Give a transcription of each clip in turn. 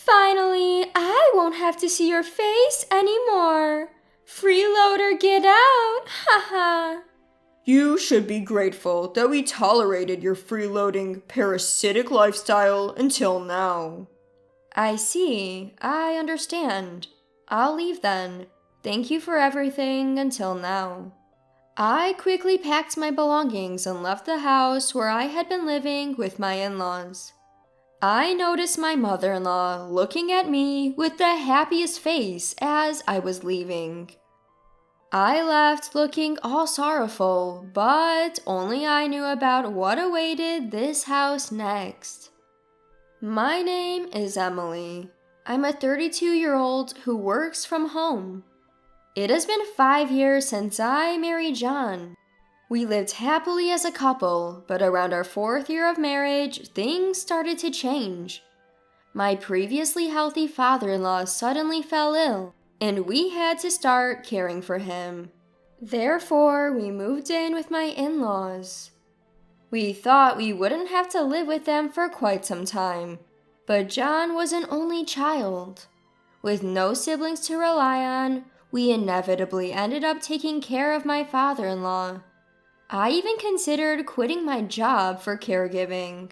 Finally, I won't have to see your face anymore. Freeloader, get out! Haha. You should be grateful that we tolerated your freeloading, parasitic lifestyle until now. I see. I understand. I'll leave then. Thank you for everything until now. I quickly packed my belongings and left the house where I had been living with my in-laws. I noticed my mother-in-law looking at me with the happiest face as I was leaving. I left looking all sorrowful, but only I knew about what awaited this house next. My name is Emily. I'm a 32-year-old who works from home. It has been 5 years since I married John. We lived happily as a couple, but around our 4th year of marriage, things started to change. My previously healthy father-in-law suddenly fell ill, and we had to start caring for him. Therefore, we moved in with my in-laws. We thought we wouldn't have to live with them for quite some time, but John was an only child. With no siblings to rely on, we inevitably ended up taking care of my father-in-law. I even considered quitting my job for caregiving.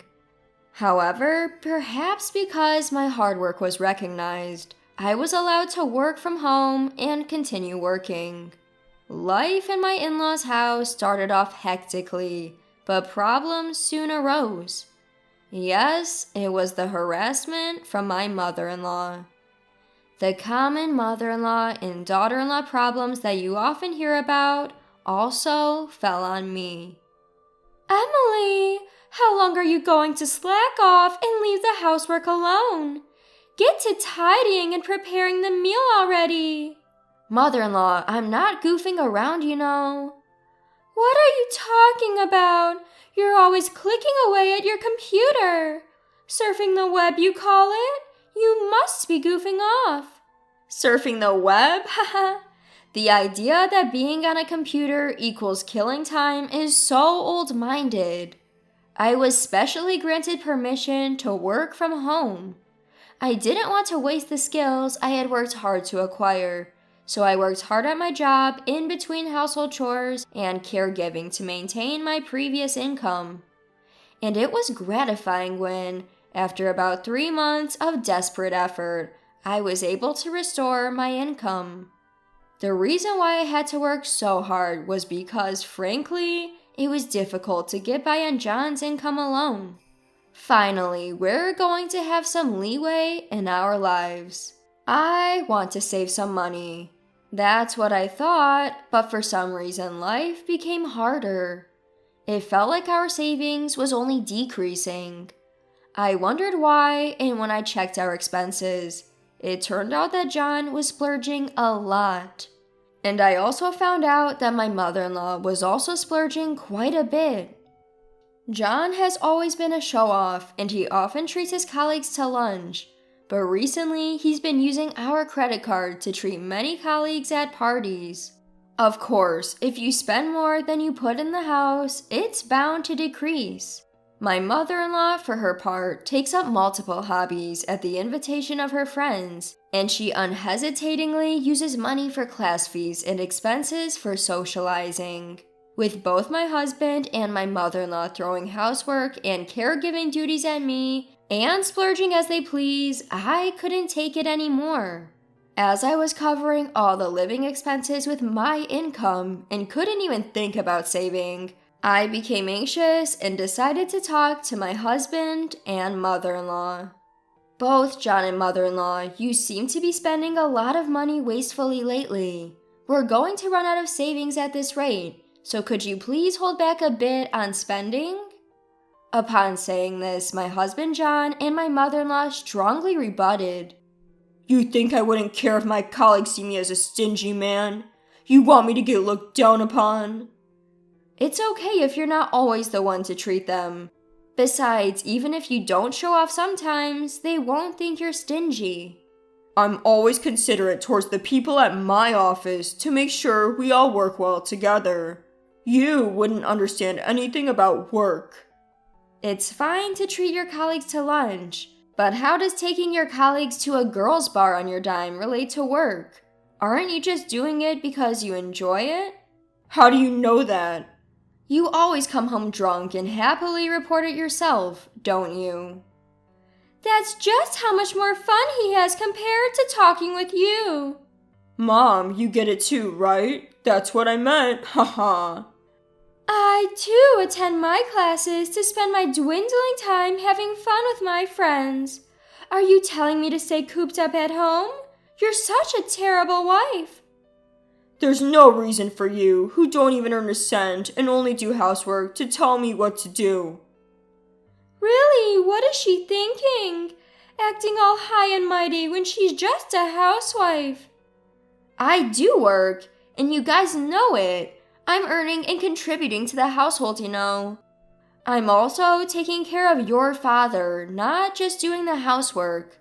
However, perhaps because my hard work was recognized, I was allowed to work from home and continue working. Life in my in-laws' house started off hectically, but problems soon arose. Yes, it was the harassment from my mother-in-law. The common mother-in-law and daughter-in-law problems that you often hear about also fell on me. Emily, how long are you going to slack off and leave the housework alone? Get to tidying and preparing the meal already. Mother-in-law, I'm not goofing around, you know. What are you talking about? You're always clicking away at your computer. Surfing the web, you call it? You must be goofing off. Surfing the web? Haha. The idea that being on a computer equals killing time is so old-minded. I was specially granted permission to work from home. I didn't want to waste the skills I had worked hard to acquire, so I worked hard at my job in between household chores and caregiving to maintain my previous income. And it was gratifying when, after about 3 months of desperate effort, I was able to restore my income. The reason why I had to work so hard was because, frankly, it was difficult to get by on John's income alone. Finally, we're going to have some leeway in our lives. I want to save some money. That's what I thought, but for some reason life became harder. It felt like our savings was only decreasing. I wondered why, and when I checked our expenses, it turned out that John was splurging a lot. And I also found out that my mother-in-law was also splurging quite a bit. John has always been a show-off, and he often treats his colleagues to lunch. But recently, he's been using our credit card to treat many colleagues at parties. Of course, if you spend more than you put in the house, it's bound to decrease. My mother-in-law, for her part, takes up multiple hobbies at the invitation of her friends, and she unhesitatingly uses money for class fees and expenses for socializing. With both my husband and my mother-in-law throwing housework and caregiving duties at me, and splurging as they please, I couldn't take it anymore. As I was covering all the living expenses with my income and couldn't even think about saving, I became anxious and decided to talk to my husband and mother-in-law. Both John and mother-in-law, you seem to be spending a lot of money wastefully lately. We're going to run out of savings at this rate, so could you please hold back a bit on spending? Upon saying this, my husband John and my mother-in-law strongly rebutted. You think I wouldn't care if my colleagues see me as a stingy man? You want me to get looked down upon? It's okay if you're not always the one to treat them. Besides, even if you don't show off sometimes, they won't think you're stingy. I'm always considerate towards the people at my office to make sure we all work well together. You wouldn't understand anything about work. It's fine to treat your colleagues to lunch, But how does taking your colleagues to a girls' bar on your dime relate to work? Aren't you just doing it because you enjoy it? How do you know that? You always come home drunk and happily report it yourself, don't you? That's just how much more fun he has compared to talking with you. Mom, you get it too, right? That's what I meant, haha. I too attend my classes to spend my dwindling time having fun with my friends. Are you telling me to stay cooped up at home? You're such a terrible wife. There's no reason for you, who don't even earn a cent and only do housework, to tell me what to do. Really, what is she thinking? Acting all high and mighty when she's just a housewife. I do work, and you guys know it. I'm earning and contributing to the household, you know. I'm also taking care of your father, not just doing the housework.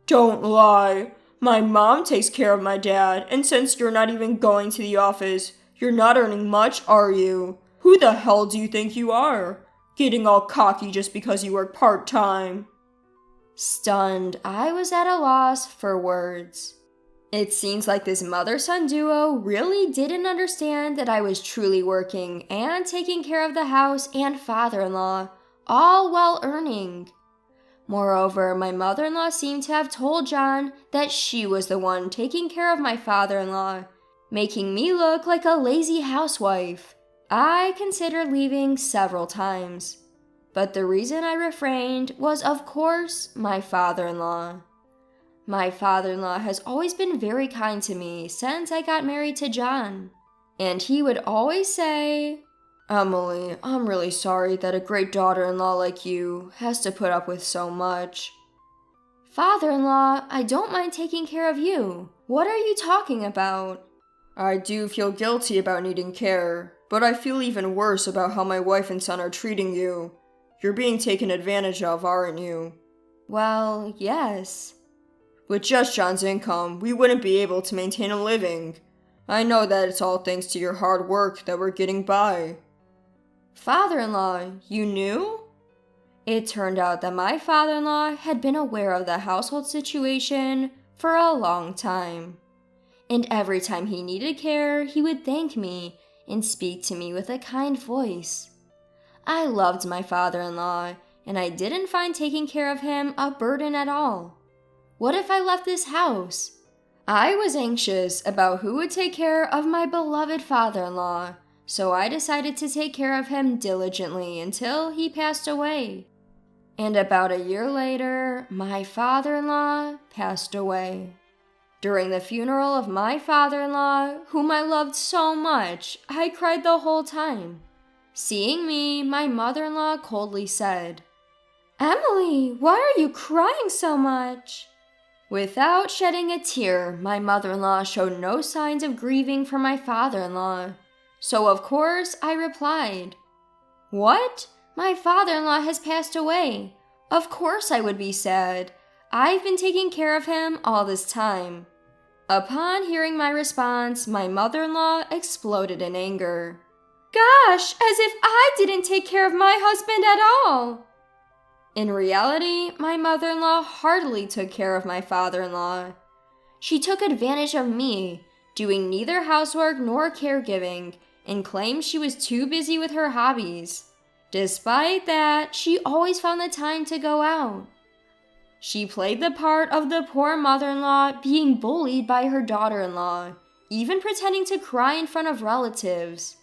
Don't lie. My mom takes care of my dad, and since you're not even going to the office, you're not earning much, are you? Who the hell do you think you are? Getting all cocky just because you work part-time. Stunned, I was at a loss for words. It seems like this mother-son duo really didn't understand that I was truly working and taking care of the house and father-in-law, all while earning. Moreover, my mother-in-law seemed to have told John that she was the one taking care of my father-in-law, making me look like a lazy housewife. I considered leaving several times, but the reason I refrained was, of course, my father-in-law. My father-in-law has always been very kind to me since I got married to John, and he would always say, "Emily, I'm really sorry that a great daughter-in-law like you has to put up with so much." Father-in-law, I don't mind taking care of you. What are you talking about? I do feel guilty about needing care, but I feel even worse about how my wife and son are treating you. You're being taken advantage of, aren't you? Well, yes. With just John's income, we wouldn't be able to maintain a living. I know that it's all thanks to your hard work that we're getting by. Father-in-law, you knew? It turned out that my father-in-law had been aware of the household situation for a long time. And every time he needed care, he would thank me and speak to me with a kind voice. I loved my father-in-law, and I didn't find taking care of him a burden at all. What if I left this house? I was anxious about who would take care of my beloved father-in-law, so I decided to take care of him diligently until he passed away. And about a year later, my father-in-law passed away. During the funeral of my father-in-law, whom I loved so much, I cried the whole time. Seeing me, my mother-in-law coldly said, "Emily, why are you crying so much?" Without shedding a tear, my mother-in-law showed no signs of grieving for my father-in-law. So of course I replied, "What? My father-in-law has passed away. Of course I would be sad. I've been taking care of him all this time." Upon hearing my response, my mother-in-law exploded in anger. "Gosh, as if I didn't take care of my husband at all!" In reality, my mother-in-law heartily took care of my father-in-law. She took advantage of me, doing neither housework nor caregiving, and claimed she was too busy with her hobbies. Despite that, she always found the time to go out. She played the part of the poor mother-in-law being bullied by her daughter-in-law, even pretending to cry in front of relatives.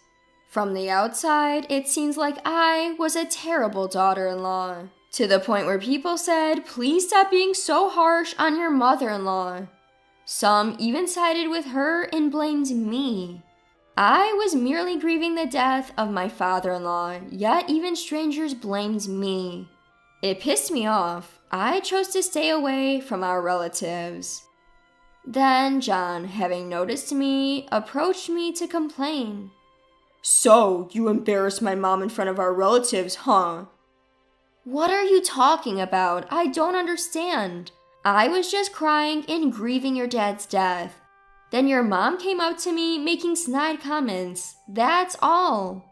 From the outside, it seems like I was a terrible daughter-in-law, to the point where people said, "Please stop being so harsh on your mother-in-law." Some even sided with her and blamed me. I was merely grieving the death of my father-in-law, yet even strangers blamed me. It pissed me off. I chose to stay away from our relatives. Then John, having noticed me, approached me to complain. "So, you embarrassed my mom in front of our relatives, huh?" "What are you talking about? I don't understand. I was just crying and grieving your dad's death. Then your mom came up to me making snide comments. That's all."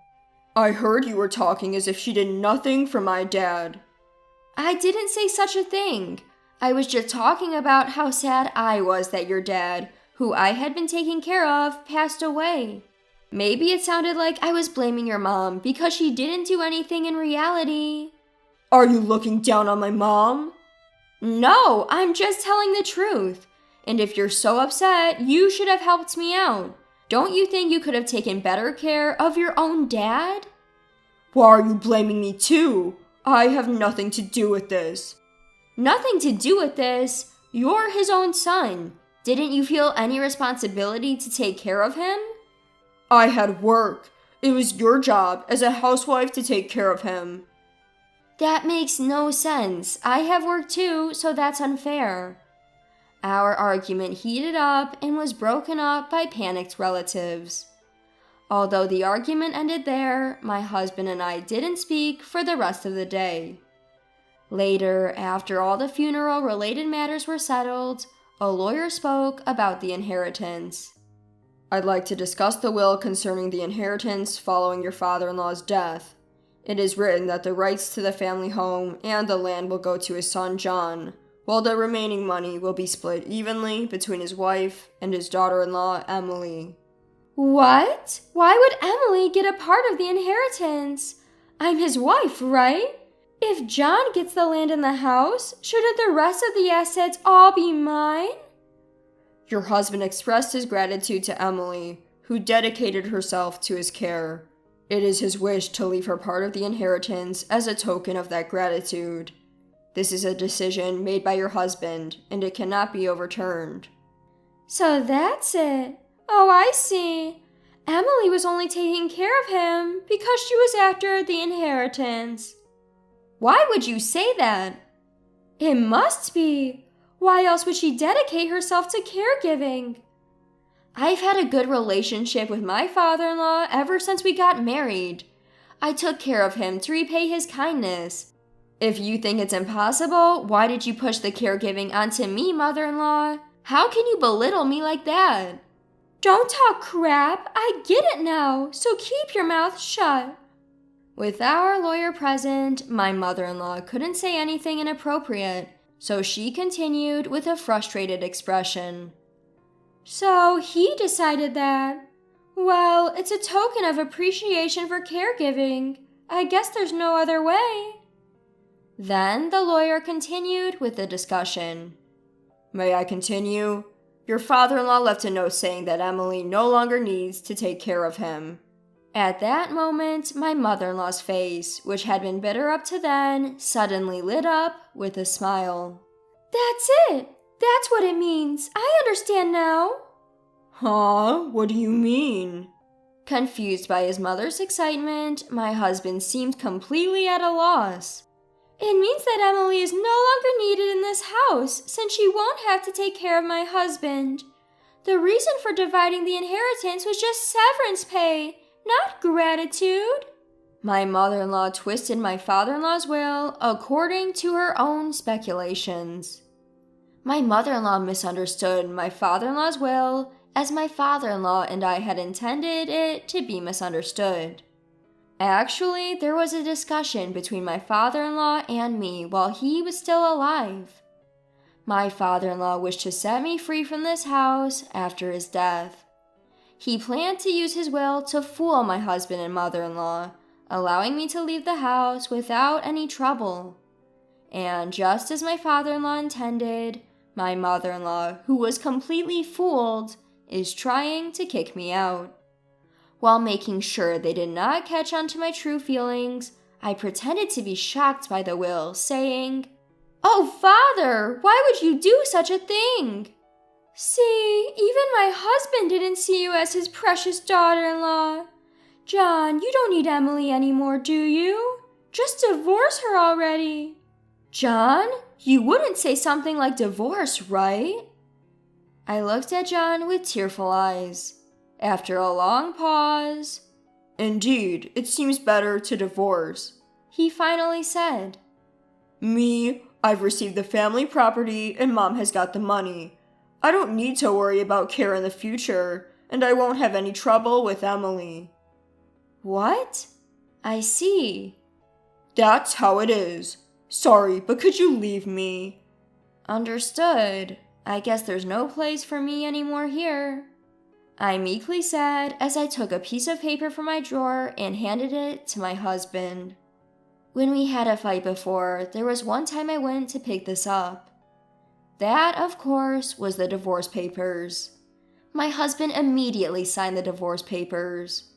"I heard you were talking as if she did nothing for my dad." I didn't say such a thing. I was just talking about how sad I was that your dad, who I had been taking care of, passed away. Maybe it sounded like I was blaming your mom because she didn't do anything in reality. Are you looking down on my mom? No, I'm just telling the truth. And if you're so upset, you should have helped me out. Don't you think you could have taken better care of your own dad? Why are you blaming me too? I have nothing to do with this. Nothing to do with this. You're his own son. Didn't you feel any responsibility to take care of him? I had work. It was your job as a housewife to take care of him. That makes no sense. I have work too, so that's unfair. Our argument heated up and was broken up by panicked relatives. Although the argument ended there, my husband and I didn't speak for the rest of the day. Later, after all the funeral-related matters were settled, a lawyer spoke about the inheritance. I'd like to discuss the will concerning the inheritance following your father-in-law's death. It is written that the rights to the family home and the land will go to his son John, while the remaining money will be split evenly between his wife and his daughter-in-law Emily. What? Why would Emily get a part of the inheritance? I'm his wife, right? If John gets the land and the house, shouldn't the rest of the assets all be mine? Your husband expressed his gratitude to Emily, who dedicated herself to his care. It is his wish to leave her part of the inheritance as a token of that gratitude. This is a decision made by your husband, and it cannot be overturned. So that's it. Oh, I see. Emily was only taking care of him because she was after the inheritance. Why would you say that? It must be. Why else would she dedicate herself to caregiving? I've had a good relationship with my father-in-law ever since we got married. I took care of him to repay his kindness. If you think it's impossible, why did you push the caregiving onto me, mother-in-law? How can you belittle me like that? Don't talk crap. I get it now, so keep your mouth shut. With our lawyer present, my mother-in-law couldn't say anything inappropriate, so she continued with a frustrated expression. So he decided that. Well, it's a token of appreciation for caregiving. I guess there's no other way. Then the lawyer continued with the discussion. May I continue? Your father-in-law left a note saying that Emily no longer needs to take care of him. At that moment, my mother-in-law's face, which had been bitter up to then, suddenly lit up with a smile. That's it! That's what it means. I understand now. Huh? What do you mean? Confused by his mother's excitement, my husband seemed completely at a loss. It means that Emily is no longer needed in this house, since she won't have to take care of my husband. The reason for dividing the inheritance was just severance pay, not gratitude. My mother-in-law twisted my father-in-law's will according to her own speculations. My mother-in-law misunderstood my father-in-law's will as my father-in-law and I had intended it to be misunderstood. Actually, there was a discussion between my father-in-law and me while he was still alive. My father-in-law wished to set me free from this house after his death. He planned to use his will to fool my husband and mother-in-law, allowing me to leave the house without any trouble. And just as my father-in-law intended, my mother-in-law, who was completely fooled, is trying to kick me out. While making sure they did not catch on to my true feelings, I pretended to be shocked by the will, saying, "Oh, Father, why would you do such a thing? See, even my husband didn't see you as his precious daughter-in-law. John, you don't need Emily anymore, do you? Just divorce her already." John, you wouldn't say something like divorce, right? I looked at John with tearful eyes. After a long pause, Indeed, it seems better to divorce, he finally said. Me, I've received the family property and Mom has got the money. I don't need to worry about care in the future, and I won't have any trouble with Emily. What? I see. That's how it is. Sorry, but could you leave me? Understood. I guess there's no place for me anymore here, I meekly said as I took a piece of paper from my drawer and handed it to my husband. When we had a fight before, there was one time I went to pick this up. That, of course, was the divorce papers. My husband immediately signed the divorce papers.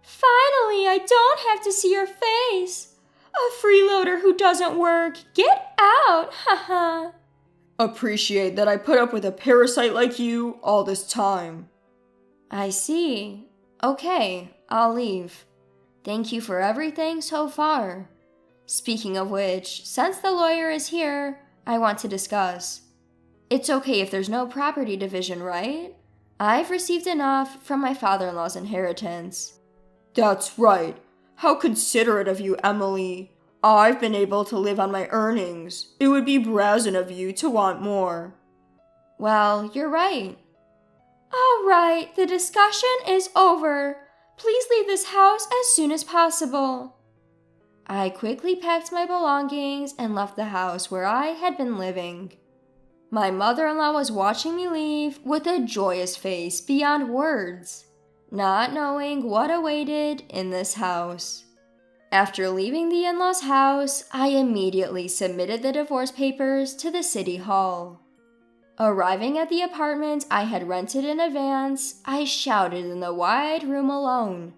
Finally, I don't have to see your face. A freeloader who doesn't work. Get out, haha. Appreciate that I put up with a parasite like you all this time. I see. Okay, I'll leave. Thank you for everything so far. Speaking of which, since the lawyer is here, I want to discuss. It's okay if there's no property division, right? I've received enough from my father-in-law's inheritance. That's right. How considerate of you, Emily. I've been able to live on my earnings. It would be brazen of you to want more. Well, you're right. All right, the discussion is over. Please leave this house as soon as possible. I quickly packed my belongings and left the house where I had been living. My mother-in-law was watching me leave with a joyous face beyond words, not knowing what awaited in this house. After leaving the in-laws' house, I immediately submitted the divorce papers to the city hall. Arriving at the apartment I had rented in advance, I shouted in the wide room alone.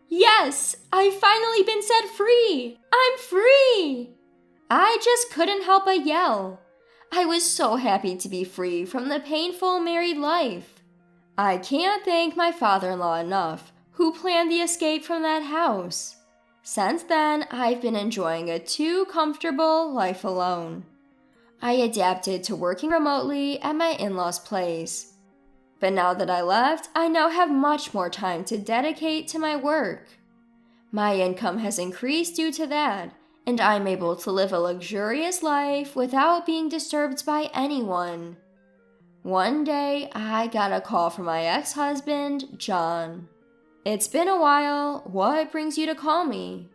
Yes, I've finally been set free! I'm free! I just couldn't help but yell. I was so happy to be free from the painful married life. I can't thank my father-in-law enough, who planned the escape from that house. Since then, I've been enjoying a too comfortable life alone. I adapted to working remotely at my in-laws' place. But now that I left, I now have much more time to dedicate to my work. My income has increased due to that, and I'm able to live a luxurious life without being disturbed by anyone. One day, I got a call from my ex-husband, John. It's been a while. What brings you to call me?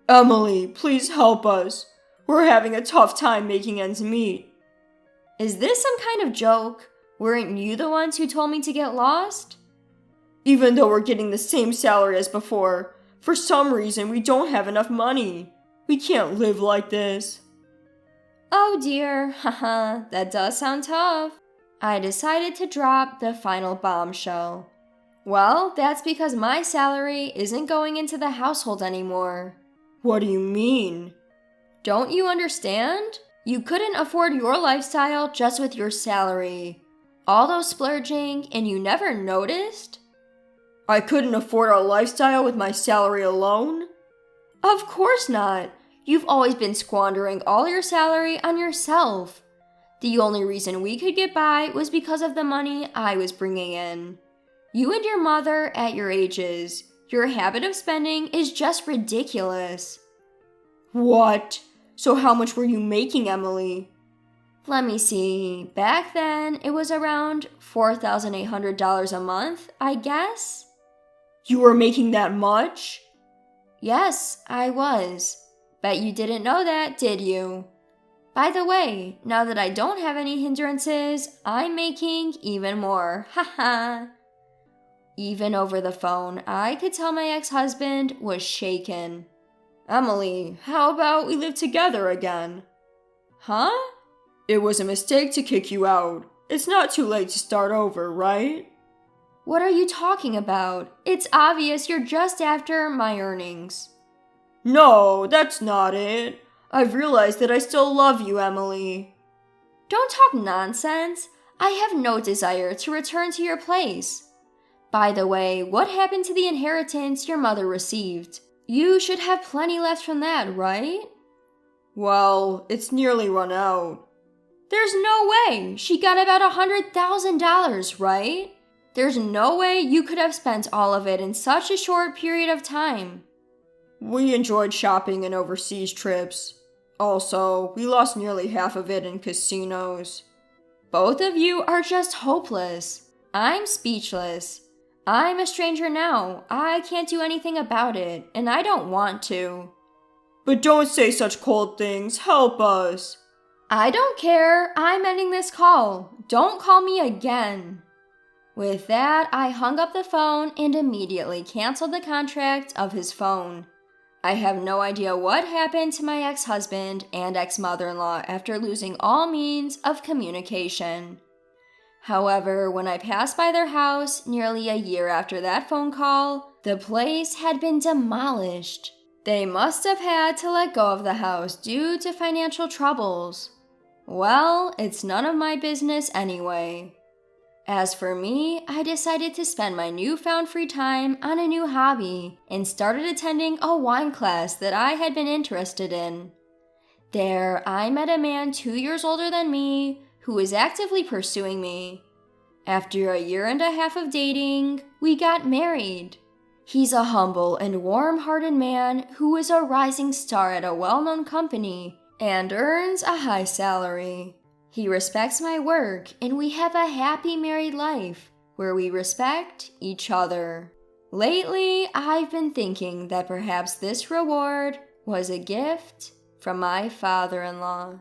Emily, please help us. We're having a tough time making ends meet. Is this some kind of joke? Weren't you the ones who told me to get lost? Even though we're getting the same salary as before, for some reason we don't have enough money. We can't live like this. Oh dear, haha, that does sound tough. I decided to drop the final bombshell. Well, that's because my salary isn't going into the household anymore. What do you mean? Don't you understand? You couldn't afford your lifestyle just with your salary. All those splurging, and you never noticed? I couldn't afford our lifestyle with my salary alone? Of course not. You've always been squandering all your salary on yourself. The only reason we could get by was because of the money I was bringing in. You and your mother at your ages, your habit of spending is just ridiculous. What? So how much were you making, Emily? Let me see. Back then, it was around $4,800 a month, I guess. You were making that much? Yes, I was. Bet you didn't know that, did you? By the way, now that I don't have any hindrances, I'm making even more. Haha. Even over the phone, I could tell my ex-husband was shaken. Emily, how about we live together again? Huh? It was a mistake to kick you out. It's not too late to start over, right? What are you talking about? It's obvious you're just after my earnings. No, that's not it. I've realized that I still love you, Emily. Don't talk nonsense. I have no desire to return to your place. By the way, what happened to the inheritance your mother received? You should have plenty left from that, right? Well, it's nearly run out. There's no way. She got about $100,000, right? There's no way you could have spent all of it in such a short period of time. We enjoyed shopping and overseas trips. Also, we lost nearly half of it in casinos. Both of you are just hopeless. I'm speechless. I'm a stranger now. I can't do anything about it, and I don't want to. But don't say such cold things. Help us. I don't care. I'm ending this call. Don't call me again. With that, I hung up the phone and immediately canceled the contract of his phone. I have no idea what happened to my ex-husband and ex-mother-in-law after losing all means of communication. However, when I passed by their house nearly a year after that phone call, the place had been demolished. They must have had to let go of the house due to financial troubles. Well, it's none of my business anyway. As for me, I decided to spend my newfound free time on a new hobby and started attending a wine class that I had been interested in. There, I met a man 2 years older than me who was actively pursuing me. After a year and a half of dating, we got married. He's a humble and warm-hearted man who is a rising star at a well-known company and earns a high salary. He respects my work, and we have a happy married life where we respect each other. Lately, I've been thinking that perhaps this reward was a gift from my father-in-law.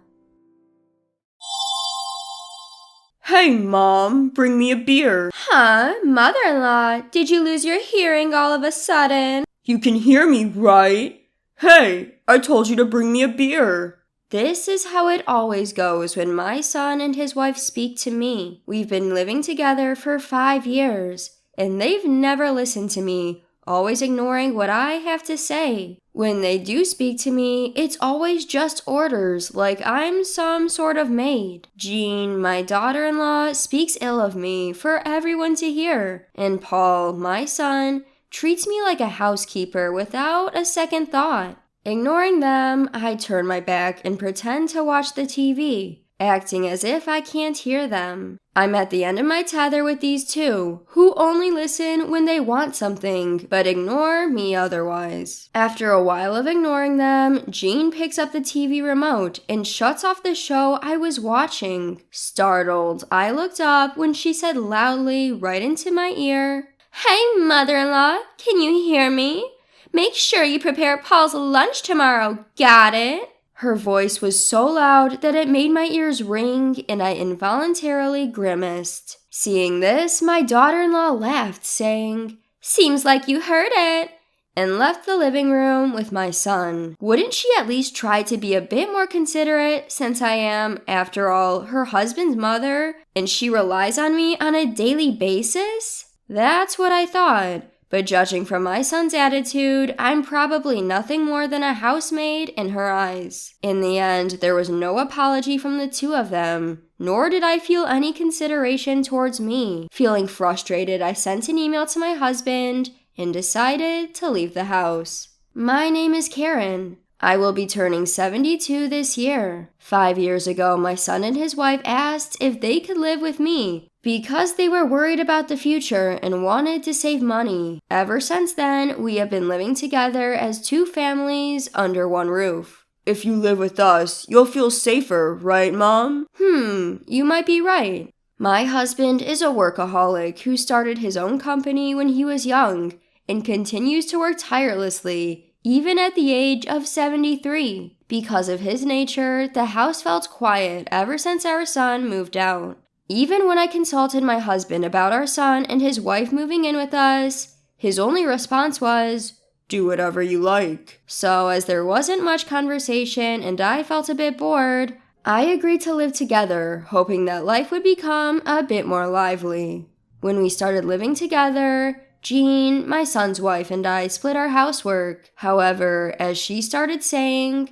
Hey, Mom, bring me a beer. Huh? Mother-in-law, did you lose your hearing all of a sudden? You can hear me, right? Hey, I told you to bring me a beer. This is how it always goes when my son and his wife speak to me. We've been living together for 5 years, and they've never listened to me, always ignoring what I have to say. When they do speak to me, it's always just orders, like I'm some sort of maid. Jean, my daughter-in-law, speaks ill of me for everyone to hear, and Paul, my son, treats me like a housekeeper without a second thought. Ignoring them, I turn my back and pretend to watch the TV, acting as if I can't hear them. I'm at the end of my tether with these two, who only listen when they want something, but ignore me otherwise. After a while of ignoring them, Jean picks up the TV remote and shuts off the show I was watching. Startled, I looked up when she said loudly right into my ear, "Hey, mother-in-law, can you hear me? Make sure you prepare Paul's lunch tomorrow, got it?" Her voice was so loud that it made my ears ring and I involuntarily grimaced. Seeing this, my daughter-in-law laughed, saying, "Seems like you heard it," and left the living room with my son. Wouldn't she at least try to be a bit more considerate since I am, after all, her husband's mother and she relies on me on a daily basis? That's what I thought. But judging from my son's attitude, I'm probably nothing more than a housemaid in her eyes. In the end, there was no apology from the two of them, nor did I feel any consideration towards me. Feeling frustrated, I sent an email to my husband and decided to leave the house. My name is Karen. I will be turning 72 this year. 5 years ago, my son and his wife asked if they could live with me because they were worried about the future and wanted to save money. Ever since then, we have been living together as two families under one roof. If you live with us, you'll feel safer, right, Mom? You might be right. My husband is a workaholic who started his own company when he was young and continues to work tirelessly, even at the age of 73. Because of his nature, the house felt quiet ever since our son moved out. Even when I consulted my husband about our son and his wife moving in with us, his only response was, "Do whatever you like." So as there wasn't much conversation and I felt a bit bored, I agreed to live together, hoping that life would become a bit more lively. When we started living together, Jean, my son's wife, and I split our housework. However, as she started saying,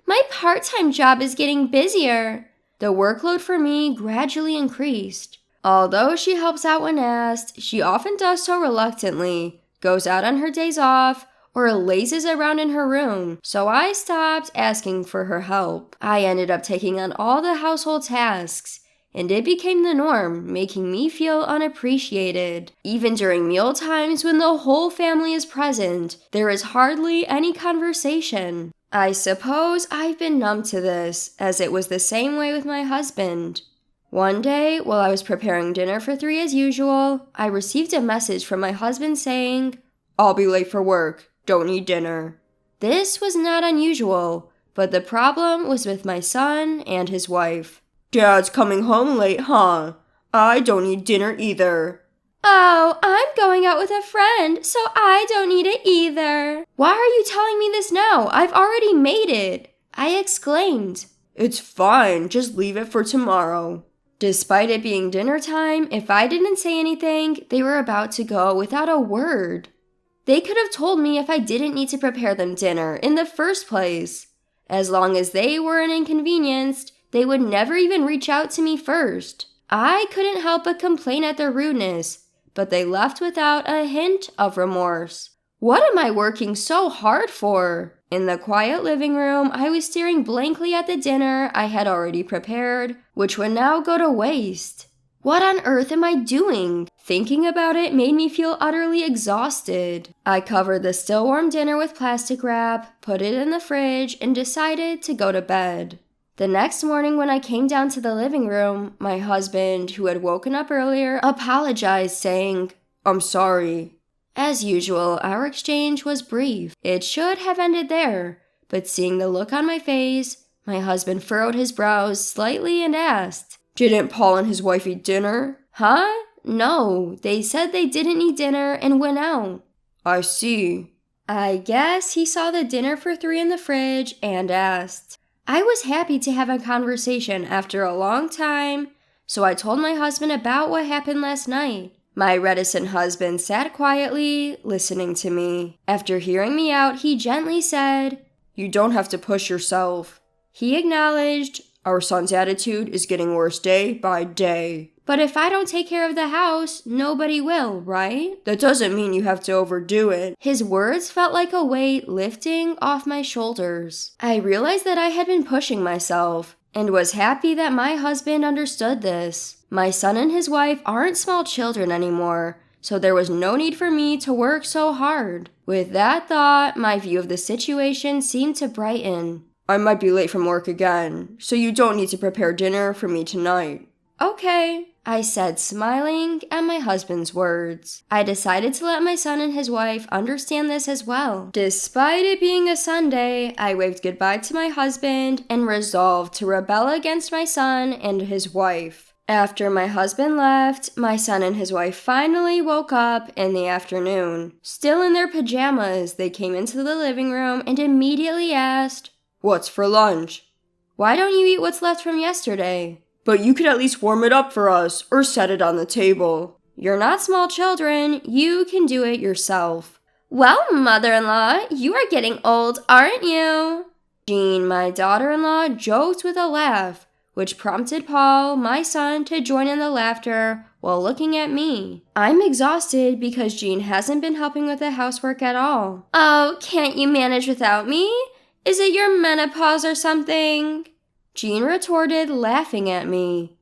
"My part-time job is getting busier," the workload for me gradually increased. Although she helps out when asked, she often does so reluctantly, goes out on her days off, or lazes around in her room, so I stopped asking for her help. I ended up taking on all the household tasks, and it became the norm, making me feel unappreciated. Even during meal times when the whole family is present, there is hardly any conversation. I suppose I've been numb to this, as it was the same way with my husband. One day, while I was preparing dinner for 3 as usual, I received a message from my husband saying, "I'll be late for work. Don't need dinner." This was not unusual, but the problem was with my son and his wife. Dad's coming home late, huh? I don't need dinner either. Oh, I'm going out with a friend, so I don't need it either. Why are you telling me this now? I've already made it, I exclaimed. It's fine, just leave it for tomorrow. Despite it being dinner time, if I didn't say anything, they were about to go without a word. They could have told me if I didn't need to prepare them dinner in the first place. As long as they weren't inconvenienced, they would never even reach out to me first. I couldn't help but complain at their rudeness, but they left without a hint of remorse. What am I working so hard for? In the quiet living room, I was staring blankly at the dinner I had already prepared, which would now go to waste. What on earth am I doing? Thinking about it made me feel utterly exhausted. I covered the still warm dinner with plastic wrap, put it in the fridge, and decided to go to bed. The next morning when I came down to the living room, my husband, who had woken up earlier, apologized, saying, "I'm sorry." As usual, our exchange was brief. It should have ended there, but seeing the look on my face, my husband furrowed his brows slightly and asked, "Didn't Paul and his wife eat dinner?" "Huh? No, they said they didn't eat dinner and went out." "I see." I guess he saw the dinner for 3 in the fridge and asked. I was happy to have a conversation after a long time, so I told my husband about what happened last night. My reticent husband sat quietly, listening to me. After hearing me out, he gently said, "You don't have to push yourself." He acknowledged, "Our son's attitude is getting worse day by day." "But if I don't take care of the house, nobody will, right?" "That doesn't mean you have to overdo it." His words felt like a weight lifting off my shoulders. I realized that I had been pushing myself, and was happy that my husband understood this. My son and his wife aren't small children anymore, so there was no need for me to work so hard. With that thought, my view of the situation seemed to brighten. "I might be late from work again, so you don't need to prepare dinner for me tonight." "Okay," I said, smiling at my husband's words. I decided to let my son and his wife understand this as well. Despite it being a Sunday, I waved goodbye to my husband and resolved to rebel against my son and his wife. After my husband left, my son and his wife finally woke up in the afternoon. Still in their pajamas, they came into the living room and immediately asked, "What's for lunch?" "Why don't you eat what's left from yesterday?" "But you could at least warm it up for us, or set it on the table." "You're not small children, you can do it yourself." "Well, mother-in-law, you are getting old, aren't you?" Jean, my daughter-in-law, joked with a laugh, which prompted Paul, my son, to join in the laughter while looking at me. I'm exhausted because Jean hasn't been helping with the housework at all. "Oh, can't you manage without me? Is it your menopause or something?" Jean retorted, laughing at me.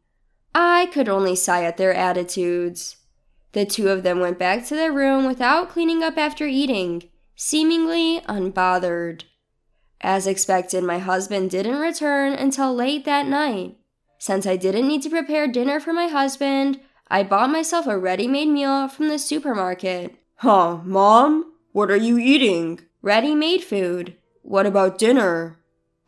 I could only sigh at their attitudes. The two of them went back to their room without cleaning up after eating, seemingly unbothered. As expected, my husband didn't return until late that night. Since I didn't need to prepare dinner for my husband, I bought myself a ready-made meal from the supermarket. "Huh, Mom? What are you eating?" "Ready-made food." "What about dinner?"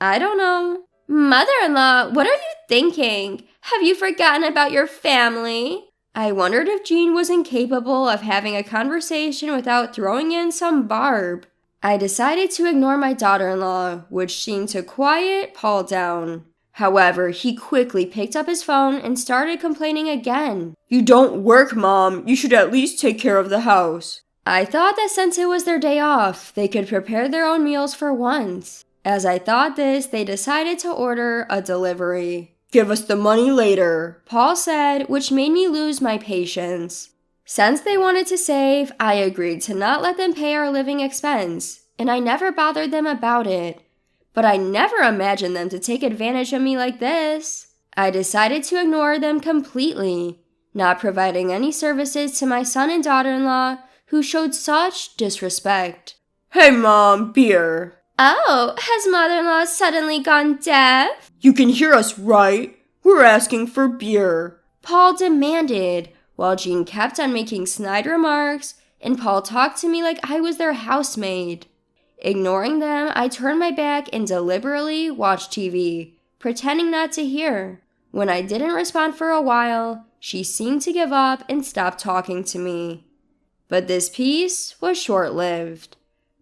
"I don't know." "Mother-in-law, what are you thinking? Have you forgotten about your family?" I wondered if Jean was incapable of having a conversation without throwing in some barb. I decided to ignore my daughter-in-law, which seemed to quiet Paul down. However, he quickly picked up his phone and started complaining again. "You don't work, Mom. You should at least take care of the house." I thought that since it was their day off, they could prepare their own meals for once. As I thought this, they decided to order a delivery. "Give us the money later," Paul said, which made me lose my patience. Since they wanted to save, I agreed to not let them pay our living expense, and I never bothered them about it. But I never imagined them to take advantage of me like this. I decided to ignore them completely, not providing any services to my son and daughter-in-law who showed such disrespect. "Hey, Mom, beer." "Oh, has mother-in-law suddenly gone deaf?" "You can hear us, right? We're asking for beer," Paul demanded, while Jean kept on making snide remarks, and Paul talked to me like I was their housemaid. Ignoring them, I turned my back and deliberately watched TV, pretending not to hear. When I didn't respond for a while, she seemed to give up and stop talking to me. But this peace was short-lived.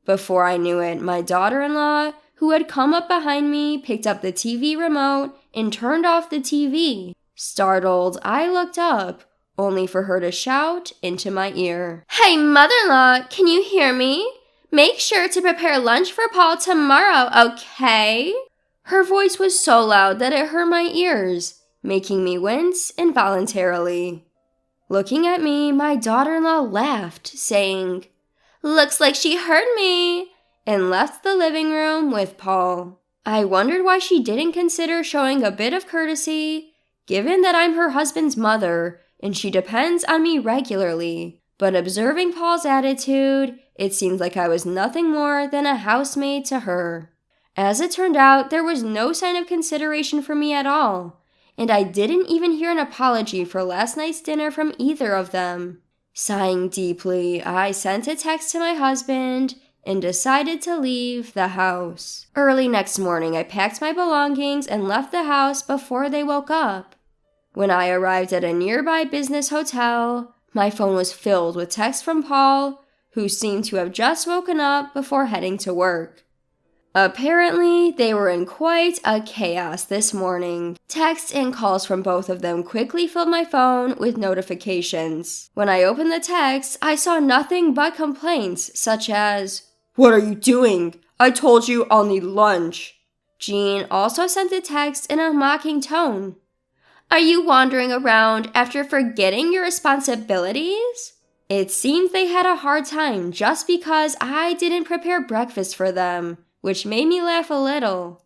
Before I knew it, my daughter-in-law, who had come up behind me, picked up the TV remote and turned off the TV. Startled, I looked up, only for her to shout into my ear, "Hey, mother-in-law, can you hear me? Make sure to prepare lunch for Paul tomorrow, okay?" Her voice was so loud that it hurt my ears, making me wince involuntarily. Looking at me, my daughter-in-law laughed, saying, "Looks like she heard me," and left the living room with Paul. I wondered why she didn't consider showing a bit of courtesy, given that I'm her husband's mother and she depends on me regularly. But observing Paul's attitude, it seemed like I was nothing more than a housemaid to her. As it turned out, there was no sign of consideration for me at all, and I didn't even hear an apology for last night's dinner from either of them. Sighing deeply, I sent a text to my husband and decided to leave the house. Early next morning, I packed my belongings and left the house before they woke up. When I arrived at a nearby business hotel, my phone was filled with texts from Paul, who seemed to have just woken up before heading to work. Apparently, they were in quite a chaos this morning. Texts and calls from both of them quickly filled my phone with notifications. When I opened the text, I saw nothing but complaints, such as, "What are you doing? I told you I'll need lunch." Jean also sent a text in a mocking tone. "Are you wandering around after forgetting your responsibilities?" It seemed they had a hard time just because I didn't prepare breakfast for them, which made me laugh a little.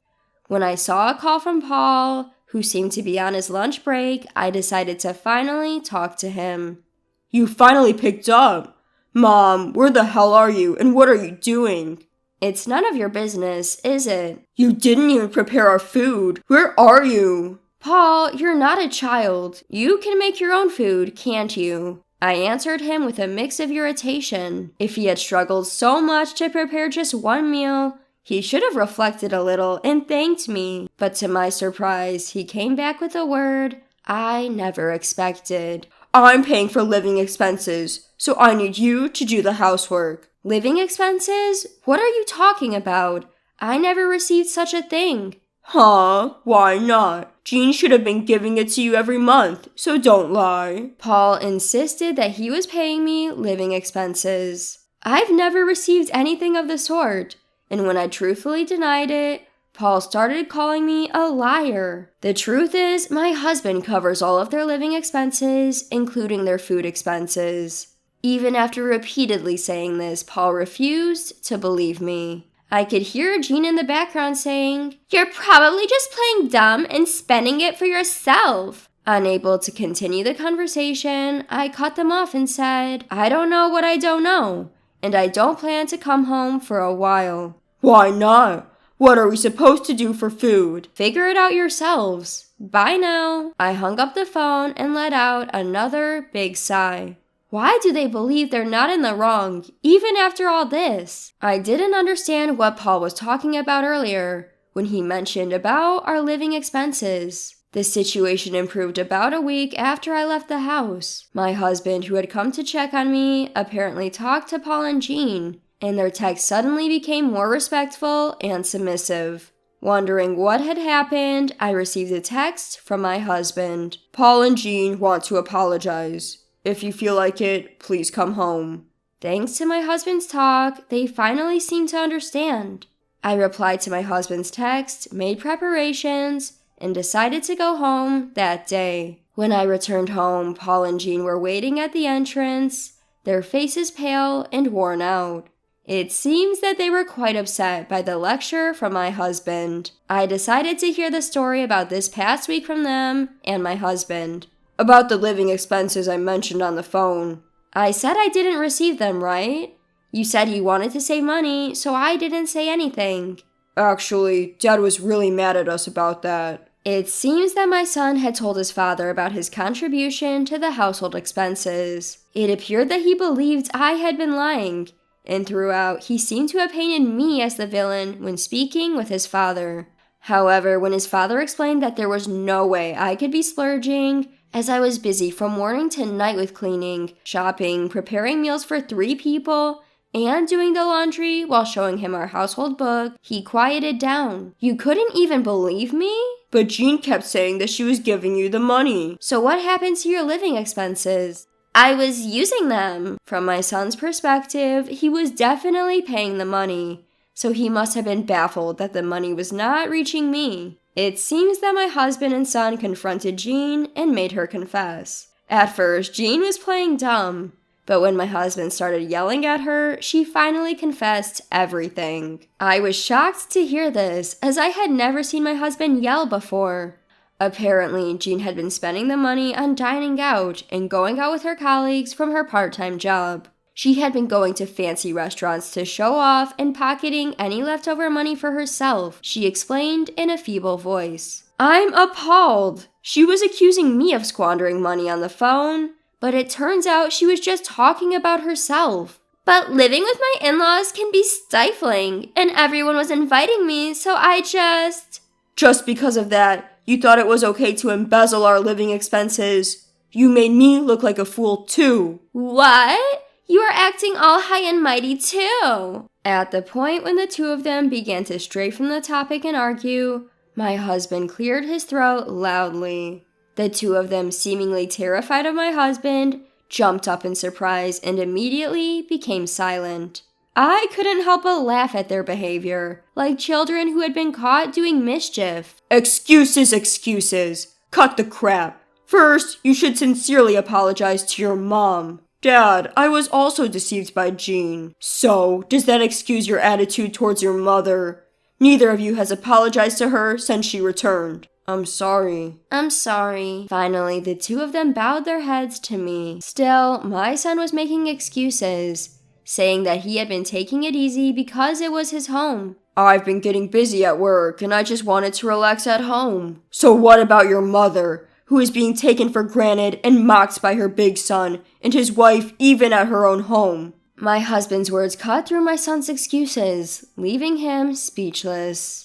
When I saw a call from Paul, who seemed to be on his lunch break, I decided to finally talk to him. "You finally picked up. Mom, where the hell are you and what are you doing?" "It's none of your business, is it?" "You didn't even prepare our food. Where are you?" "Paul, you're not a child. You can make your own food, can't you?" I answered him with a mix of irritation. If he had struggled so much to prepare just one meal, he should have reflected a little and thanked me. But to my surprise, he came back with a word I never expected. "I'm paying for living expenses, so I need you to do the housework." "Living expenses? What are you talking about? I never received such a thing." "Huh? Why not? Jean should have been giving it to you every month, so don't lie." Paul insisted that he was paying me living expenses. I've never received anything of the sort, and when I truthfully denied it, Paul started calling me a liar. The truth is, my husband covers all of their living expenses, including their food expenses. Even after repeatedly saying this, Paul refused to believe me. I could hear Jean in the background saying, "You're probably just playing dumb and spending it for yourself." Unable to continue the conversation, I cut them off and said, "I don't know what I don't know, and I don't plan to come home for a while." "Why not? What are we supposed to do for food?" "Figure it out yourselves. Bye now." I hung up the phone and let out another big sigh. Why do they believe they're not in the wrong, even after all this? I didn't understand what Paul was talking about earlier, when he mentioned about our living expenses. The situation improved about a week after I left the house. My husband, who had come to check on me, apparently talked to Paul and Jean, and their text suddenly became more respectful and submissive. Wondering what had happened, I received a text from my husband. "Paul and Jean want to apologize. If you feel like it, please come home." Thanks to my husband's talk, they finally seemed to understand. I replied to my husband's text, made preparations, and decided to go home that day. When I returned home, Paul and Jean were waiting at the entrance, their faces pale and worn out. It seems that they were quite upset by the lecture from my husband. I decided to hear the story about this past week from them and my husband. "About the living expenses I mentioned on the phone." "I said I didn't receive them, right? You said you wanted to save money, so I didn't say anything." "Actually, Dad was really mad at us about that." It seems that my son had told his father about his contribution to the household expenses. It appeared that he believed I had been lying, and throughout, he seemed to have painted me as the villain when speaking with his father. However, when his father explained that there was no way I could be splurging, as I was busy from morning to night with cleaning, shopping, preparing meals for 3 people, and doing the laundry while showing him our household book, he quieted down. You couldn't even believe me? But Jean kept saying that she was giving you the money. So what happened to your living expenses? I was using them. From my son's perspective, he was definitely paying the money, so he must have been baffled that the money was not reaching me. It seems that my husband and son confronted Jean and made her confess. At first, Jean was playing dumb, but when my husband started yelling at her, she finally confessed everything. I was shocked to hear this, as I had never seen my husband yell before. Apparently, Jean had been spending the money on dining out and going out with her colleagues from her part-time job. She had been going to fancy restaurants to show off and pocketing any leftover money for herself, she explained in a feeble voice. I'm appalled. She was accusing me of squandering money on the phone, but it turns out she was just talking about herself. But living with my in-laws can be stifling, and everyone was inviting me, so I just... Just because of that, you thought it was okay to embezzle our living expenses. You made me look like a fool too. What? You are acting all high and mighty too. At the point when the two of them began to stray from the topic and argue, my husband cleared his throat loudly. The two of them, seemingly terrified of my husband, jumped up in surprise and immediately became silent. I couldn't help but laugh at their behavior, like children who had been caught doing mischief. Excuses, excuses. Cut the crap. First, you should sincerely apologize to your mom. Dad, I was also deceived by Jean. So, does that excuse your attitude towards your mother? Neither of you has apologized to her since she returned. I'm sorry. I'm sorry. Finally, the two of them bowed their heads to me. Still, my son was making excuses, saying that he had been taking it easy because it was his home. I've been getting busy at work, and I just wanted to relax at home. So what about your mother, who is being taken for granted and mocked by her big son and his wife even at her own home? My husband's words cut through my son's excuses, leaving him speechless.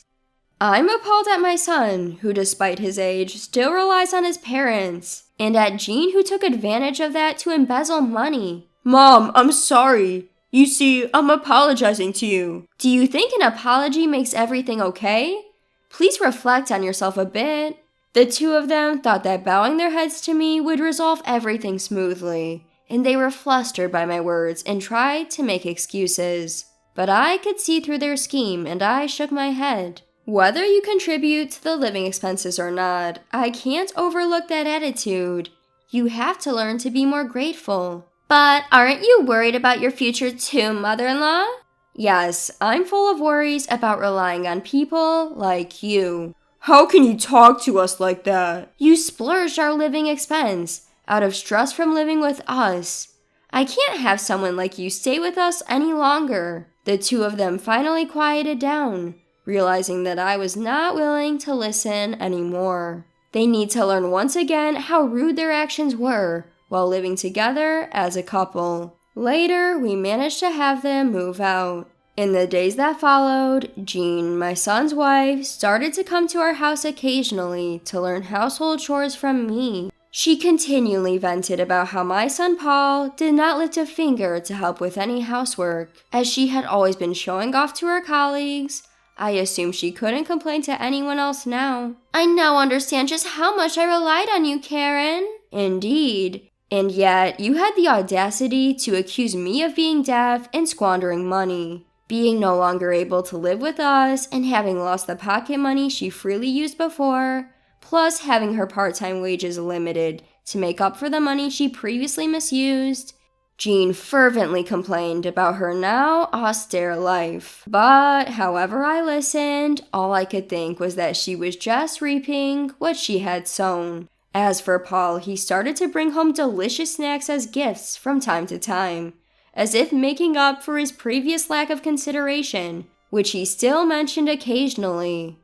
I'm appalled at my son, who despite his age still relies on his parents, and at Jean, who took advantage of that to embezzle money. Mom, I'm sorry. You see, I'm apologizing to you. Do you think an apology makes everything okay? Please reflect on yourself a bit. The two of them thought that bowing their heads to me would resolve everything smoothly, and they were flustered by my words and tried to make excuses. But I could see through their scheme, and I shook my head. Whether you contribute to the living expenses or not, I can't overlook that attitude. You have to learn to be more grateful. But aren't you worried about your future too, mother-in-law? Yes, I'm full of worries about relying on people like you. How can you talk to us like that? You splurged our living expense out of stress from living with us. I can't have someone like you stay with us any longer. The two of them finally quieted down, realizing that I was not willing to listen anymore. They need to learn once again how rude their actions were while living together as a couple. Later, we managed to have them move out. In the days that followed, Jean, my son's wife, started to come to our house occasionally to learn household chores from me. She continually vented about how my son Paul did not lift a finger to help with any housework. As she had always been showing off to her colleagues, I assumed she couldn't complain to anyone else now. I now understand just how much I relied on you, Karen. Indeed. And yet, you had the audacity to accuse me of being deaf and squandering money. Being no longer able to live with us and having lost the pocket money she freely used before, plus having her part-time wages limited to make up for the money she previously misused, Jean fervently complained about her now austere life. But however I listened, all I could think was that she was just reaping what she had sown. As for Paul, he started to bring home delicious snacks as gifts from time to time, as if making up for his previous lack of consideration, which he still mentioned occasionally.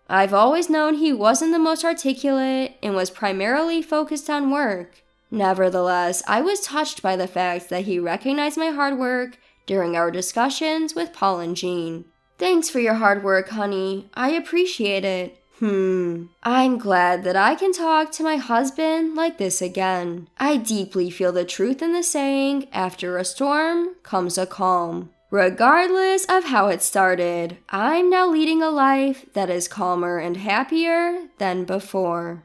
I've always known he wasn't the most articulate and was primarily focused on work. Nevertheless, I was touched by the fact that he recognized my hard work during our discussions with Paul and Jean. Thanks for your hard work, honey. I appreciate it. I'm glad that I can talk to my husband like this again. I deeply feel the truth in the saying, after a storm comes a calm. Regardless of how it started, I'm now leading a life that is calmer and happier than before.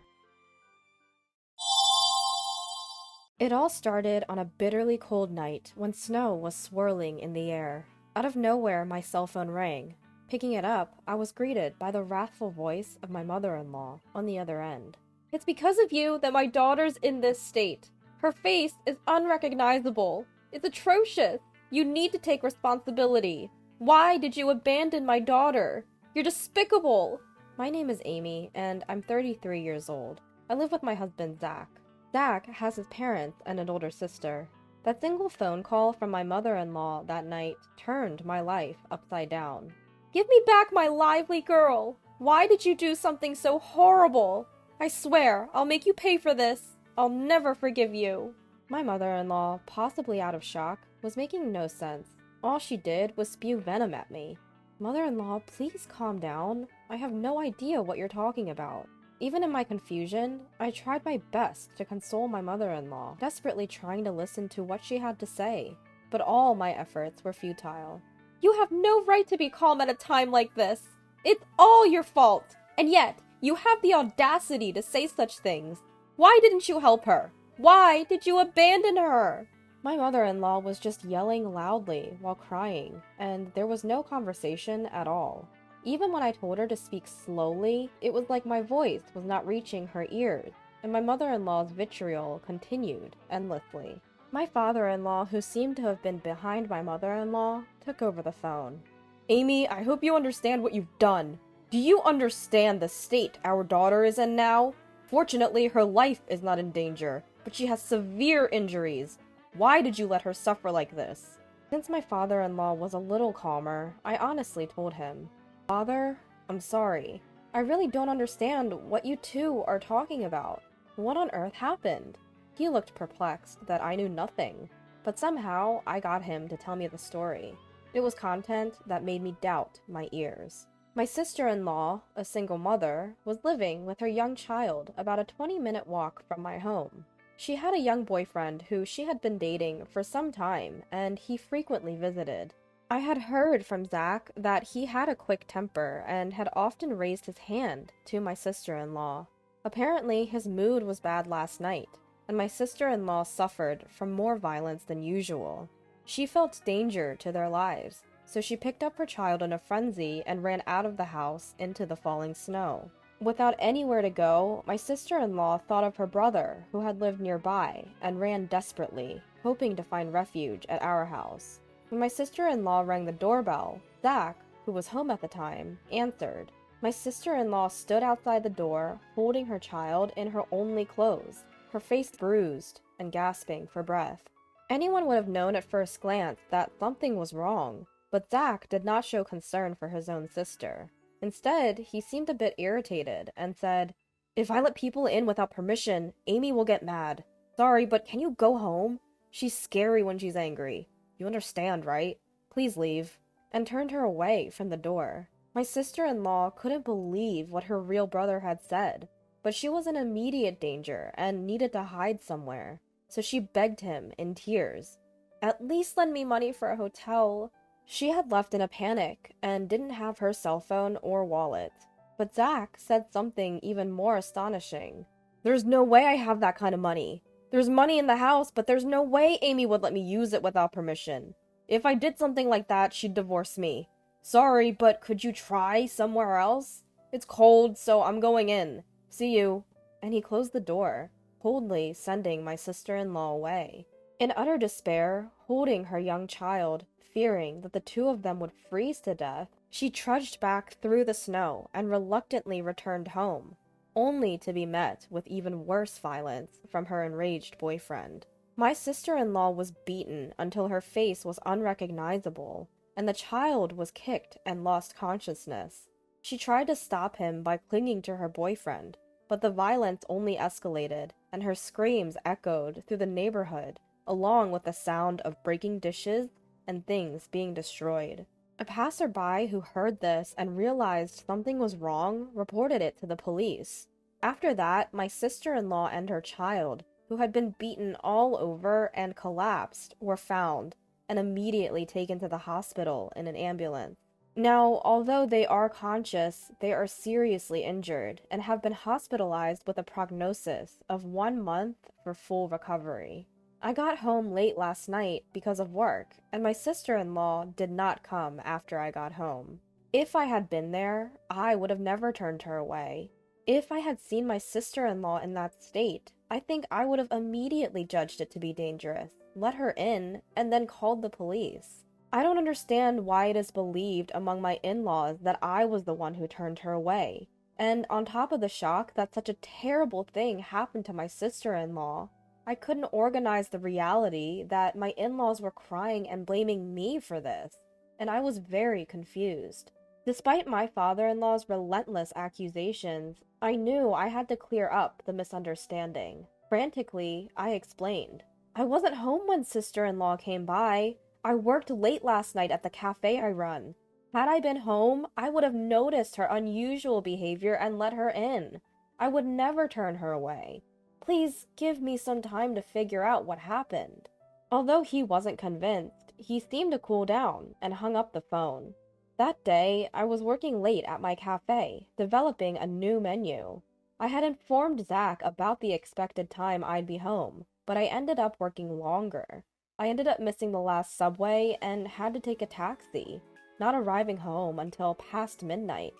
It all started on a bitterly cold night when snow was swirling in the air. Out of nowhere, my cell phone rang. Picking it up, I was greeted by the wrathful voice of my mother-in-law on the other end. "It's because of you that my daughter's in this state. Her face is unrecognizable. It's atrocious. You need to take responsibility. Why did you abandon my daughter? You're despicable." My name is Amy, and I'm 33 years old. I live with my husband, Zach. Zach has his parents and an older sister. That single phone call from my mother-in-law that night turned my life upside down. "Give me back my lively girl! Why did you do something so horrible? I swear, I'll make you pay for this. I'll never forgive you." My mother-in-law, possibly out of shock, was making no sense. All she did was spew venom at me. "Mother-in-law, please calm down. I have no idea what you're talking about." Even in my confusion, I tried my best to console my mother-in-law, desperately trying to listen to what she had to say. But all my efforts were futile. "You have no right to be calm at a time like this. It's all your fault. And yet, you have the audacity to say such things. Why didn't you help her? Why did you abandon her?" My mother-in-law was just yelling loudly while crying, and there was no conversation at all. Even when I told her to speak slowly, it was like my voice was not reaching her ears, and my mother-in-law's vitriol continued endlessly. My father-in-law, who seemed to have been behind my mother-in-law, took over the phone. "Amy, I hope you understand what you've done. Do you understand the state our daughter is in now? Fortunately, her life is not in danger, but she has severe injuries. Why did you let her suffer like this?" Since my father-in-law was a little calmer, I honestly told him, "Father, I'm sorry. I really don't understand what you two are talking about. What on earth happened?" He looked perplexed that I knew nothing, but somehow I got him to tell me the story. It was content that made me doubt my ears. My sister-in-law, a single mother, was living with her young child about a 20-minute walk from my home. She had a young boyfriend who she had been dating for some time, and he frequently visited. I had heard from Zach that he had a quick temper and had often raised his hand to my sister-in-law. Apparently, his mood was bad last night, and my sister-in-law suffered from more violence than usual. She felt danger to their lives, so she picked up her child in a frenzy and ran out of the house into the falling snow. Without anywhere to go, my sister-in-law thought of her brother, who had lived nearby, and ran desperately, hoping to find refuge at our house. When my sister-in-law rang the doorbell, Zach, who was home at the time, answered. My sister-in-law stood outside the door, holding her child in her only clothes, her face bruised and gasping for breath. Anyone would have known at first glance that something was wrong, but Zach did not show concern for his own sister. Instead, he seemed a bit irritated and said, "If I let people in without permission, Amy will get mad. Sorry, but can you go home? She's scary when she's angry. You understand, right? Please leave," and turned her away from the door. My sister-in-law couldn't believe what her real brother had said, but she was in immediate danger and needed to hide somewhere, so she begged him in tears. "At least lend me money for a hotel." She had left in a panic and didn't have her cell phone or wallet. But Zach said something even more astonishing. "There's no way I have that kind of money. There's money in the house, but there's no way Amy would let me use it without permission. If I did something like that, she'd divorce me. Sorry, but could you try somewhere else? It's cold, so I'm going in. See you." And he closed the door, coldly sending my sister-in-law away. In utter despair, holding her young child, fearing that the two of them would freeze to death, she trudged back through the snow and reluctantly returned home, only to be met with even worse violence from her enraged boyfriend. My sister-in-law was beaten until her face was unrecognizable, and the child was kicked and lost consciousness. She tried to stop him by clinging to her boyfriend, but the violence only escalated, and her screams echoed through the neighborhood, along with the sound of breaking dishes and things being destroyed. A passerby who heard this and realized something was wrong reported it to the police. After that, my sister-in-law and her child, who had been beaten all over and collapsed, were found and immediately taken to the hospital in an ambulance. Now, although they are conscious, they are seriously injured and have been hospitalized with a prognosis of 1 month for full recovery. I got home late last night because of work, and my sister-in-law did not come after I got home. If I had been there, I would have never turned her away. If I had seen my sister-in-law in that state, I think I would have immediately judged it to be dangerous, let her in, and then called the police. I don't understand why it is believed among my in-laws that I was the one who turned her away. And on top of the shock that such a terrible thing happened to my sister-in-law, I couldn't organize the reality that my in-laws were crying and blaming me for this, and I was very confused. Despite my father-in-law's relentless accusations, I knew I had to clear up the misunderstanding. Frantically, I explained. I wasn't home when sister-in-law came by. I worked late last night at the cafe I run. Had I been home, I would have noticed her unusual behavior and let her in. I would never turn her away. Please give me some time to figure out what happened. Although he wasn't convinced, he seemed to cool down and hung up the phone. That day, I was working late at my cafe, developing a new menu. I had informed Zach about the expected time I'd be home, but I ended up working longer. I ended up missing the last subway and had to take a taxi, not arriving home until past midnight.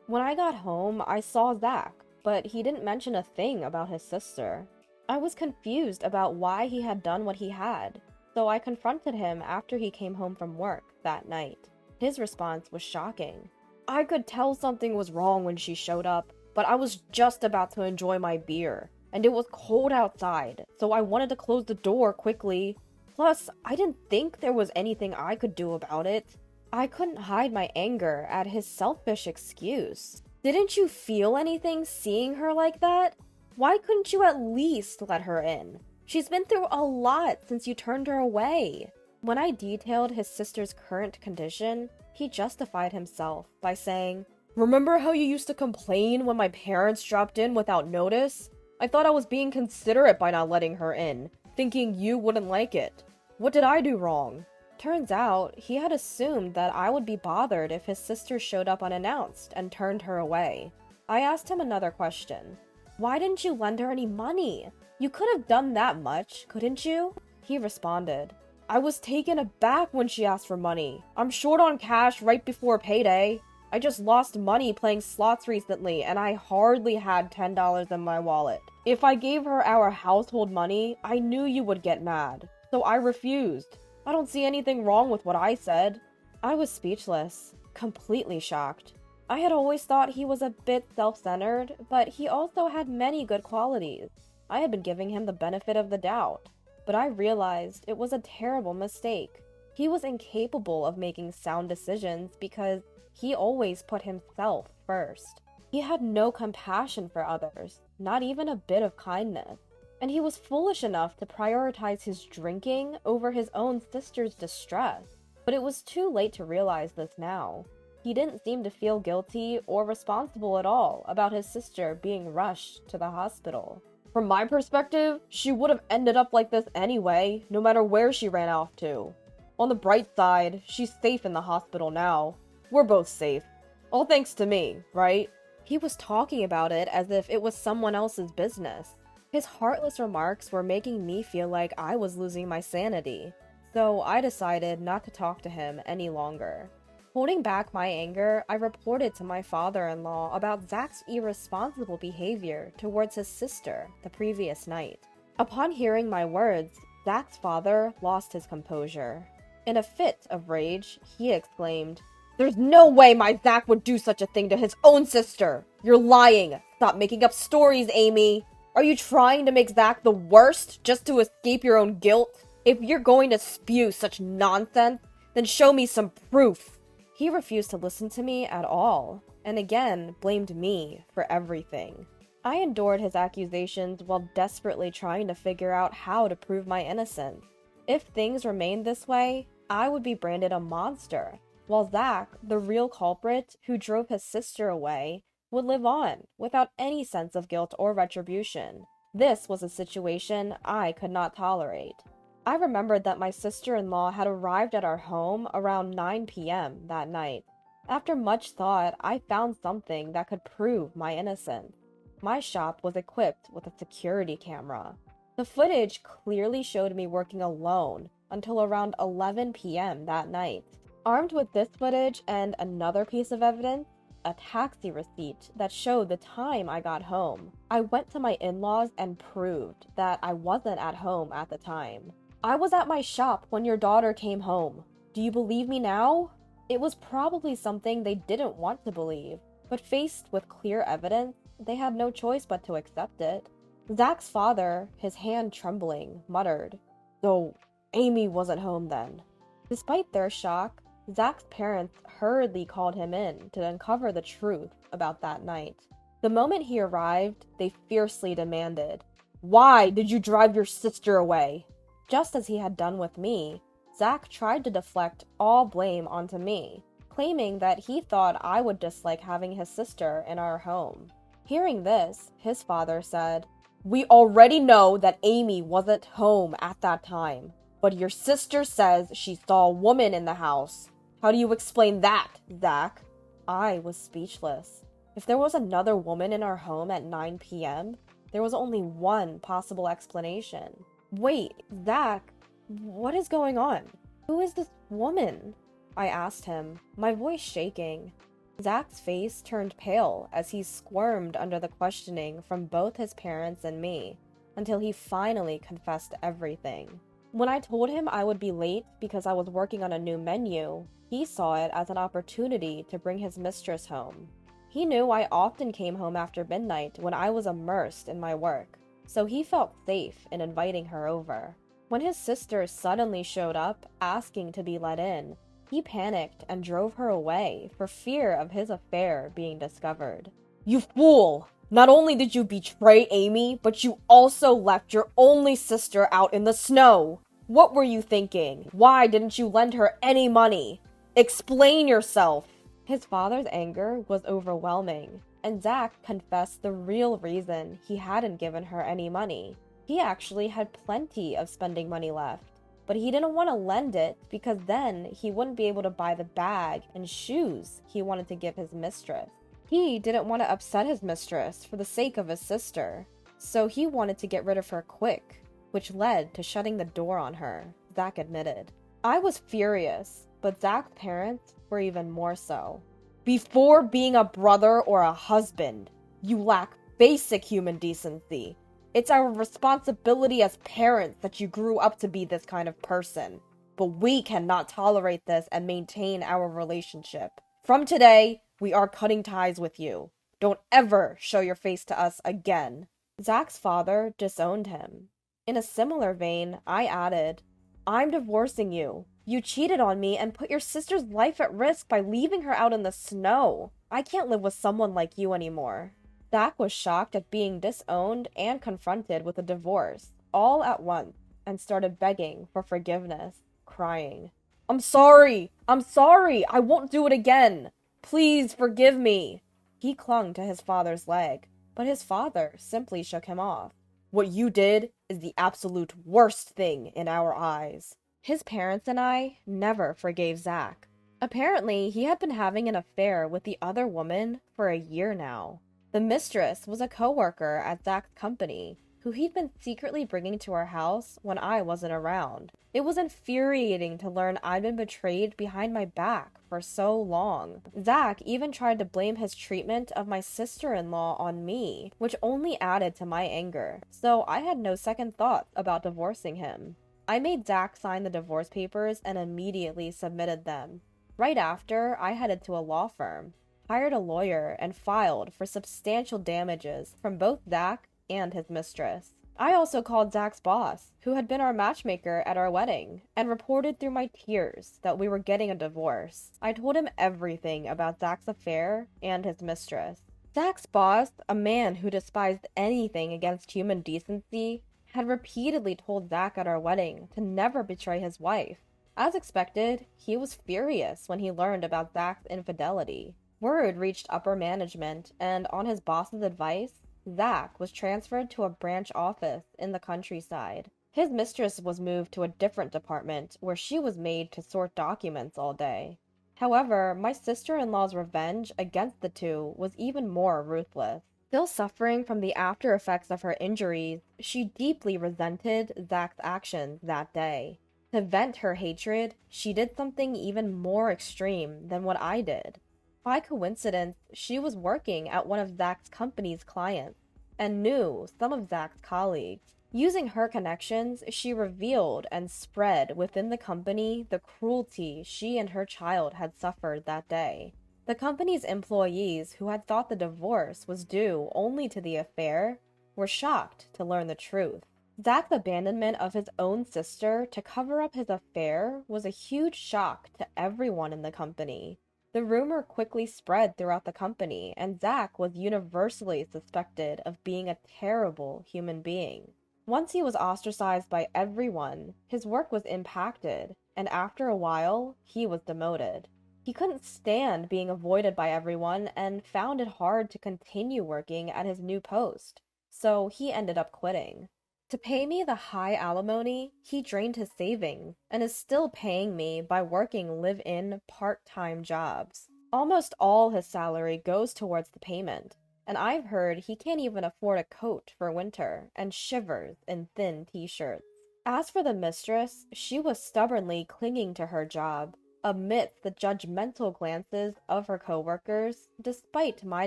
When I got home, I saw Zach, but he didn't mention a thing about his sister. I was confused about why he had done what he had, so I confronted him after he came home from work that night. His response was shocking. I could tell something was wrong when she showed up, but I was just about to enjoy my beer, and it was cold outside, so I wanted to close the door quickly. Plus, I didn't think there was anything I could do about it. I couldn't hide my anger at his selfish excuse. Didn't you feel anything seeing her like that? Why couldn't you at least let her in? She's been through a lot since you turned her away. When I detailed his sister's current condition, he justified himself by saying, "Remember how you used to complain when my parents dropped in without notice? I thought I was being considerate by not letting her in, thinking you wouldn't like it. What did I do wrong?" Turns out, he had assumed that I would be bothered if his sister showed up unannounced and turned her away. I asked him another question. Why didn't you lend her any money? You could have done that much, couldn't you? He responded, I was taken aback when she asked for money. I'm short on cash right before payday. I just lost money playing slots recently and I hardly had $10 in my wallet. If I gave her our household money, I knew you would get mad. So I refused. I don't see anything wrong with what I said. I was speechless, completely shocked. I had always thought he was a bit self-centered, but he also had many good qualities. I had been giving him the benefit of the doubt, but I realized it was a terrible mistake. He was incapable of making sound decisions because he always put himself first. He had no compassion for others, not even a bit of kindness. And he was foolish enough to prioritize his drinking over his own sister's distress. But it was too late to realize this now. He didn't seem to feel guilty or responsible at all about his sister being rushed to the hospital. From my perspective, she would have ended up like this anyway, no matter where she ran off to. On the bright side, she's safe in the hospital now. We're both safe. All thanks to me, right? He was talking about it as if it was someone else's business. His heartless remarks were making me feel like I was losing my sanity, so I decided not to talk to him any longer. Holding back my anger, I reported to my father-in-law about Zach's irresponsible behavior towards his sister the previous night. Upon hearing my words, Zach's father lost his composure. In a fit of rage, he exclaimed, "There's no way my Zach would do such a thing to his own sister! You're lying! Stop making up stories, Amy! Are you trying to make Zach the worst just to escape your own guilt? If you're going to spew such nonsense, then show me some proof." He refused to listen to me at all, and again blamed me for everything. I endured his accusations while desperately trying to figure out how to prove my innocence. If things remained this way, I would be branded a monster, while Zach, the real culprit who drove his sister away, would live on without any sense of guilt or retribution. This was a situation I could not tolerate. I remembered that my sister-in-law had arrived at our home around 9 p.m. that night. After much thought, I found something that could prove my innocence. My shop was equipped with a security camera. The footage clearly showed me working alone until around 11 p.m. that night. Armed with this footage and another piece of evidence, a taxi receipt that showed the time I got home, I went to my in-laws and proved that I wasn't at home at the time. I was at my shop when your daughter came home. Do you believe me now? It was probably something they didn't want to believe, but faced with clear evidence, they had no choice but to accept it. Zach's father, his hand trembling, muttered, "So, Amy wasn't home then." Despite their shock, Zach's parents hurriedly called him in to uncover the truth about that night. The moment he arrived, they fiercely demanded, "Why did you drive your sister away?" Just as he had done with me, Zach tried to deflect all blame onto me, claiming that he thought I would dislike having his sister in our home. Hearing this, his father said, "We already know that Amy wasn't home at that time, but your sister says she saw a woman in the house. How do you explain that, Zach?" I was speechless. If there was another woman in our home at 9 p.m., there was only one possible explanation. Wait, Zach, what is going on? Who is this woman? I asked him, my voice shaking. Zach's face turned pale as he squirmed under the questioning from both his parents and me, until he finally confessed everything. When I told him I would be late because I was working on a new menu, he saw it as an opportunity to bring his mistress home. He knew I often came home after midnight when I was immersed in my work, so he felt safe in inviting her over. When his sister suddenly showed up, asking to be let in, he panicked and drove her away for fear of his affair being discovered. "You fool! Not only did you betray Amy, but you also left your only sister out in the snow! What were you thinking? Why didn't you lend her any money? Explain yourself!" His father's anger was overwhelming, and Zach confessed the real reason he hadn't given her any money. He actually had plenty of spending money left, but he didn't want to lend it because then he wouldn't be able to buy the bag and shoes he wanted to give his mistress. He didn't want to upset his mistress for the sake of his sister, so he wanted to get rid of her quick, which led to shutting the door on her, Zach admitted. I was furious, but Zach's parents were even more so. "Before being a brother or a husband, you lack basic human decency. It's our responsibility as parents that you grew up to be this kind of person. But we cannot tolerate this and maintain our relationship. From today, we are cutting ties with you. Don't ever show your face to us again." Zach's father disowned him. In a similar vein, I added, "I'm divorcing you. You cheated on me and put your sister's life at risk by leaving her out in the snow. I can't live with someone like you anymore." Zach was shocked at being disowned and confronted with a divorce, all at once, and started begging for forgiveness, crying, I'm sorry! I won't do it again! Please forgive me!" He clung to his father's leg, but his father simply shook him off. "What you did is the absolute worst thing in our eyes." His parents and I never forgave Zach. Apparently, he had been having an affair with the other woman for a year now. The mistress was a coworker at Zach's company, who he'd been secretly bringing to our house when I wasn't around. It was infuriating to learn I'd been betrayed behind my back for so long. Zach even tried to blame his treatment of my sister-in-law on me, which only added to my anger, so I had no second thoughts about divorcing him. I made Zach sign the divorce papers and immediately submitted them. Right after, I headed to a law firm, hired a lawyer, and filed for substantial damages from both Zach and his mistress. I also called Zach's boss, who had been our matchmaker at our wedding, and reported through my tears that we were getting a divorce. I told him everything about Zach's affair and his mistress. Zach's boss, a man who despised anything against human decency, had repeatedly told Zach at our wedding to never betray his wife. As expected, he was furious when he learned about Zach's infidelity. Word reached upper management, and on his boss's advice, Zach was transferred to a branch office in the countryside. His mistress was moved to a different department where she was made to sort documents all day. However, my sister-in-law's revenge against the two was even more ruthless. Still suffering from the after effects of her injuries, she deeply resented Zach's actions that day. To vent her hatred, she did something even more extreme than what I did. By coincidence, she was working at one of Zach's company's clients and knew some of Zach's colleagues. Using her connections, she revealed and spread within the company the cruelty she and her child had suffered that day. The company's employees, who had thought the divorce was due only to the affair, were shocked to learn the truth. Zach's abandonment of his own sister to cover up his affair was a huge shock to everyone in the company. The rumor quickly spread throughout the company, and Zach was universally suspected of being a terrible human being. Once he was ostracized by everyone, his work was impacted, and after a while, he was demoted. He couldn't stand being avoided by everyone and found it hard to continue working at his new post, so he ended up quitting. To pay me the high alimony, he drained his savings and is still paying me by working live-in part-time jobs. Almost all his salary goes towards the payment, and I've heard he can't even afford a coat for winter and shivers in thin t-shirts. As for the mistress, she was stubbornly clinging to her job, amidst the judgmental glances of her coworkers, despite my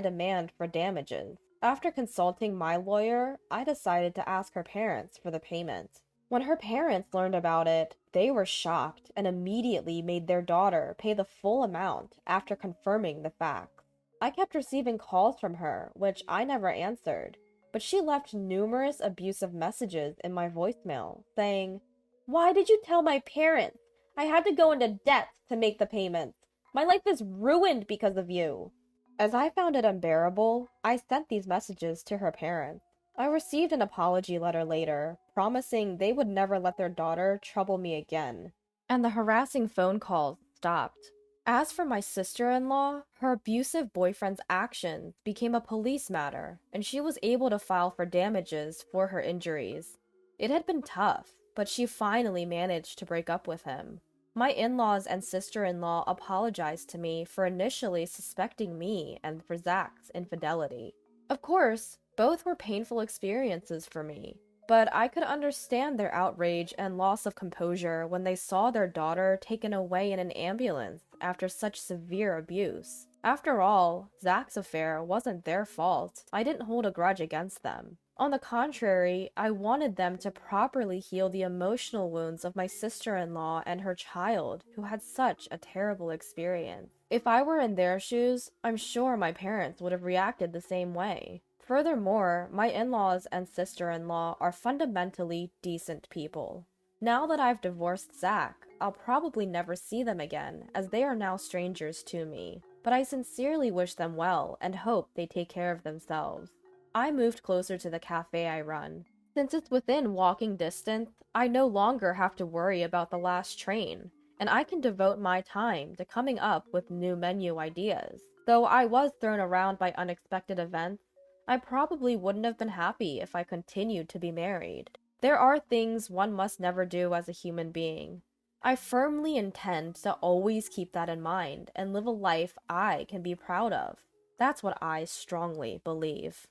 demand for damages. After consulting my lawyer, I decided to ask her parents for the payment. When her parents learned about it, they were shocked and immediately made their daughter pay the full amount after confirming the facts. I kept receiving calls from her, which I never answered, but she left numerous abusive messages in my voicemail, saying, "Why did you tell my parents? I had to go into debt to make the payments. My life is ruined because of you." As I found it unbearable, I sent these messages to her parents. I received an apology letter later, promising they would never let their daughter trouble me again, and the harassing phone calls stopped. As for my sister-in-law, her abusive boyfriend's actions became a police matter, and she was able to file for damages for her injuries. It had been tough, but she finally managed to break up with him. My in-laws and sister-in-law apologized to me for initially suspecting me and for Zach's infidelity. Of course, both were painful experiences for me, but I could understand their outrage and loss of composure when they saw their daughter taken away in an ambulance after such severe abuse. After all, Zach's affair wasn't their fault. I didn't hold a grudge against them. On the contrary, I wanted them to properly heal the emotional wounds of my sister-in-law and her child, who had such a terrible experience. If I were in their shoes, I'm sure my parents would have reacted the same way. Furthermore, my in-laws and sister-in-law are fundamentally decent people. Now that I've divorced Zach, I'll probably never see them again, as they are now strangers to me. But I sincerely wish them well and hope they take care of themselves. I moved closer to the cafe I run. Since it's within walking distance, I no longer have to worry about the last train, and I can devote my time to coming up with new menu ideas. Though I was thrown around by unexpected events, I probably wouldn't have been happy if I continued to be married. There are things one must never do as a human being. I firmly intend to always keep that in mind and live a life I can be proud of. That's what I strongly believe.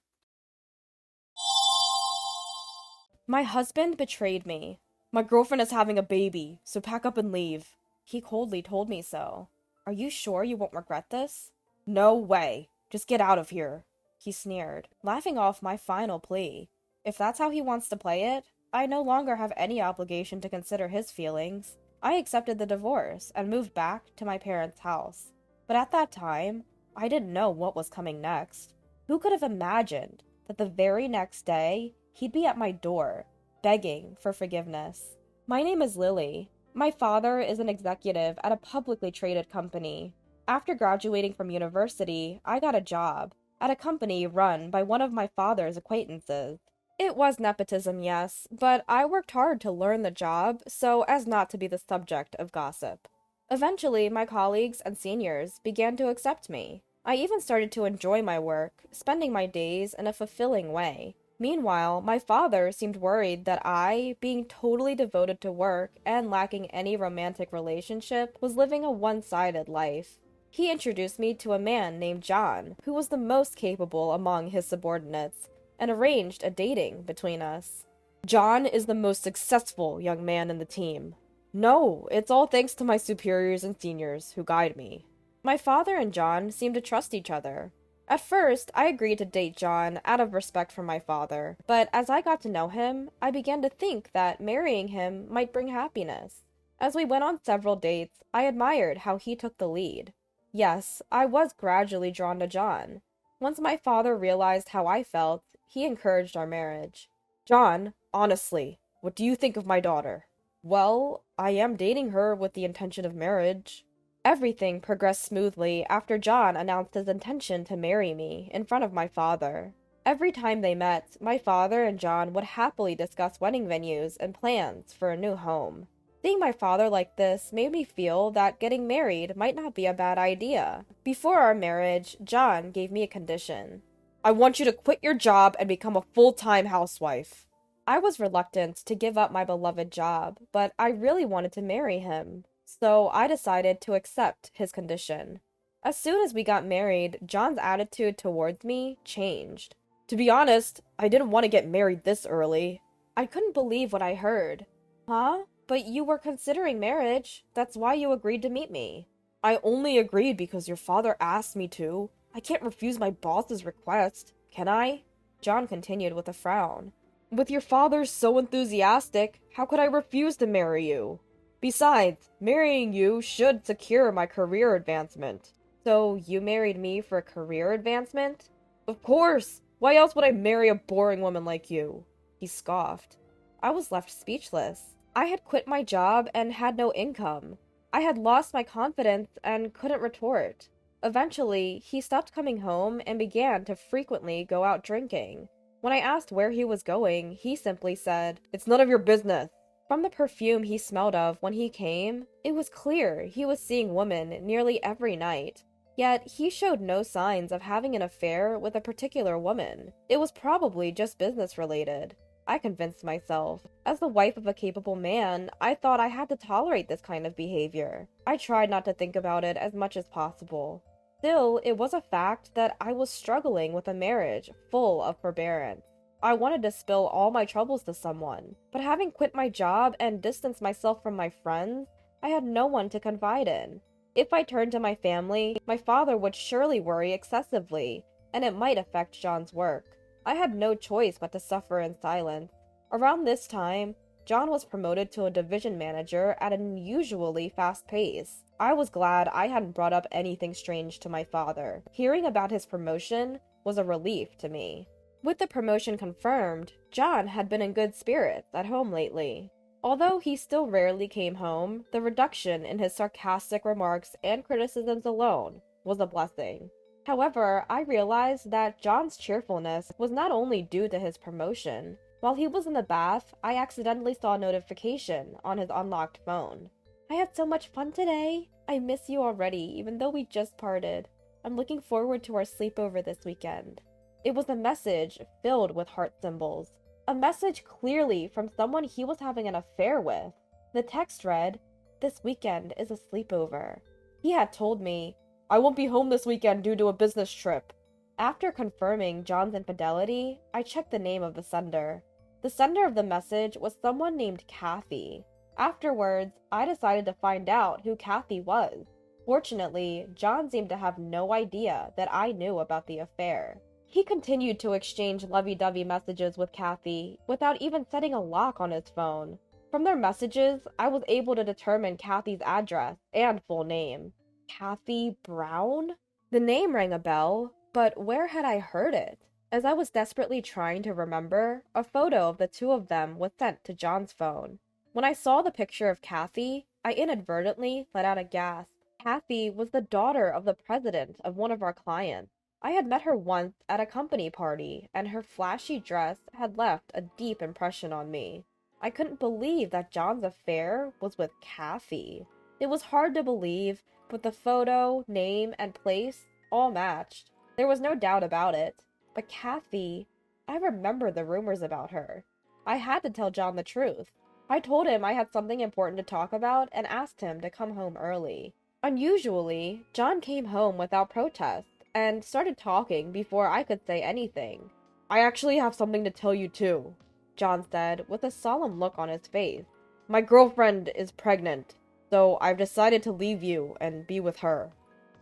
My husband betrayed me. My girlfriend is having a baby, so pack up and leave. He coldly told me so. Are you sure you won't regret this? No way. Just get out of here, he sneered, laughing off my final plea. If that's how he wants to play it, I no longer have any obligation to consider his feelings. I accepted the divorce and moved back to my parents' house. But at that time, I didn't know what was coming next. Who could have imagined that the very next day, he'd be at my door, begging for forgiveness? My name is Lily. My father is an executive at a publicly traded company. After graduating from university, I got a job at a company run by one of my father's acquaintances. It was nepotism, yes, but I worked hard to learn the job so as not to be the subject of gossip. Eventually, my colleagues and seniors began to accept me. I even started to enjoy my work, spending my days in a fulfilling way. Meanwhile, my father seemed worried that I, being totally devoted to work and lacking any romantic relationship, was living a one-sided life. He introduced me to a man named John, who was the most capable among his subordinates, and arranged a dating between us. John is the most successful young man in the team. No, it's all thanks to my superiors and seniors who guide me. My father and John seemed to trust each other. At first, I agreed to date John out of respect for my father, but as I got to know him, I began to think that marrying him might bring happiness. As we went on several dates, I admired how he took the lead. Yes, I was gradually drawn to John. Once my father realized how I felt, he encouraged our marriage. John, honestly, what do you think of my daughter? Well, I am dating her with the intention of marriage. Everything progressed smoothly after John announced his intention to marry me in front of my father. Every time they met, my father and John would happily discuss wedding venues and plans for a new home. Seeing my father like this made me feel that getting married might not be a bad idea. Before our marriage, John gave me a condition. I want you to quit your job and become a full-time housewife. I was reluctant to give up my beloved job, but I really wanted to marry him, so I decided to accept his condition. As soon as we got married, John's attitude towards me changed. To be honest, I didn't want to get married this early. I couldn't believe what I heard. Huh? But you were considering marriage. That's why you agreed to meet me. I only agreed because your father asked me to. I can't refuse my boss's request, can I? John continued with a frown. With your father so enthusiastic, how could I refuse to marry you? Besides, marrying you should secure my career advancement. So you married me for a career advancement? Of course! Why else would I marry a boring woman like you? He scoffed. I was left speechless. I had quit my job and had no income. I had lost my confidence and couldn't retort. Eventually, he stopped coming home and began to frequently go out drinking. When I asked where he was going, he simply said, "It's none of your business." From the perfume he smelled of when he came, it was clear he was seeing women nearly every night. Yet he showed no signs of having an affair with a particular woman. It was probably just business related. I convinced myself. As the wife of a capable man, I thought I had to tolerate this kind of behavior. I tried not to think about it as much as possible. Still, it was a fact that I was struggling with a marriage full of forbearance. I wanted to spill all my troubles to someone, but having quit my job and distanced myself from my friends, I had no one to confide in. If I turned to my family, my father would surely worry excessively, and it might affect John's work. I had no choice but to suffer in silence. Around this time, John was promoted to a division manager at an unusually fast pace. I was glad I hadn't brought up anything strange to my father. Hearing about his promotion was a relief to me. With the promotion confirmed, John had been in good spirits at home lately. Although he still rarely came home, the reduction in his sarcastic remarks and criticisms alone was a blessing. However, I realized that John's cheerfulness was not only due to his promotion. While he was in the bath, I accidentally saw a notification on his unlocked phone. I had so much fun today. I miss you already, even though we just parted. I'm looking forward to our sleepover this weekend. It was a message filled with heart symbols. A message clearly from someone he was having an affair with. The text read, "This weekend is a sleepover." He had told me, "I won't be home this weekend due to a business trip." After confirming John's infidelity, I checked the name of the sender. The sender of the message was someone named Kathy. Afterwards, I decided to find out who Kathy was. Fortunately, John seemed to have no idea that I knew about the affair. He continued to exchange lovey-dovey messages with Kathy without even setting a lock on his phone. From their messages, I was able to determine Kathy's address and full name. Kathy Brown? The name rang a bell, but where had I heard it? As I was desperately trying to remember, a photo of the two of them was sent to John's phone. When I saw the picture of Kathy, I inadvertently let out a gasp. Kathy was the daughter of the president of one of our clients. I had met her once at a company party, and her flashy dress had left a deep impression on me. I couldn't believe that John's affair was with Kathy. It was hard to believe, but the photo, name, and place all matched. There was no doubt about it. But Kathy, I remember the rumors about her. I had to tell John the truth. I told him I had something important to talk about and asked him to come home early. Unusually, John came home without protest and started talking before I could say anything. "I actually have something to tell you too," John said with a solemn look on his face. "My girlfriend is pregnant, so I've decided to leave you and be with her."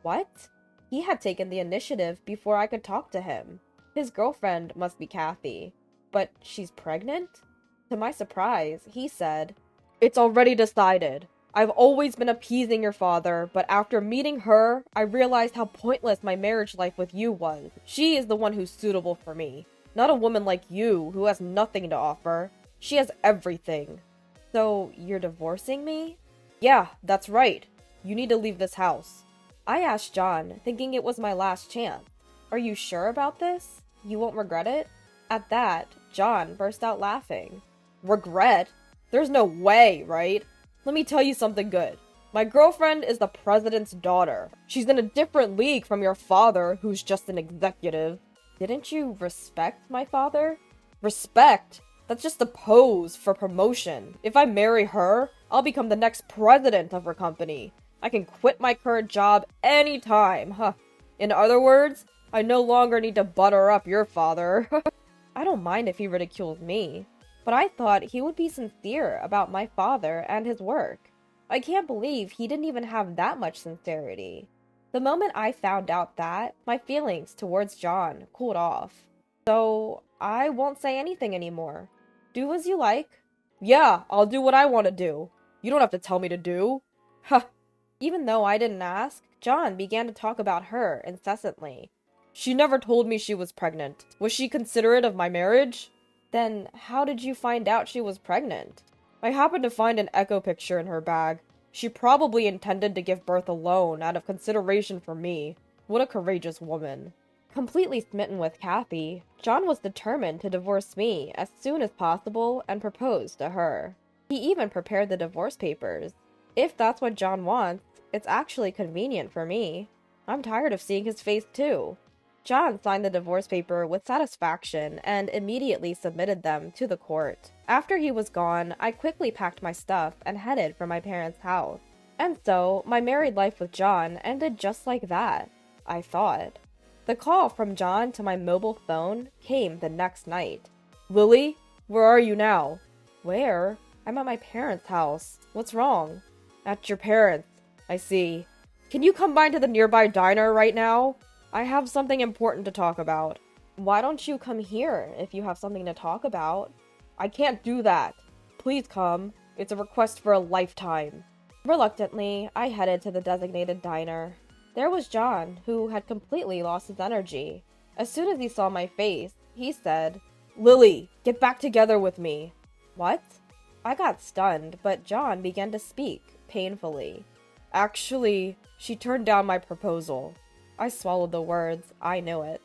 What? He had taken the initiative before I could talk to him. His girlfriend must be Kathy. But she's pregnant? To my surprise, he said, "It's already decided. I've always been appeasing your father, but after meeting her, I realized how pointless my marriage life with you was. She is the one who's suitable for me, not a woman like you who has nothing to offer. She has everything." "So, you're divorcing me?" "Yeah, that's right. You need to leave this house." I asked John, thinking it was my last chance. "Are you sure about this? You won't regret it?" At that, John burst out laughing. "Regret? There's no way, right? Let me tell you something good. My girlfriend is the president's daughter. She's in a different league from your father, who's just an executive." "Didn't you respect my father?" "Respect? That's just a pose for promotion. If I marry her, I'll become the next president of her company. I can quit my current job anytime, huh? In other words, I no longer need to butter up your father." I don't mind if he ridicules me, but I thought he would be sincere about my father and his work. I can't believe he didn't even have that much sincerity. The moment I found out that, my feelings towards John cooled off. So, I won't say anything anymore. Do as you like. "Yeah, I'll do what I want to do. You don't have to tell me to do." "Huh." Even though I didn't ask, John began to talk about her incessantly. "She never told me she was pregnant. Was she considerate of my marriage?" "Then how did you find out she was pregnant?" "I happened to find an echo picture in her bag. She probably intended to give birth alone out of consideration for me. What a courageous woman." Completely smitten with Kathy, John was determined to divorce me as soon as possible and propose to her. He even prepared the divorce papers. If that's what John wants, it's actually convenient for me. I'm tired of seeing his face too. John signed the divorce paper with satisfaction and immediately submitted them to the court. After he was gone, I quickly packed my stuff and headed for my parents' house. And so, my married life with John ended just like that, I thought. The call from John to my mobile phone came the next night. "Lily, where are you now?" "Where? I'm at my parents' house. What's wrong?" "At your parents'. I see. Can you come by to the nearby diner right now? I have something important to talk about." "Why don't you come here if you have something to talk about?" "I can't do that. Please come. It's a request for a lifetime." Reluctantly, I headed to the designated diner. There was John, who had completely lost his energy. As soon as he saw my face, he said, "Lily, get back together with me." "What?" I got stunned, but John began to speak, painfully. "Actually, she turned down my proposal." I swallowed the words. I knew it.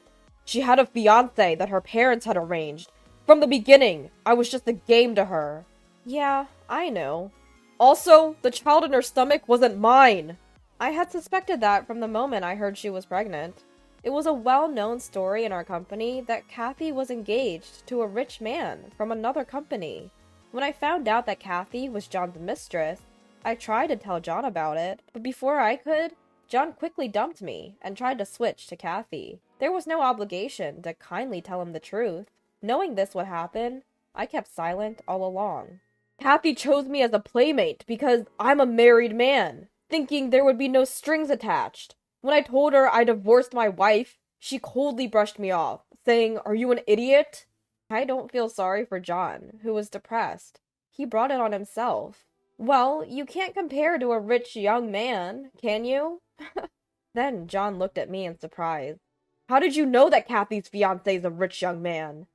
"She had a fiancé that her parents had arranged. From the beginning, I was just a game to her." "Yeah, I know." "Also, the child in her stomach wasn't mine." I had suspected that from the moment I heard she was pregnant. It was a well-known story in our company that Kathy was engaged to a rich man from another company. When I found out that Kathy was John's mistress, I tried to tell John about it, but before I could, John quickly dumped me and tried to switch to Kathy. There was no obligation to kindly tell him the truth. Knowing this would happen, I kept silent all along. "Kathy chose me as a playmate because I'm a married man, thinking there would be no strings attached. When I told her I divorced my wife, she coldly brushed me off, saying, 'Are you an idiot?'" I don't feel sorry for John, who was depressed. He brought it on himself. "Well, you can't compare to a rich young man, can you?" Then John looked at me in surprise. "How did you know that Kathy's fiancé is a rich young man?"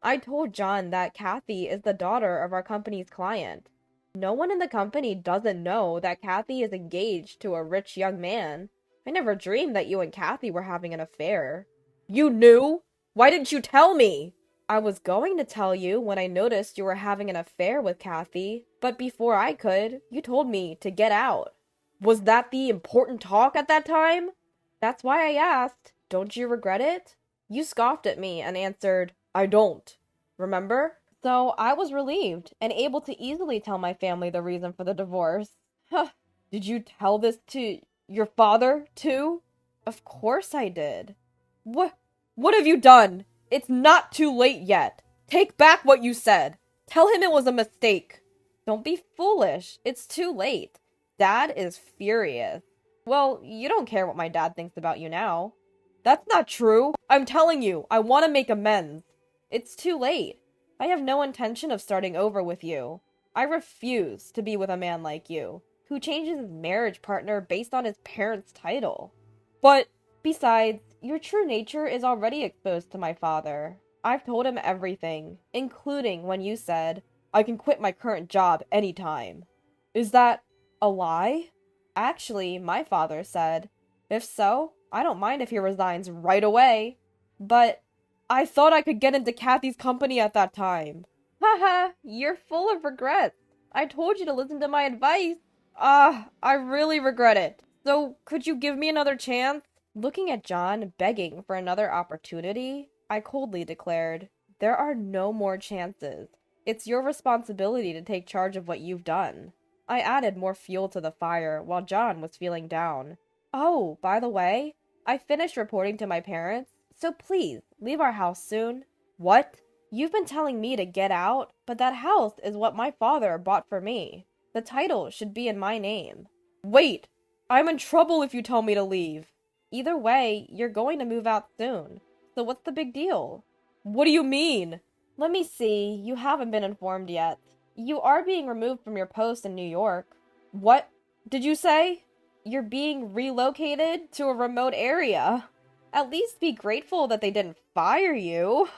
I told John that Kathy is the daughter of our company's client. No one in the company doesn't know that Kathy is engaged to a rich young man. I never dreamed that you and Kathy were having an affair. You knew? Why didn't you tell me? I was going to tell you when I noticed you were having an affair with Kathy, but before I could, you told me to get out. Was that the important talk at that time? That's why I asked. Don't you regret it? You scoffed at me and answered, I don't. Remember? So I was relieved and able to easily tell my family the reason for the divorce. Huh. Did you tell this to your father, too? Of course I did. What have you done? It's not too late yet. Take back what you said. Tell him it was a mistake. Don't be foolish. It's too late. Dad is furious. Well, you don't care what my dad thinks about you now. That's not true. I'm telling you, I want to make amends. It's too late. I have no intention of starting over with you. I refuse to be with a man like you, who changes his marriage partner based on his parents' title. But, besides, your true nature is already exposed to my father. I've told him everything, including when you said, I can quit my current job anytime. Is that a lie? Actually, my father said, if so, I don't mind if he resigns right away. But I thought I could get into Kathy's company at that time. Haha, you're full of regrets. I told you to listen to my advice. I really regret it. So, could you give me another chance? Looking at John begging for another opportunity, I coldly declared, there are no more chances. It's your responsibility to take charge of what you've done. I added more fuel to the fire while John was feeling down. Oh, by the way, I finished reporting to my parents, so please, leave our house soon. What? You've been telling me to get out, but that house is what my father bought for me. The title should be in my name. Wait! I'm in trouble if you tell me to leave. Either way, you're going to move out soon. So what's the big deal? What do you mean? Let me see, you haven't been informed yet. You are being removed from your post in New York. What did you say? You're being relocated to a remote area. At least be grateful that they didn't fire you.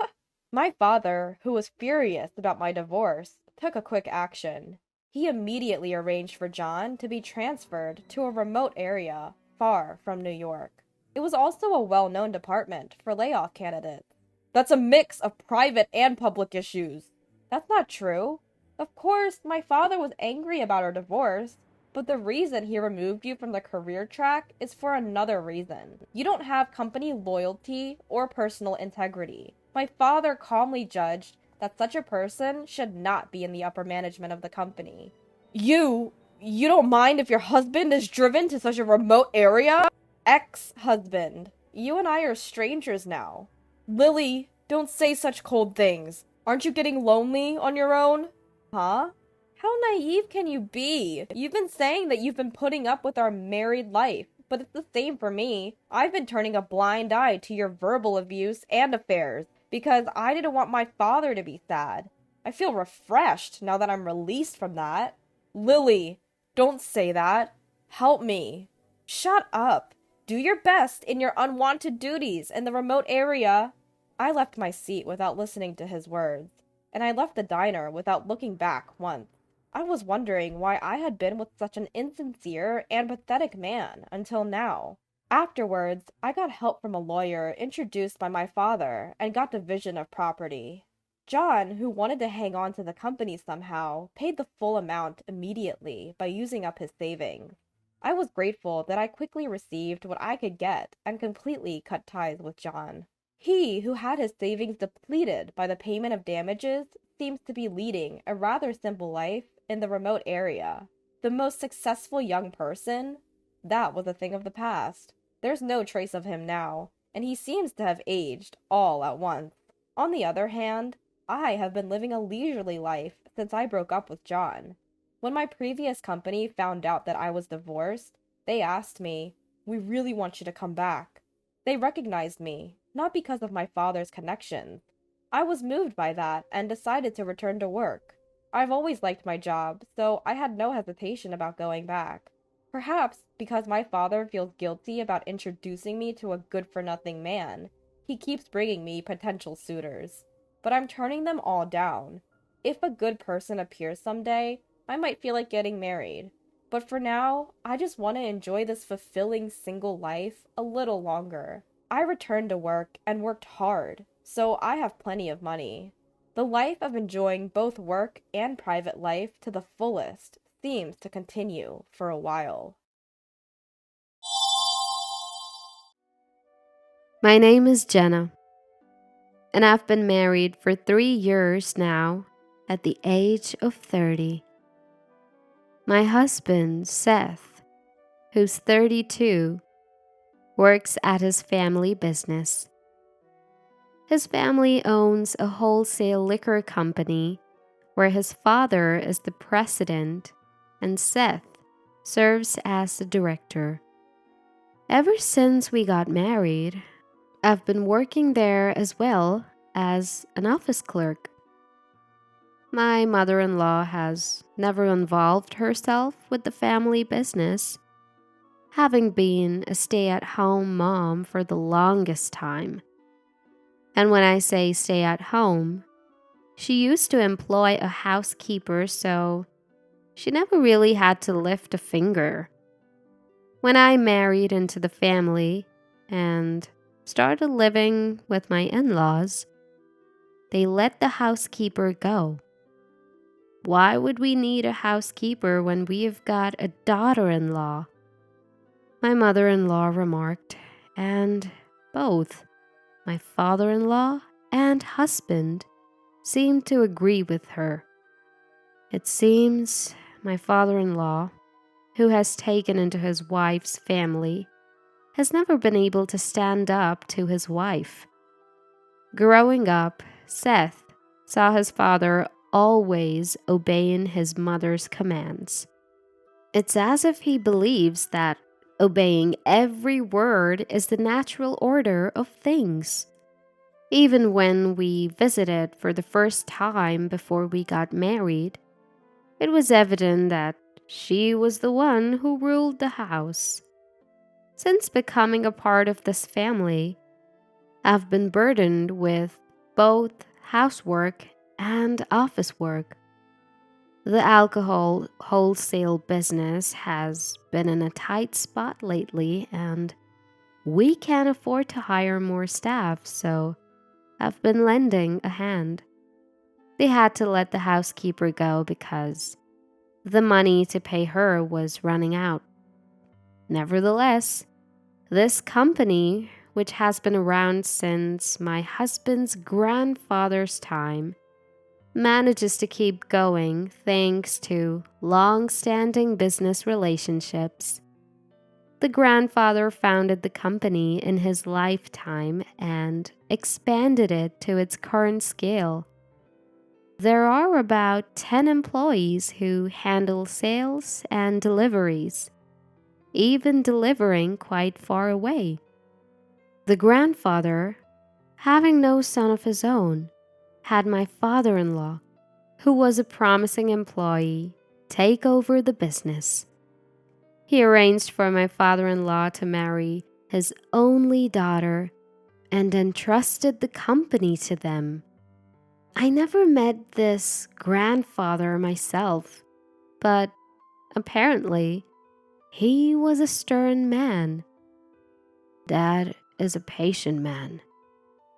My father, who was furious about my divorce, took a quick action. He immediately arranged for John to be transferred to a remote area far from New York. It was also a well-known department for layoff candidates. That's a mix of private and public issues. That's not true. Of course, my father was angry about our divorce, but the reason he removed you from the career track is for another reason. You don't have company loyalty or personal integrity. My father calmly judged that such a person should not be in the upper management of the company. You don't mind if your husband is driven to such a remote area? Ex-husband. You and I are strangers now. Lily, don't say such cold things. Aren't you getting lonely on your own? Huh? How naive can you be? You've been saying that you've been putting up with our married life, but it's the same for me. I've been turning a blind eye to your verbal abuse and affairs because I didn't want my father to be sad. I feel refreshed now that I'm released from that. Lily, don't say that. Help me. Shut up. Do your best in your unwanted duties in the remote area. I left my seat without listening to his words, and I left the diner without looking back once. I was wondering why I had been with such an insincere and pathetic man until now. Afterwards, I got help from a lawyer introduced by my father and got division of property. John, who wanted to hang on to the company somehow, paid the full amount immediately by using up his savings. I was grateful that I quickly received what I could get and completely cut ties with John. He, who had his savings depleted by the payment of damages, seems to be leading a rather simple life in the remote area. The most successful young person? That was a thing of the past. There's no trace of him now, and he seems to have aged all at once. On the other hand, I have been living a leisurely life since I broke up with John. When my previous company found out that I was divorced, they asked me, "We really want you to come back." They recognized me, not because of my father's connections. I was moved by that and decided to return to work. I've always liked my job, so I had no hesitation about going back. Perhaps because my father feels guilty about introducing me to a good-for-nothing man, he keeps bringing me potential suitors. But I'm turning them all down. If a good person appears someday, I might feel like getting married. But for now, I just want to enjoy this fulfilling single life a little longer. I returned to work and worked hard, so I have plenty of money. The life of enjoying both work and private life to the fullest seems to continue for a while. My name is Jenna, and I've been married for 3 years now at the age of 30. My husband, Seth, who's 32, works at his family business. His family owns a wholesale liquor company where his father is the president and Seth serves as the director. Ever since we got married, I've been working there as well as an office clerk. My mother-in-law has never involved herself with the family business, having been a stay-at-home mom for the longest time. And when I say stay at home, she used to employ a housekeeper, so she never really had to lift a finger. When I married into the family and started living with my in-laws, they let the housekeeper go. Why would we need a housekeeper when we've got a daughter-in-law? My mother-in-law remarked, and both my father-in-law and husband seemed to agree with her. It seems my father-in-law, who has taken into his wife's family, has never been able to stand up to his wife. Growing up, Seth saw his father always obeying his mother's commands. It's as if he believes that obeying every word is the natural order of things. Even when we visited for the first time before we got married, it was evident that she was the one who ruled the house. Since becoming a part of this family, I've been burdened with both housework and office work. The alcohol wholesale business has been in a tight spot lately, and we can't afford to hire more staff, so I've been lending a hand. They had to let the housekeeper go because the money to pay her was running out. Nevertheless, this company, which has been around since my husband's grandfather's time, manages to keep going thanks to long-standing business relationships. The grandfather founded the company in his lifetime and expanded it to its current scale. There are about 10 employees who handle sales and deliveries, even delivering quite far away. The grandfather, having no son of his own, had my father-in-law, who was a promising employee, take over the business. He arranged for my father-in-law to marry his only daughter and entrusted the company to them. I never met this grandfather myself, but apparently he was a stern man. Dad is a patient man,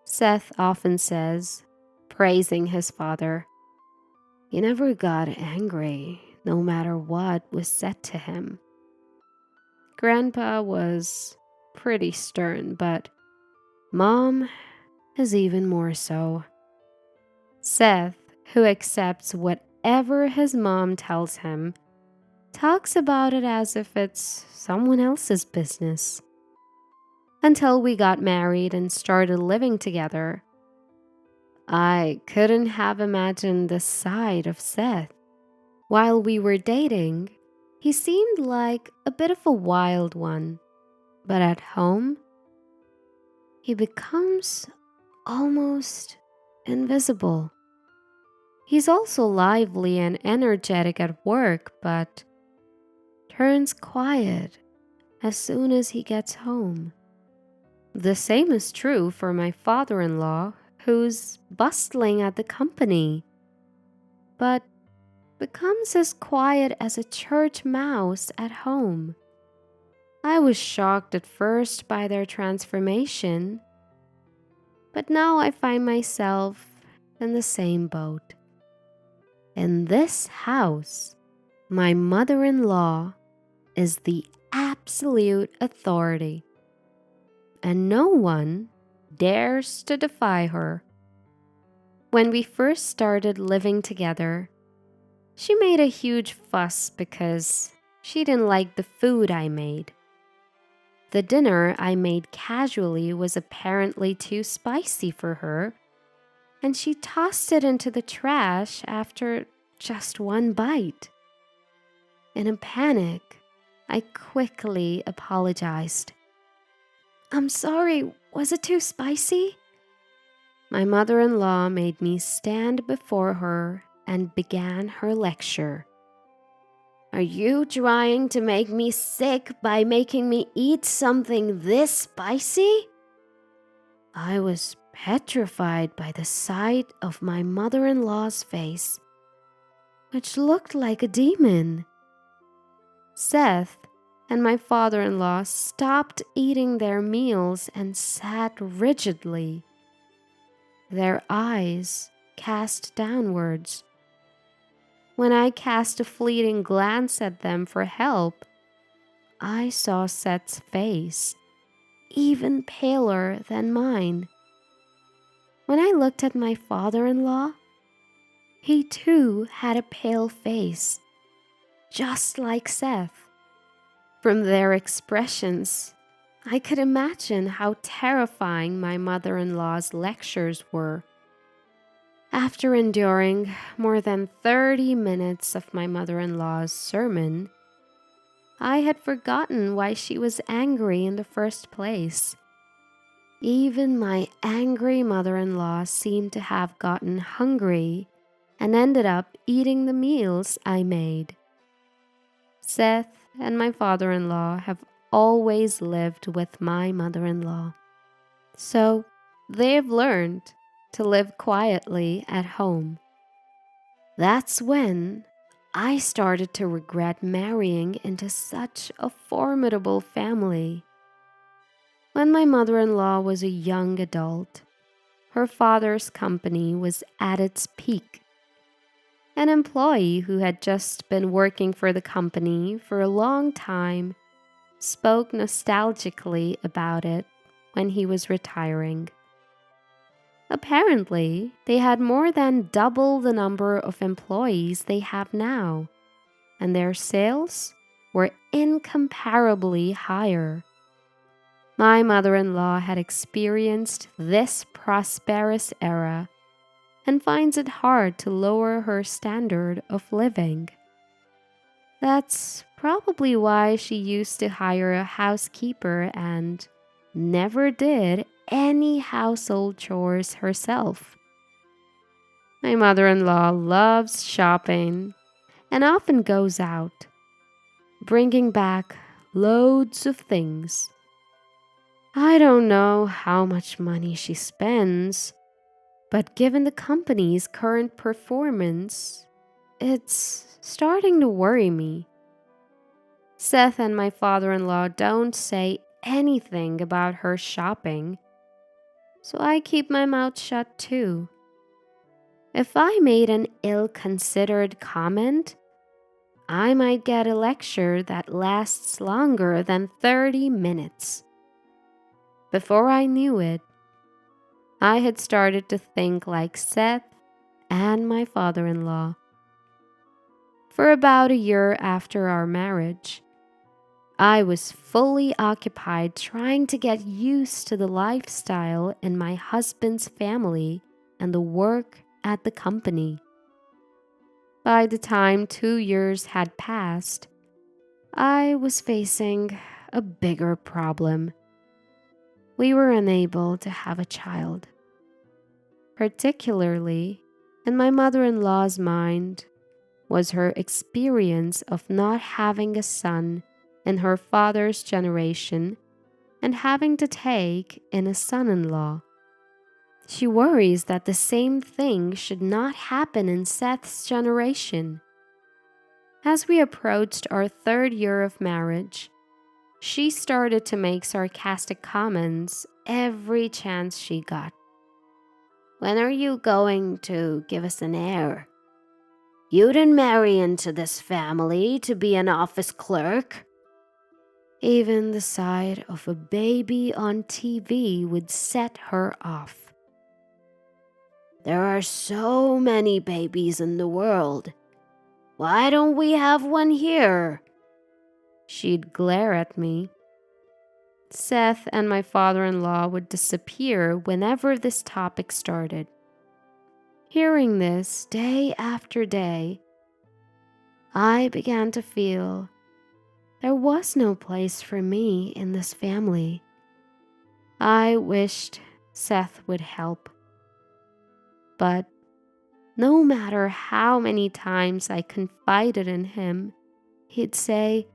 Seth often says, praising his father. He never got angry, no matter what was said to him. Grandpa was pretty stern, but Mom is even more so. Seth, who accepts whatever his mom tells him, talks about it as if it's someone else's business. Until we got married and started living together, I couldn't have imagined this side of Seth. While we were dating, he seemed like a bit of a wild one, but at home, he becomes almost invisible. He's also lively and energetic at work, but turns quiet as soon as he gets home. The same is true for my father-in-law, who's bustling at the company, but becomes as quiet as a church mouse at home. I was shocked at first by their transformation, but now I find myself in the same boat. In this house, my mother-in-law is the absolute authority, and no one dares to defy her. When we first started living together, she made a huge fuss because she didn't like the food I made. The dinner I made casually was apparently too spicy for her, and she tossed it into the trash after just one bite. In a panic, I quickly apologized. "I'm sorry, was it too spicy?" My mother-in-law made me stand before her and began her lecture. "Are you trying to make me sick by making me eat something this spicy?" I was petrified by the sight of my mother-in-law's face, which looked like a demon. Seth and my father-in-law stopped eating their meals and sat rigidly, their eyes cast downwards. When I cast a fleeting glance at them for help, I saw Seth's face, even paler than mine. When I looked at my father-in-law, he too had a pale face, just like Seth. From their expressions, I could imagine how terrifying my mother-in-law's lectures were. After enduring more than 30 minutes of my mother-in-law's sermon, I had forgotten why she was angry in the first place. Even my angry mother-in-law seemed to have gotten hungry and ended up eating the meals I made. Seth and my father-in-law have always lived with my mother-in-law, so they've learned to live quietly at home. That's when I started to regret marrying into such a formidable family. When my mother-in-law was a young adult, her father's company was at its peak. An employee who had just been working for the company for a long time spoke nostalgically about it when he was retiring. Apparently, they had more than double the number of employees they have now, and their sales were incomparably higher. My mother-in-law had experienced this prosperous era and finds it hard to lower her standard of living. That's probably why she used to hire a housekeeper and never did any household chores herself. My mother-in-law loves shopping and often goes out, bringing back loads of things. I don't know how much money she spends, but given the company's current performance, it's starting to worry me. Seth and my father-in-law don't say anything about her shopping, so I keep my mouth shut too. If I made an ill-considered comment, I might get a lecture that lasts longer than 30 minutes. Before I knew it, I had started to think like Seth and my father-in-law. For about a year after our marriage, I was fully occupied trying to get used to the lifestyle in my husband's family and the work at the company. By the time 2 years had passed, I was facing a bigger problem. We were unable to have a child. Particularly, in my mother-in-law's mind, was her experience of not having a son in her father's generation and having to take in a son-in-law. She worries that the same thing should not happen in Seth's generation. As we approached our 3rd year of marriage, She started to make sarcastic comments every chance she got. When are you going to give us an heir? You didn't marry into this family to be an office clerk. Even the sight of a baby on TV would set her off. There are so many babies in the world. Why don't we have one here? She'd glare at me. Seth and my father-in-law would disappear whenever this topic started. Hearing this day after day, I began to feel there was no place for me in this family. I wished Seth would help. But no matter how many times I confided in him, he'd say,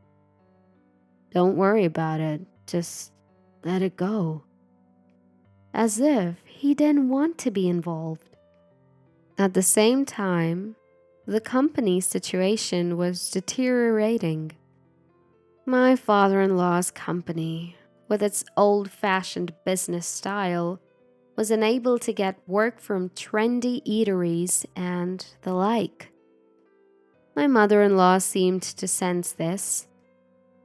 "Don't worry about it, just let it go." As if he didn't want to be involved. At the same time, the company's situation was deteriorating. My father-in-law's company, with its old-fashioned business style, was unable to get work from trendy eateries and the like. My mother-in-law seemed to sense this,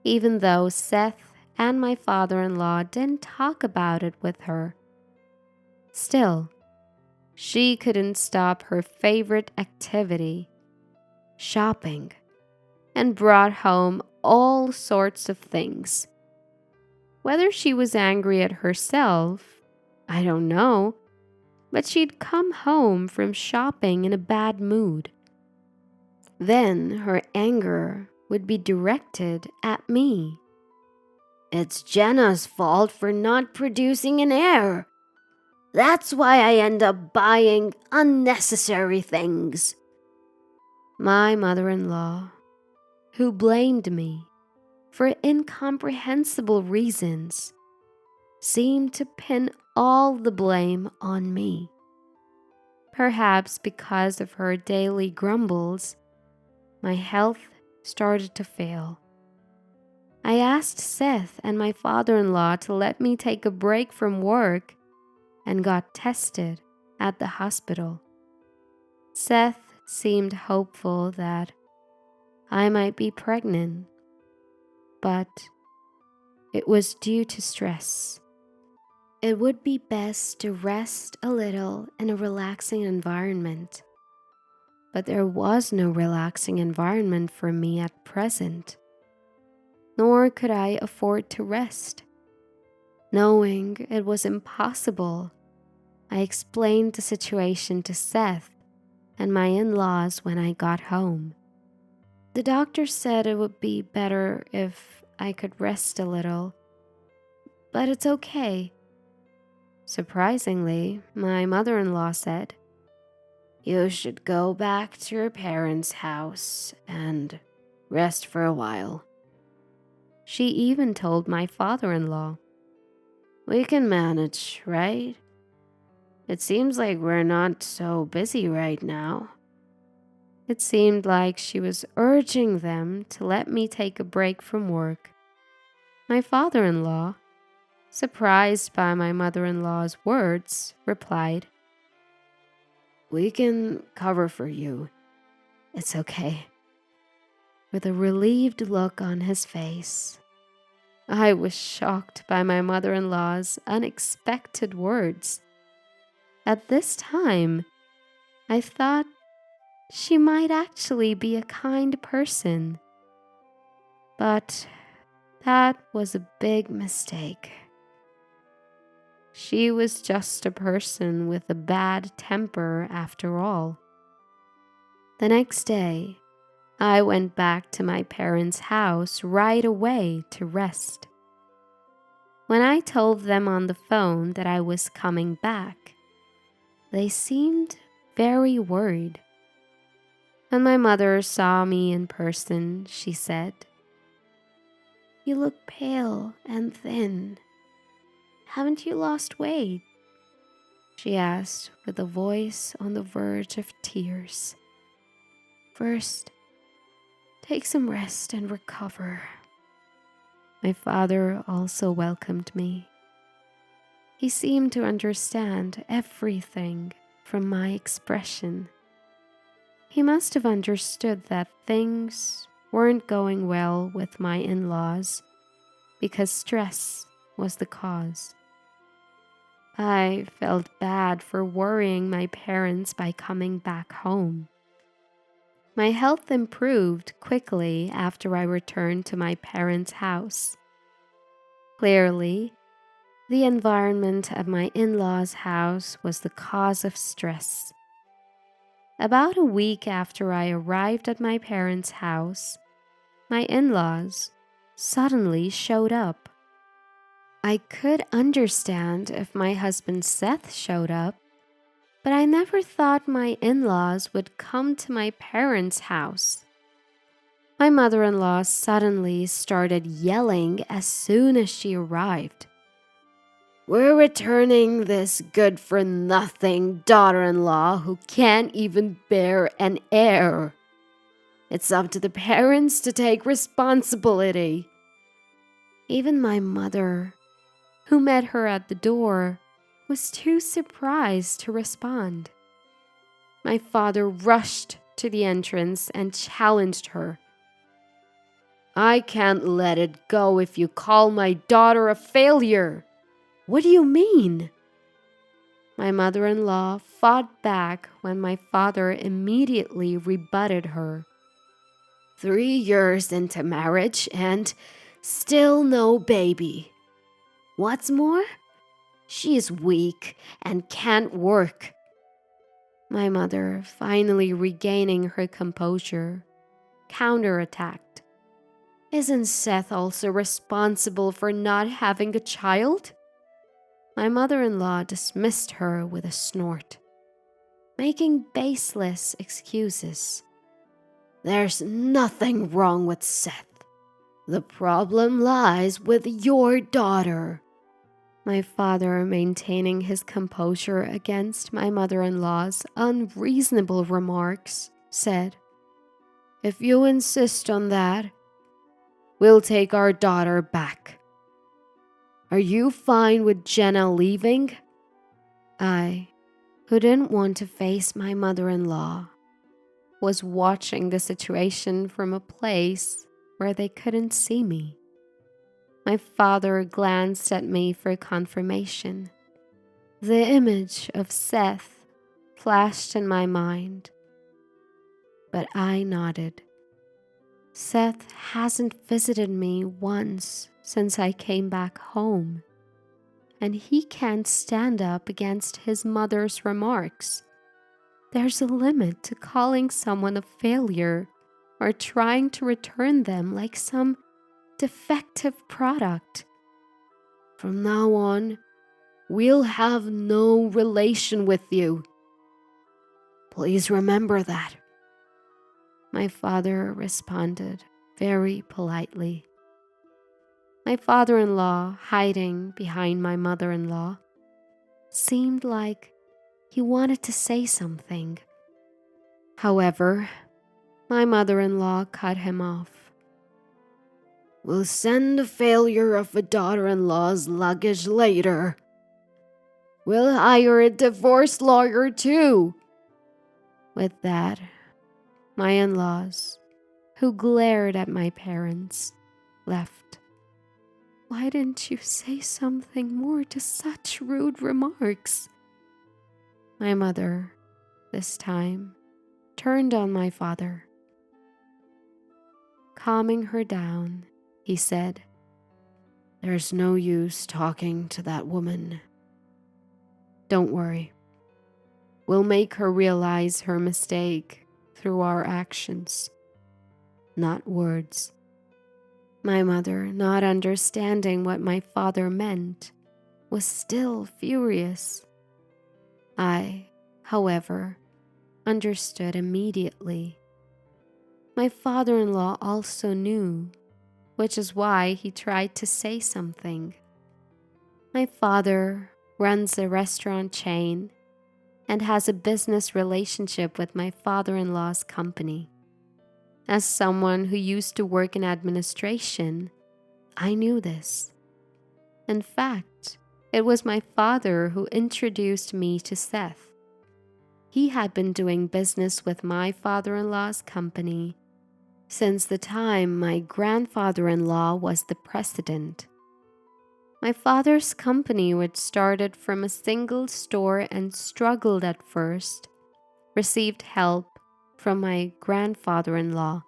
even though Seth and my father-in-law didn't talk about it with her. Still, she couldn't stop her favorite activity, shopping, and brought home all sorts of things. Whether she was angry at herself, I don't know, but she'd come home from shopping in a bad mood. Then her anger would be directed at me. It's Jenna's fault for not producing an heir. That's why I end up buying unnecessary things. My mother-in-law, who blamed me for incomprehensible reasons, seemed to pin all the blame on me. Perhaps because of her daily grumbles, my health started to fail. I asked Seth and my father-in-law to let me take a break from work and got tested at the hospital. Seth seemed hopeful that I might be pregnant, but it was due to stress. It would be best to rest a little in a relaxing environment. But there was no relaxing environment for me at present, nor could I afford to rest. Knowing it was impossible, I explained the situation to Seth and my in-laws when I got home. The doctor said it would be better if I could rest a little, but it's okay. Surprisingly, my mother-in-law said, "You should go back to your parents' house and rest for a while." She even told my father-in-law, "We can manage, right? It seems like we're not so busy right now." It seemed like she was urging them to let me take a break from work. My father-in-law, surprised by my mother-in-law's words, replied, "We can cover for you. It's okay." With a relieved look on his face. I was shocked by my mother-in-law's unexpected words. At this time, I thought she might actually be a kind person. But that was a big mistake. She was just a person with a bad temper after all. The next day, I went back to my parents' house right away to rest. When I told them on the phone that I was coming back, they seemed very worried. When my mother saw me in person, she said, "You look pale and thin. Haven't you lost weight?" she asked with a voice on the verge of tears. "First, take some rest and recover." My father also welcomed me. He seemed to understand everything from my expression. He must have understood that things weren't going well with my in-laws because stress was the cause. I felt bad for worrying my parents by coming back home. My health improved quickly after I returned to my parents' house. Clearly, the environment of my in-laws' house was the cause of stress. About a week after I arrived at my parents' house, my in-laws suddenly showed up. I could understand if my husband Seth showed up, but I never thought my in-laws would come to my parents' house. My mother-in-law suddenly started yelling as soon as she arrived. "We're returning this good-for-nothing daughter-in-law who can't even bear an heir. It's up to the parents to take responsibility." Even my mother, who met her at the door, was too surprised to respond. My father rushed to the entrance and challenged her. "I can't let it go if you call my daughter a failure." "What do you mean?" My mother-in-law fought back when my father immediately rebutted her. 3 years into marriage and still no baby. What's more, she is weak and can't work." My mother, finally regaining her composure, counterattacked. "Isn't Seth also responsible for not having a child?" My mother-in-law dismissed her with a snort, making baseless excuses. "There's nothing wrong with Seth. The problem lies with your daughter." My father, maintaining his composure against my mother-in-law's unreasonable remarks, said, "If you insist on that, we'll take our daughter back. Are you fine with Jenna leaving?" I, who didn't want to face my mother-in-law, was watching the situation from a place where they couldn't see me. My father glanced at me for confirmation. The image of Seth flashed in my mind, but I nodded. Seth hasn't visited me once since I came back home, and he can't stand up against his mother's remarks. There's a limit to calling someone a failure or trying to return them like some defective product. "From now on, we'll have no relation with you. Please remember that," my father responded very politely. My father-in-law, hiding behind my mother-in-law, seemed like he wanted to say something. However, my mother-in-law cut him off. "We'll send the failure of a daughter-in-law's luggage later. We'll hire a divorce lawyer too." With that, my in-laws, who glared at my parents, left. Why didn't you say something more to such rude remarks? My mother, this time, turned on my father. Calming her down, he said, "There's no use talking to that woman. Don't worry. We'll make her realize her mistake through our actions, not words." My mother, not understanding what my father meant, was still furious. I, however, understood immediately. My father-in-law also knew, which is why he tried to say something. My father runs a restaurant chain and has a business relationship with my father-in-law's company. As someone who used to work in administration, I knew this. In fact, it was my father who introduced me to Seth. He had been doing business with my father-in-law's company since the time my grandfather-in-law was the president. My father's company, which started from a single store and struggled at first, received help from my grandfather-in-law.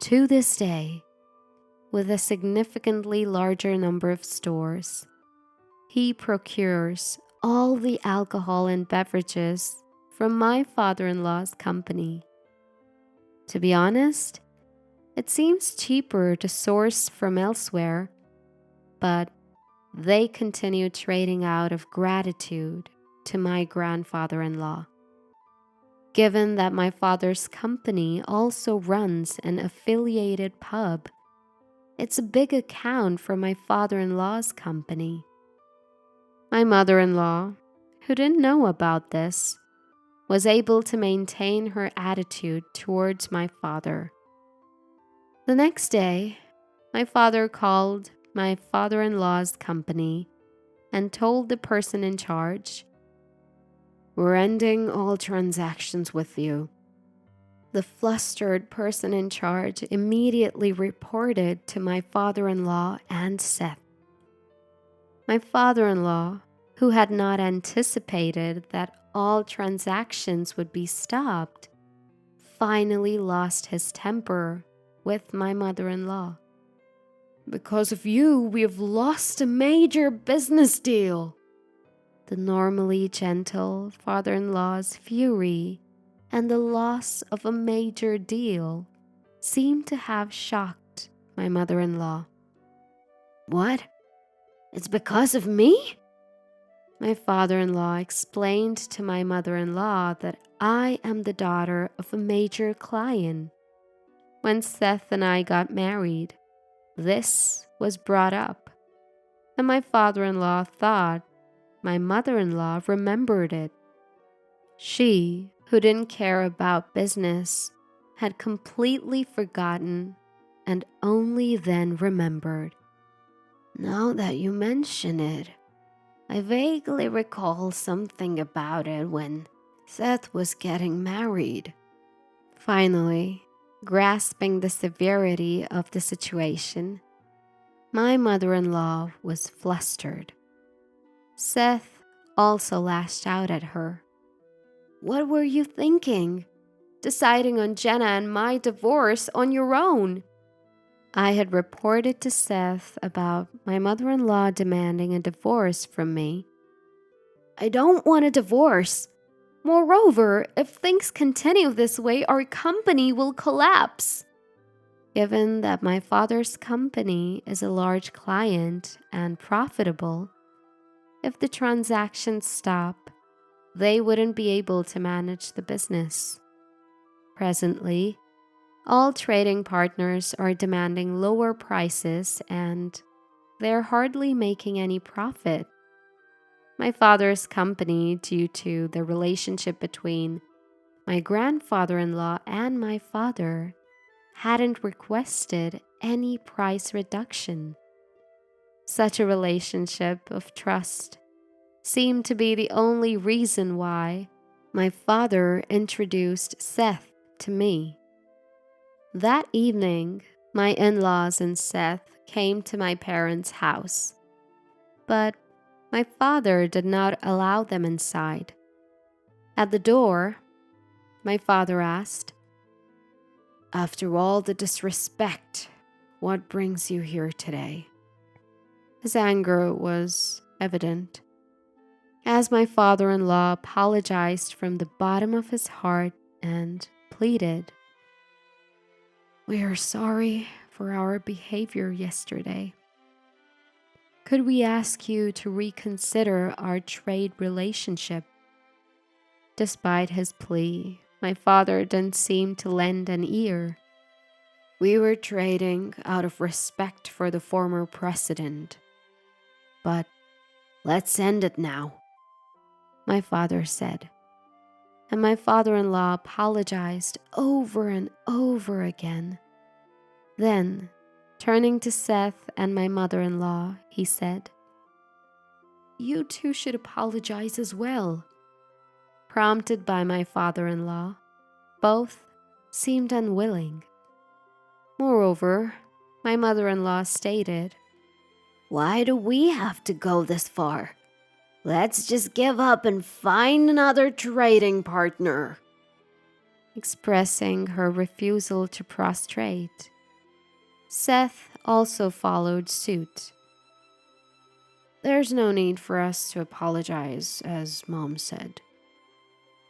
To this day, with a significantly larger number of stores, he procures all the alcohol and beverages from my father-in-law's company. To be honest, it seems cheaper to source from elsewhere, but they continue trading out of gratitude to my grandfather-in-law. Given that my father's company also runs an affiliated pub, it's a big account for my father-in-law's company. My mother-in-law, who didn't know about this, was able to maintain her attitude towards my father. The next day, my father called my father-in-law's company and told the person in charge, "We're ending all transactions with you." The flustered person in charge immediately reported to my father-in-law and Seth. My father-in-law, who had not anticipated that all transactions would be stopped, finally lost his temper with my mother-in-law. "Because of you, we have lost a major business deal." The normally gentle father-in-law's fury and the loss of a major deal seemed to have shocked my mother-in-law. "What? It's because of me?" My father-in-law explained to my mother-in-law that I am the daughter of a major client. When Seth and I got married, this was brought up, and my father-in-law thought my mother-in-law remembered it. She, who didn't care about business, had completely forgotten and only then remembered. "Now that you mention it, I vaguely recall something about it when Seth was getting married." Finally, grasping the severity of the situation, my mother-in-law was flustered. Seth also lashed out at her. "What were you thinking? Deciding on Jenna and my divorce on your own?" I had reported to Seth about my mother-in-law demanding a divorce from me. "I don't want a divorce. Moreover, if things continue this way, our company will collapse." Given that my father's company is a large client and profitable, if the transactions stop, they wouldn't be able to manage the business. Presently, all trading partners are demanding lower prices and they're hardly making any profit. My father's company, due to the relationship between my grandfather-in-law and my father, hadn't requested any price reduction. Such a relationship of trust seemed to be the only reason why my father introduced Seth to me. That evening, my in-laws and Seth came to my parents' house, but my father did not allow them inside. At the door, my father asked, "After all the disrespect, what brings you here today?" His anger was evident, as my father-in-law apologized from the bottom of his heart and pleaded, "We are sorry for our behavior yesterday. Could we ask you to reconsider our trade relationship?" Despite his plea, my father didn't seem to lend an ear. "We were trading out of respect for the former president. But let's end it now," my father said. And my father-in-law apologized over and over again. Then Turning to Seth and my mother-in-law, he said, "You two should apologize as well." Prompted by my father-in-law, both seemed unwilling. Moreover, my mother-in-law stated, "Why do we have to go this far? Let's just give up and find another trading partner," expressing her refusal to prostrate. Seth also followed suit. "There's no need for us to apologize, as Mom said."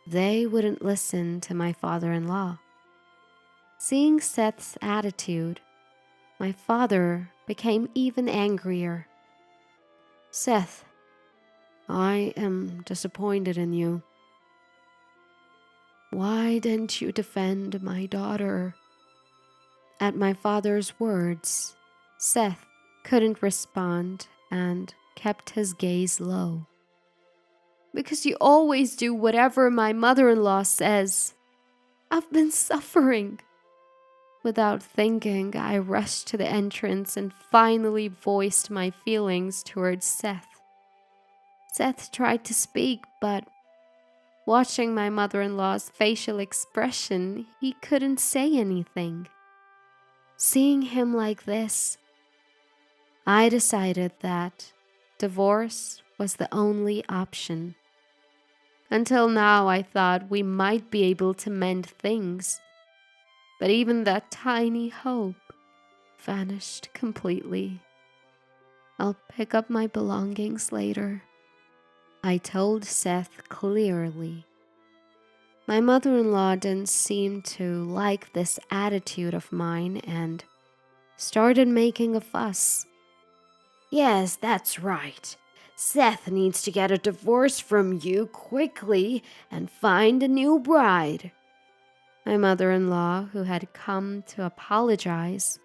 They wouldn't listen to my father-in-law. Seeing Seth's attitude, my father became even angrier. "Seth, I am disappointed in you. Why didn't you defend my daughter?" At my father's words, Seth couldn't respond and kept his gaze low. "Because you always do whatever my mother-in-law says. I've been suffering." Without thinking, I rushed to the entrance and finally voiced my feelings towards Seth. Seth tried to speak, but watching my mother-in-law's facial expression, he couldn't say anything. Seeing him like this, I decided that divorce was the only option. Until now, I thought we might be able to mend things, but even that tiny hope vanished completely. "I'll pick up my belongings later," I told Seth clearly. My mother-in-law didn't seem to like this attitude of mine and started making a fuss. "Yes, that's right. Seth needs to get a divorce from you quickly and find a new bride." My mother-in-law, who had come to apologize,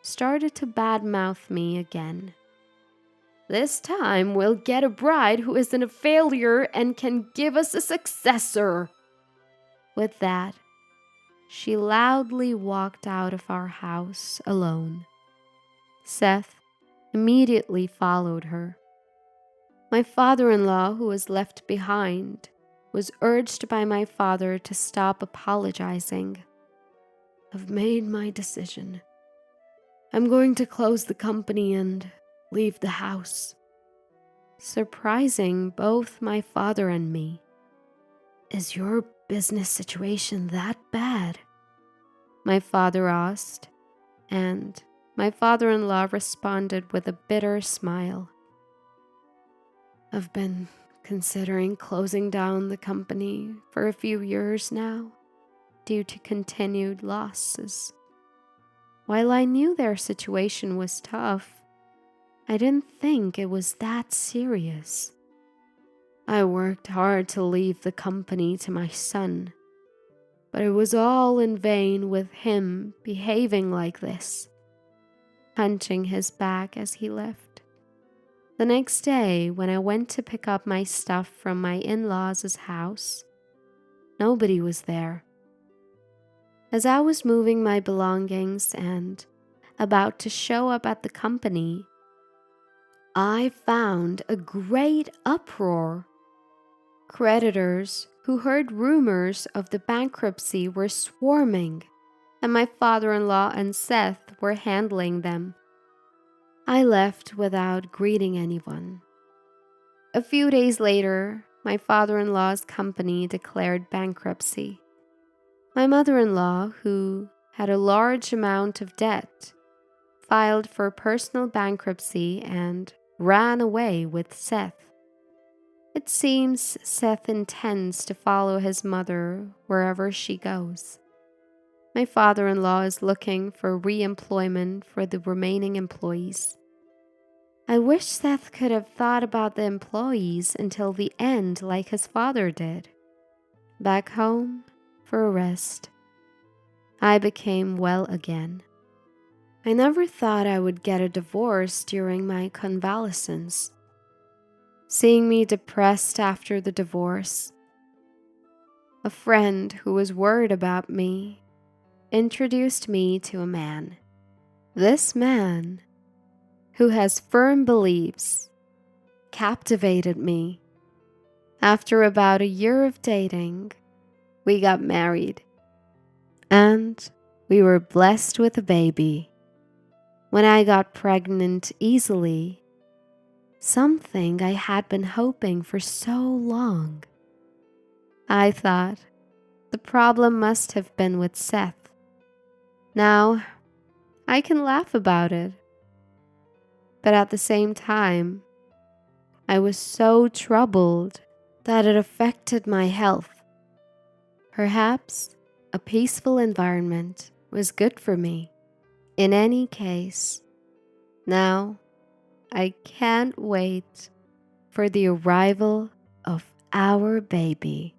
started to badmouth me again. "This time we'll get a bride who isn't a failure and can give us a successor." With that, she loudly walked out of our house alone. Seth immediately followed her. My father-in-law, who was left behind, was urged by my father to stop apologizing. "I've made my decision. I'm going to close the company and leave the house." Surprising both my father and me. "Is your business situation that bad?" my father asked, and my father-in-law responded with a bitter smile. "I've been considering closing down the company for a few years now, due to continued losses. While I knew their situation was tough, I didn't think it was that serious. I worked hard to leave the company to my son, but it was all in vain with him behaving like this," hunching his back as he left. The next day, when I went to pick up my stuff from my in-laws' house, nobody was there. As I was moving my belongings and about to show up at the company, I found a great uproar. Creditors who heard rumors of the bankruptcy were swarming, and my father-in-law and Seth were handling them. I left without greeting anyone. A few days later, my father-in-law's company declared bankruptcy. My mother-in-law, who had a large amount of debt, filed for personal bankruptcy and ran away with Seth. It seems Seth intends to follow his mother wherever she goes. My father-in-law is looking for re-employment for the remaining employees. I wish Seth could have thought about the employees until the end like his father did. Back home for a rest. I became well again. I never thought I would get a divorce during my convalescence. Seeing me depressed after the divorce, a friend who was worried about me introduced me to a man. This man, who has firm beliefs, captivated me. After about a year of dating, we got married, and we were blessed with a baby. When I got pregnant easily, something I had been hoping for so long, I thought the problem must have been with Seth. Now, I can laugh about it. But at the same time, I was so troubled that it affected my health. Perhaps a peaceful environment was good for me. In any case, now I can't wait for the arrival of our baby.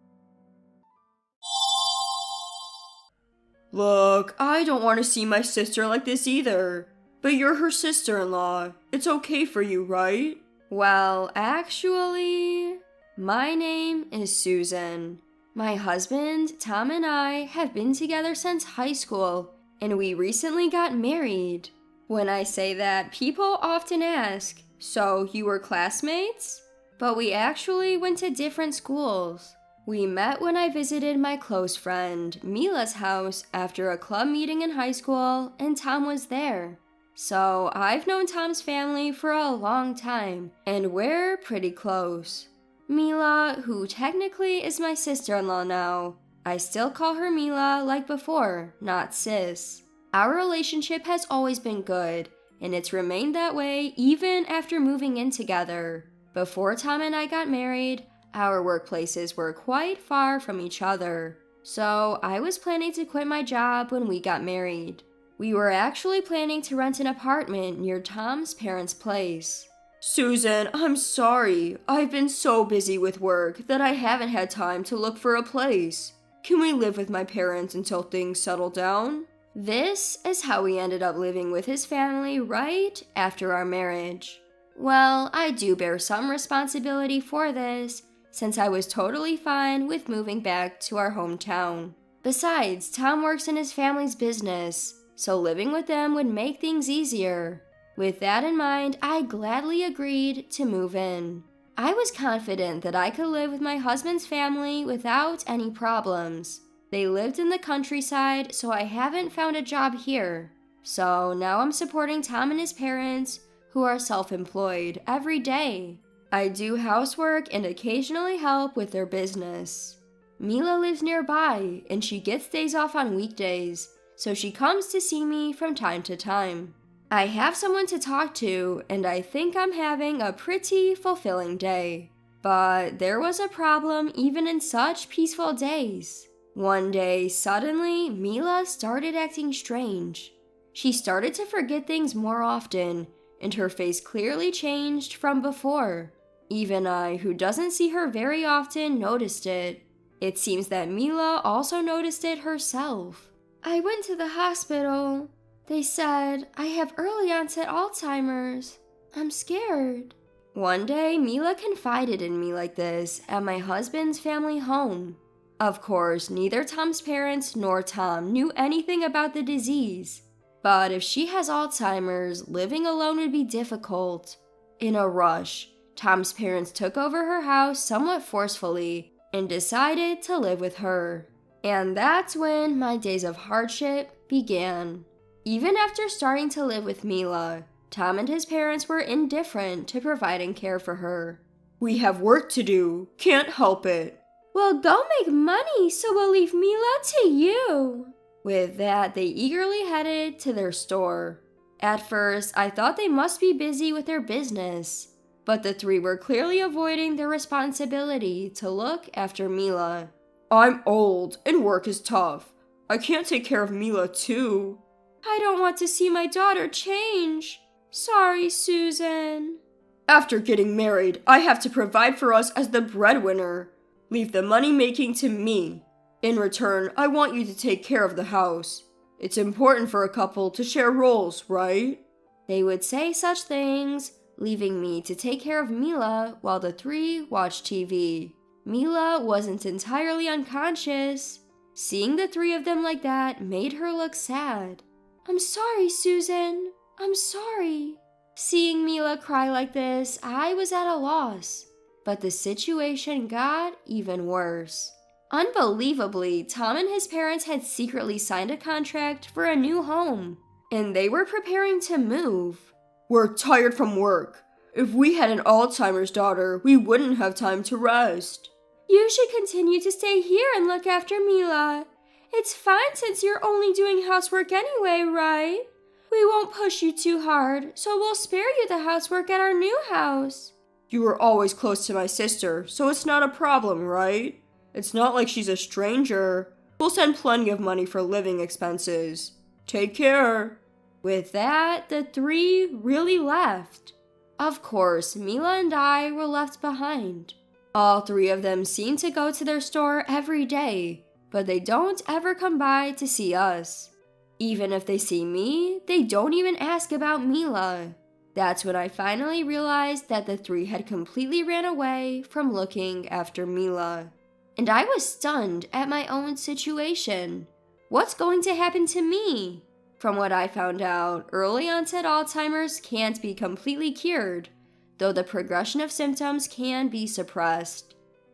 Look, I don't want to see my sister like this either. But you're her sister-in-law. It's okay for you, right? Well, actually, my name is Susan. My husband, Tom, and I have been together since high school, and we recently got married. When I say that, people often ask, so you were classmates? But we actually went to different schools. We met when I visited my close friend, Mila's house after a club meeting in high school, and Tom was there. So I've known Tom's family for a long time, and we're pretty close. Mila, who technically is my sister-in-law now, I still call her Mila like before, not sis. Our relationship has always been good, and it's remained that way even after moving in together. Before Tom and I got married, our workplaces were quite far from each other, so I was planning to quit my job when we got married. We were actually planning to rent an apartment near Tom's parents' place. Susan, I'm sorry. I've been so busy with work that I haven't had time to look for a place. Can we live with my parents until things settle down? This is how we ended up living with his family right after our marriage. Well, I do bear some responsibility for this, since I was totally fine with moving back to our hometown. Besides, Tom works in his family's business, so living with them would make things easier. With that in mind, I gladly agreed to move in. I was confident that I could live with my husband's family without any problems. They lived in the countryside, so I haven't found a job here. So now I'm supporting Tom and his parents, who are self-employed, every day. I do housework and occasionally help with their business. Mila lives nearby, and she gets days off on weekdays, so she comes to see me from time to time. I have someone to talk to, and I think I'm having a pretty fulfilling day. But there was a problem even in such peaceful days. One day, suddenly, Mila started acting strange. She started to forget things more often, and her face clearly changed from before. Even I, who doesn't see her very often, noticed it. It seems that Mila also noticed it herself. I went to the hospital. They said I have early onset Alzheimer's. I'm scared. One day, Mila confided in me like this at my husband's family home. Of course, neither Tom's parents nor Tom knew anything about the disease. But if she has Alzheimer's, living alone would be difficult. In a rush, Tom's parents took over her house somewhat forcefully and decided to live with her. And that's when my days of hardship began. Even after starting to live with Mila, Tom and his parents were indifferent to providing care for her. We have work to do. Can't help it. Well, go make money, so we'll leave Mila to you. With that, they eagerly headed to their store. At first, I thought they must be busy with their business, but the three were clearly avoiding their responsibility to look after Mila. I'm old, and work is tough. I can't take care of Mila, too. I don't want to see my daughter change. Sorry, Susan. After getting married, I have to provide for us as the breadwinner. Leave the money-making to me. In return, I want you to take care of the house. It's important for a couple to share roles, right? They would say such things, leaving me to take care of Mila while the three watched TV. Mila wasn't entirely unconscious. Seeing the three of them like that made her look sad. I'm sorry, Susan. I'm sorry. Seeing Mila cry like this, I was at a loss. But the situation got even worse. Unbelievably, Tom and his parents had secretly signed a contract for a new home, and they were preparing to move. We're tired from work. If we had an Alzheimer's daughter, we wouldn't have time to rest. You should continue to stay here and look after Mila. It's fine since you're only doing housework anyway, right? We won't push you too hard, so we'll spare you the housework at our new house. You were always close to my sister, so it's not a problem, right? It's not like she's a stranger. We'll send plenty of money for living expenses. Take care. With that, the three really left. Of course, Mila and I were left behind. All three of them seem to go to their store every day, but they don't ever come by to see us. Even if they see me, they don't even ask about Mila. That's when I finally realized that the three had completely ran away from looking after Mila. And I was stunned at my own situation. What's going to happen to me? From what I found out, early onset Alzheimer's can't be completely cured, though the progression of symptoms can be suppressed.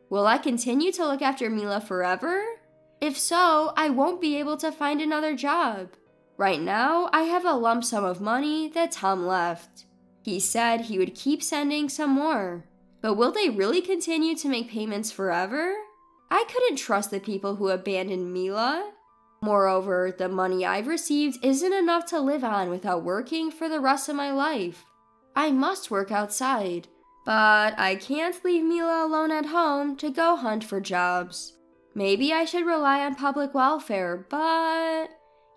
Will I continue to look after Mila forever? If so, I won't be able to find another job. Right now, I have a lump sum of money that Tom left. He said he would keep sending some more. But will they really continue to make payments forever? I couldn't trust the people who abandoned Mila. Moreover, the money I've received isn't enough to live on without working for the rest of my life. I must work outside, but I can't leave Mila alone at home to go hunt for jobs. Maybe I should rely on public welfare, but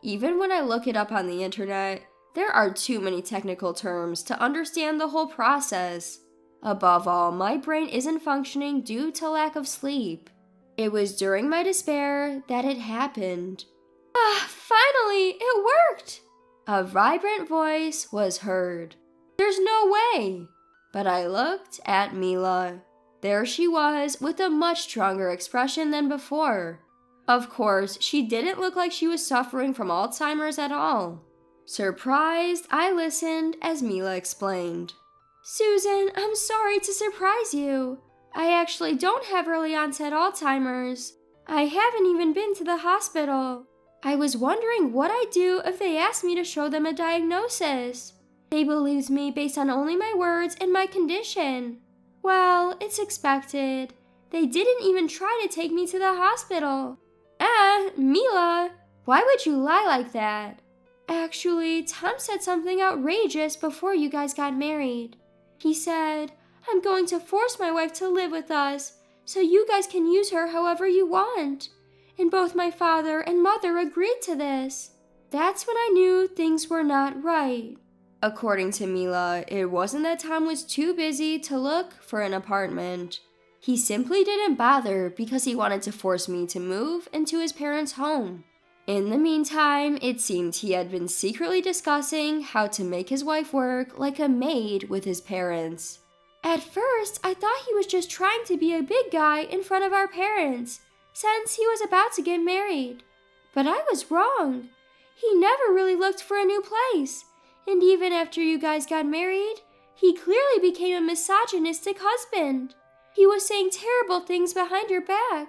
even when I look it up on the internet, there are too many technical terms to understand the whole process. Above all, my brain isn't functioning due to lack of sleep. It was during my despair that it happened. Finally, it worked! A vibrant voice was heard. There's no way! But I looked at Mila. There she was, with a much stronger expression than before. Of course, she didn't look like she was suffering from Alzheimer's at all. Surprised, I listened as Mila explained. Susan, I'm sorry to surprise you. I actually don't have early onset Alzheimer's. I haven't even been to the hospital. I was wondering what I'd do if they asked me to show them a diagnosis. They believed me based on only my words and my condition. Well, it's expected. They didn't even try to take me to the hospital. Mila, why would you lie like that? Actually, Tom said something outrageous before you guys got married. He said, I'm going to force my wife to live with us, so you guys can use her however you want. And both my father and mother agreed to this. That's when I knew things were not right. According to Mila, it wasn't that Tom was too busy to look for an apartment. He simply didn't bother because he wanted to force me to move into his parents' home. In the meantime, it seemed he had been secretly discussing how to make his wife work like a maid with his parents. At first, I thought he was just trying to be a big guy in front of our parents, since he was about to get married. But I was wrong. He never really looked for a new place, and even after you guys got married, he clearly became a misogynistic husband. He was saying terrible things behind your back.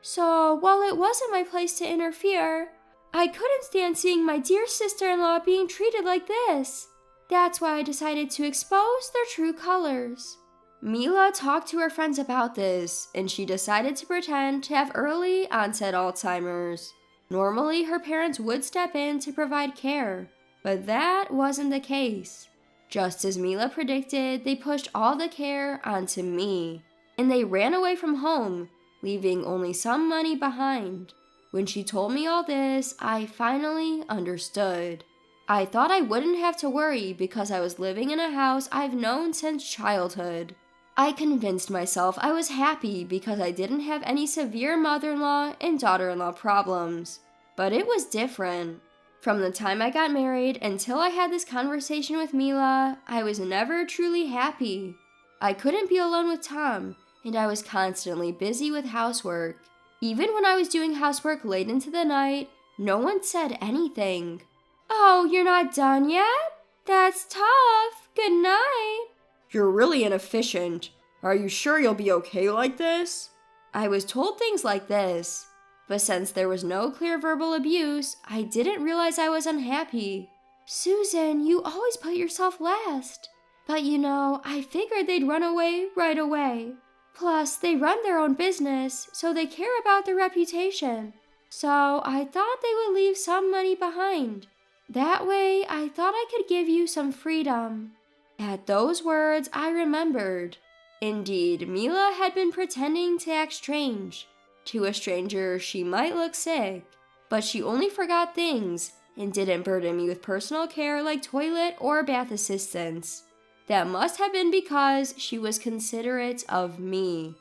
So, while it wasn't my place to interfere, I couldn't stand seeing my dear sister-in-law being treated like this. That's why I decided to expose their true colors. Mila talked to her friends about this, and she decided to pretend to have early onset Alzheimer's. Normally, her parents would step in to provide care, but that wasn't the case. Just as Mila predicted, they pushed all the care onto me, and they ran away from home, leaving only some money behind. When she told me all this, I finally understood. I thought I wouldn't have to worry because I was living in a house I've known since childhood. I convinced myself I was happy because I didn't have any severe mother-in-law and daughter-in-law problems. But it was different. From the time I got married until I had this conversation with Mila, I was never truly happy. I couldn't be alone with Tom, and I was constantly busy with housework. Even when I was doing housework late into the night, no one said anything. Oh, you're not done yet? That's tough. Good night. You're really inefficient. Are you sure you'll be okay like this? I was told things like this, but since there was no clear verbal abuse, I didn't realize I was unhappy. Susan, you always put yourself last. But I figured they'd run away right away. Plus, they run their own business, so they care about their reputation. So I thought they would leave some money behind. That way, I thought I could give you some freedom. At those words, I remembered. Indeed, Mila had been pretending to act strange. To a stranger, she might look sick, but she only forgot things and didn't burden me with personal care like toilet or bath assistance. That must have been because she was considerate of me.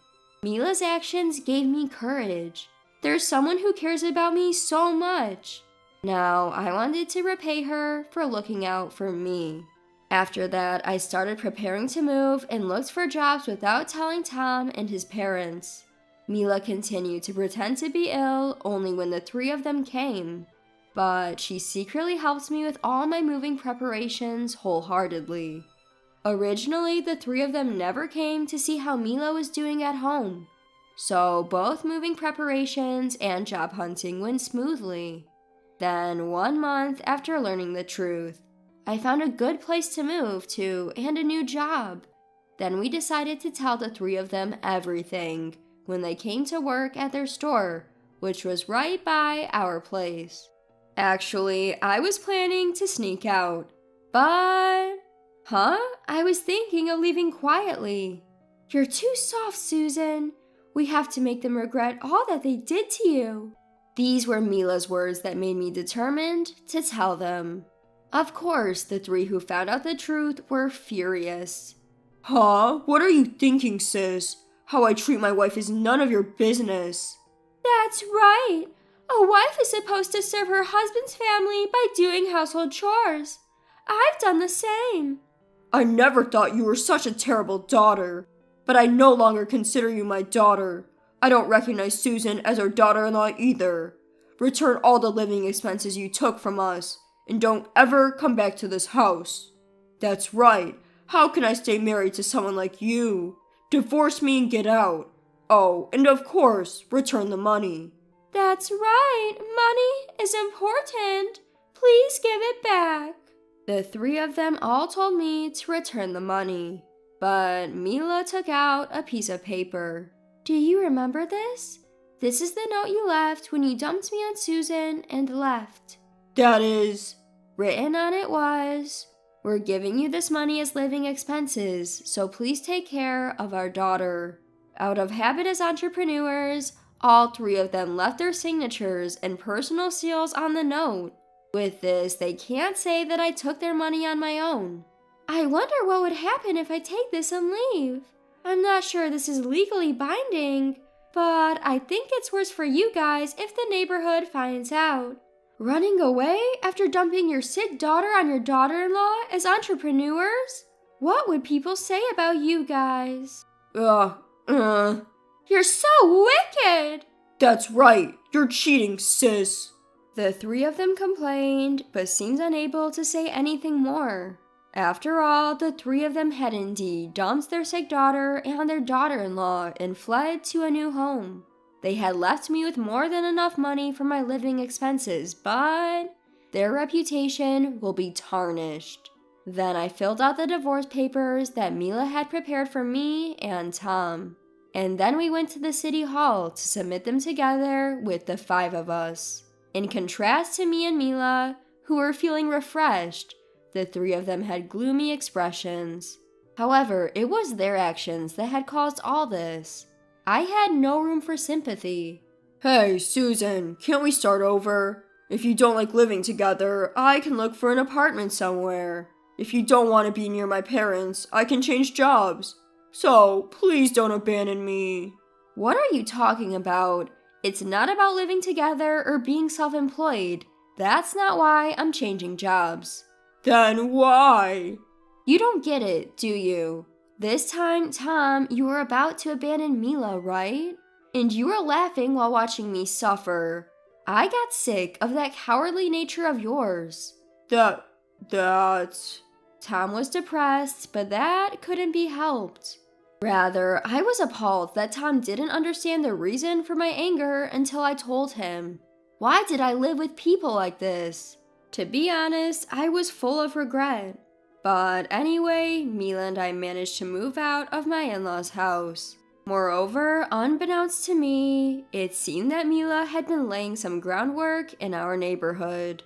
Mila's actions gave me courage. There's someone who cares about me so much. Now, I wanted to repay her for looking out for me. After that, I started preparing to move and looked for jobs without telling Tom and his parents. Mila continued to pretend to be ill only when the three of them came, but she secretly helped me with all my moving preparations wholeheartedly. Originally, the three of them never came to see how Mila was doing at home, so both moving preparations and job hunting went smoothly. Then, 1 month after learning the truth, I found a good place to move to and a new job. Then we decided to tell the three of them everything when they came to work at their store, which was right by our place. Actually, I was planning to sneak out, but... I was thinking of leaving quietly. You're too soft, Susan. We have to make them regret all that they did to you. These were Mila's words that made me determined to tell them. Of course, the three who found out the truth were furious. What are you thinking, sis? How I treat my wife is none of your business. That's right. A wife is supposed to serve her husband's family by doing household chores. I've done the same. I never thought you were such a terrible daughter, but I no longer consider you my daughter. I don't recognize Susan as our daughter-in-law either. Return all the living expenses you took from us, and don't ever come back to this house. That's right. How can I stay married to someone like you? Divorce me and get out. Oh, and of course, return the money. That's right. Money is important. Please give it back. The three of them all told me to return the money, but Mila took out a piece of paper. Do you remember this? This is the note you left when you dumped me on Susan and left. That is... Written on it was, we're giving you this money as living expenses, so please take care of our daughter. Out of habit as entrepreneurs, all three of them left their signatures and personal seals on the note. With this, they can't say that I took their money on my own. I wonder what would happen if I take this and leave. I'm not sure this is legally binding, but I think it's worse for you guys if the neighborhood finds out. Running away after dumping your sick daughter on your daughter-in-law as entrepreneurs? What would people say about you guys? You're so wicked! That's right. You're cheating, sis. The three of them complained, but seemed unable to say anything more. After all, the three of them had indeed dumped their sick daughter and their daughter-in-law and fled to a new home. They had left me with more than enough money for my living expenses, but their reputation will be tarnished. Then I filled out the divorce papers that Mila had prepared for me and Tom. And then we went to the city hall to submit them together with the 5 of us. In contrast to me and Mila, who were feeling refreshed, the 3 of them had gloomy expressions. However, it was their actions that had caused all this. I had no room for sympathy. Hey, Susan, can't we start over? If you don't like living together, I can look for an apartment somewhere. If you don't want to be near my parents, I can change jobs. So, please don't abandon me. What are you talking about? It's not about living together or being self-employed. That's not why I'm changing jobs. Then why? You don't get it, do you? This time, Tom, you were about to abandon Mila, right? And you were laughing while watching me suffer. I got sick of that cowardly nature of yours. That's... Tom was depressed, but that couldn't be helped. Rather, I was appalled that Tom didn't understand the reason for my anger until I told him. Why did I live with people like this? To be honest, I was full of regret. But anyway, Mila and I managed to move out of my in-laws' house. Moreover, unbeknownst to me, it seemed that Mila had been laying some groundwork in our neighborhood.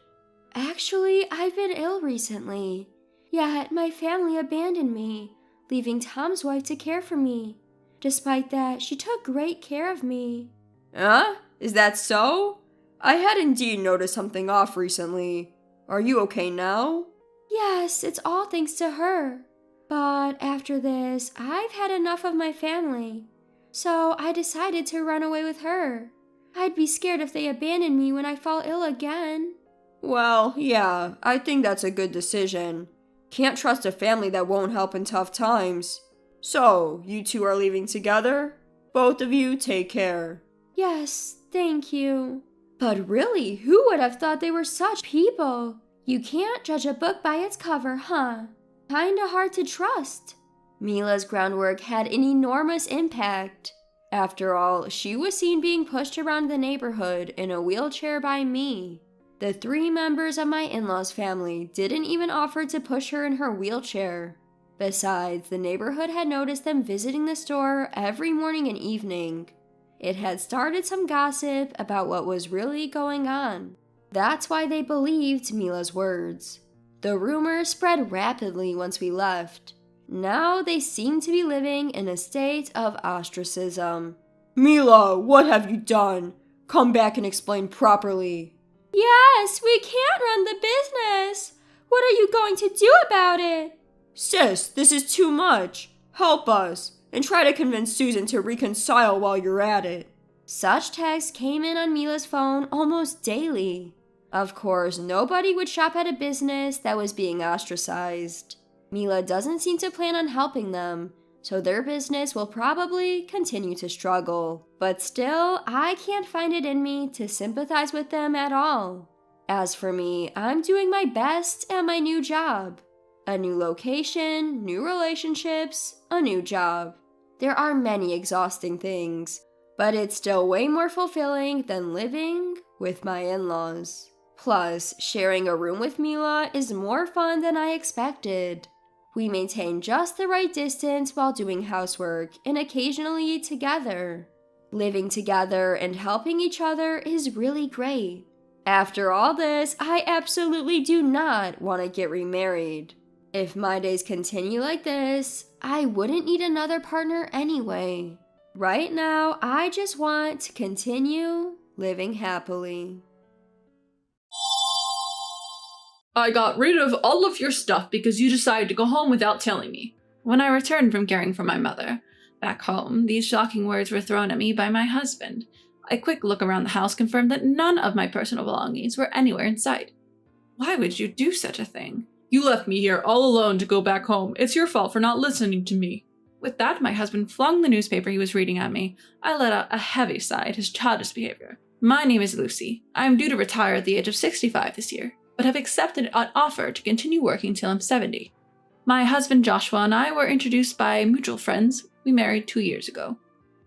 Actually, I've been ill recently. Yet my family abandoned me, leaving Tom's wife to care for me. Despite that, she took great care of me. Huh? Is that so? I had indeed noticed something off recently. Are you okay now? Yes, it's all thanks to her. But after this, I've had enough of my family. So I decided to run away with her. I'd be scared if they abandoned me when I fall ill again. Well, yeah, I think that's a good decision. Can't trust a family that won't help in tough times. So, you two are leaving together? Both of you take care. Yes, thank you. But really, who would have thought they were such people? You can't judge a book by its cover, huh? Kinda hard to trust. Mila's groundwork had an enormous impact. After all, she was seen being pushed around the neighborhood in a wheelchair by me. The 3 members of my in-laws' family didn't even offer to push her in her wheelchair. Besides, the neighborhood had noticed them visiting the store every morning and evening. It had started some gossip about what was really going on. That's why they believed Mila's words. The rumor spread rapidly once we left. Now they seem to be living in a state of ostracism. Mila, what have you done? Come back and explain properly. Yes, we can't run the business. What are you going to do about it? Sis, this is too much. Help us, and try to convince Susan to reconcile while you're at it. Such texts came in on Mila's phone almost daily. Of course, nobody would shop at a business that was being ostracized. Mila doesn't seem to plan on helping them, so their business will probably continue to struggle. But still, I can't find it in me to sympathize with them at all. As for me, I'm doing my best at my new job. A new location, new relationships, a new job. There are many exhausting things, but it's still way more fulfilling than living with my in-laws. Plus, sharing a room with Mila is more fun than I expected. We maintain just the right distance while doing housework and occasionally eat together. Living together and helping each other is really great. After all this, I absolutely do not want to get remarried. If my days continue like this, I wouldn't need another partner anyway. Right now, I just want to continue living happily. I got rid of all of your stuff because you decided to go home without telling me. When I returned from caring for my mother back home, these shocking words were thrown at me by my husband. A quick look around the house confirmed that none of my personal belongings were anywhere in sight. Why would you do such a thing? You left me here all alone to go back home. It's your fault for not listening to me. With that, my husband flung the newspaper he was reading at me. I let out a heavy sigh at his childish behavior. My name is Lucy. I am due to retire at the age of 65 this year, but have accepted an offer to continue working till I'm 70. My husband Joshua and I were introduced by mutual friends. We married 2 years ago.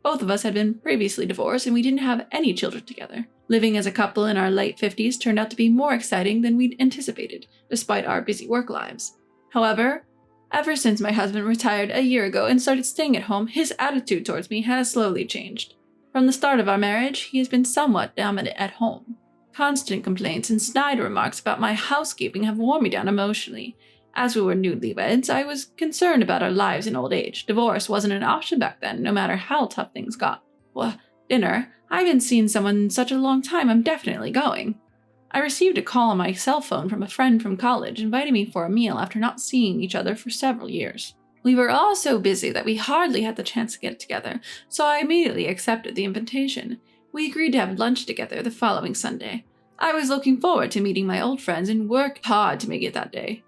Both of us had been previously divorced and we didn't have any children together. Living as a couple in our late 50s turned out to be more exciting than we'd anticipated, despite our busy work lives. However, ever since my husband retired a year ago and started staying at home, his attitude towards me has slowly changed. From the start of our marriage, he has been somewhat dominant at home. Constant complaints and snide remarks about my housekeeping have worn me down emotionally. As we were newlyweds, I was concerned about our lives in old age. Divorce wasn't an option back then, no matter how tough things got. Well, dinner? I haven't seen someone in such a long time, I'm definitely going. I received a call on my cell phone from a friend from college inviting me for a meal after not seeing each other for several years. We were all so busy that we hardly had the chance to get together, so I immediately accepted the invitation. We agreed to have lunch together the following Sunday. I was looking forward to meeting my old friends and worked hard to make it that day.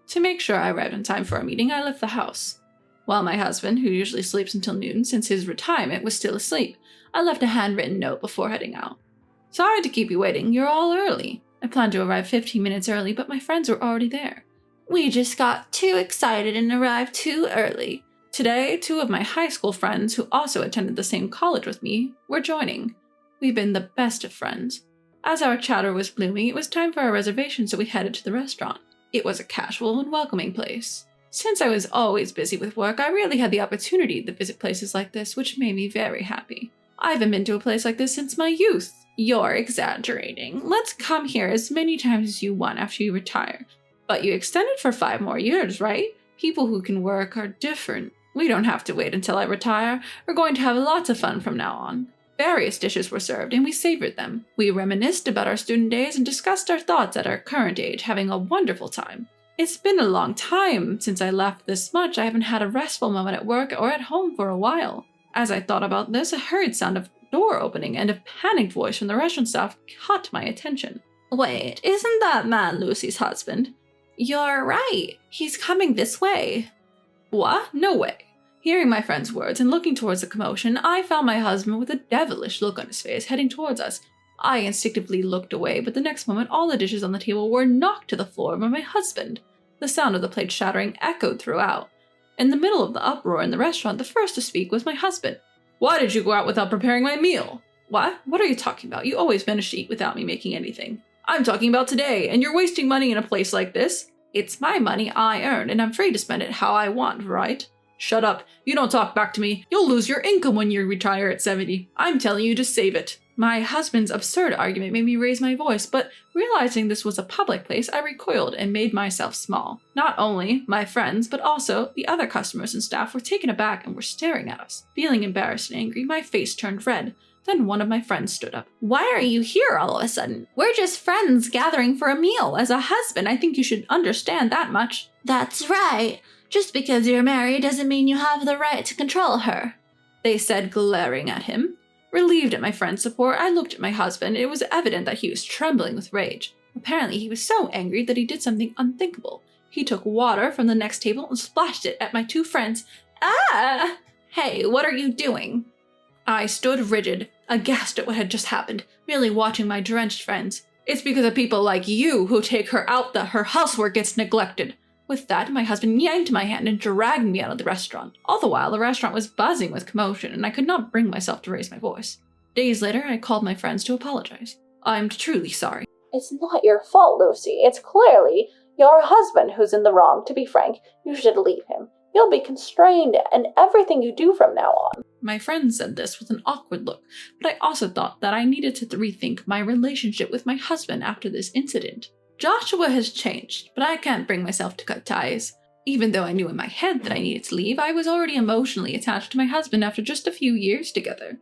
To make sure I arrived in time for our meeting, I left the house. While my husband, who usually sleeps until noon since his retirement, was still asleep, I left a handwritten note before heading out. Sorry to keep you waiting, you're all early. I planned to arrive 15 minutes early, but my friends were already there. We just got too excited and arrived too early. Today, 2 of my high school friends, who also attended the same college with me, were joining. We've been the best of friends. As our chatter was blooming, it was time for our reservation, so we headed to the restaurant. It was a casual and welcoming place. Since I was always busy with work, I rarely had the opportunity to visit places like this, which made me very happy. I haven't been to a place like this since my youth. You're exaggerating. Let's come here as many times as you want after you retire. But you extended for 5 more years, right? People who can work are different. We don't have to wait until I retire. We're going to have lots of fun from now on. Various dishes were served, and we savored them. We reminisced about our student days and discussed our thoughts at our current age, having a wonderful time. It's been a long time since I laughed this much. I haven't had a restful moment at work or at home for a while. As I thought about this, a hurried sound of door opening and a panicked voice from the restaurant staff caught my attention. Wait, isn't that man Lucy's husband? You're right. He's coming this way. What? No way. Hearing my friend's words and looking towards the commotion, I found my husband with a devilish look on his face heading towards us. I instinctively looked away, but the next moment all the dishes on the table were knocked to the floor by my husband. The sound of the plate shattering echoed throughout. In the middle of the uproar in the restaurant, the first to speak was my husband. Why did you go out without preparing my meal? What? What are you talking about? You always manage to eat without me making anything. I'm talking about today, and you're wasting money in a place like this. It's my money I earned, and I'm free to spend it how I want, right? Shut up. You don't talk back to me. You'll lose your income when you retire at 70. I'm telling you to save it. My husband's absurd argument made me raise my voice, but realizing this was a public place, I recoiled and made myself small. Not only my friends, but also the other customers and staff were taken aback and were staring at us. Feeling embarrassed and angry, my face turned red. Then one of my friends stood up. Why are you here all of a sudden? We're just friends gathering for a meal. As a husband, I think you should understand that much. That's right. Just because you're married doesn't mean you have the right to control her, they said, glaring at him. Relieved at my friend's support, I looked at my husband, and it was evident that he was trembling with rage. Apparently, he was so angry that he did something unthinkable. He took water from the next table and splashed it at my 2 friends. Ah! Hey, what are you doing? I stood rigid, aghast at what had just happened, merely watching my drenched friends. It's because of people like you who take her out that her housework gets neglected. With that, my husband yanked my hand and dragged me out of the restaurant. All the while, the restaurant was buzzing with commotion, and I could not bring myself to raise my voice. Days later, I called my friends to apologize. I'm truly sorry. It's not your fault, Lucy. It's clearly your husband who's in the wrong. To be frank, you should leave him. You'll be constrained in everything you do from now on. My friend said this with an awkward look, but I also thought that I needed to rethink my relationship with my husband after this incident. Joshua has changed, but I can't bring myself to cut ties. Even though I knew in my head that I needed to leave, I was already emotionally attached to my husband after just a few years together.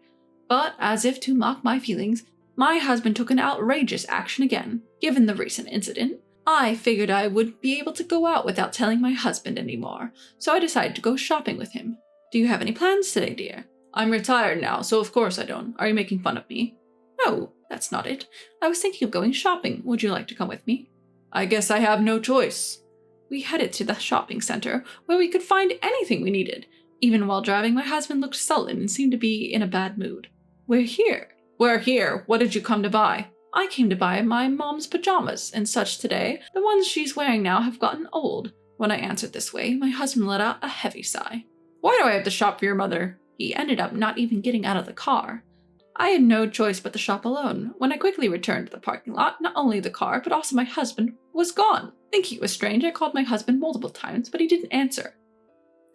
But, as if to mock my feelings, my husband took an outrageous action again. Given the recent incident, I figured I would be able to go out without telling my husband anymore, so I decided to go shopping with him. Do you have any plans today, dear? I'm retired now, so of course I don't. Are you making fun of me? No, that's not it. I was thinking of going shopping. Would you like to come with me? I guess I have no choice. We headed to the shopping center, where we could find anything we needed. Even while driving, my husband looked sullen and seemed to be in a bad mood. We're here. We're here. What did you come to buy? I came to buy my mom's pajamas and such today. The ones she's wearing now have gotten old. When I answered this way, my husband let out a heavy sigh. Why do I have to shop for your mother? He ended up not even getting out of the car. I had no choice but to shop alone. When I quickly returned to the parking lot, not only the car, but also my husband was gone. Thinking it was strange, I called my husband multiple times, but he didn't answer.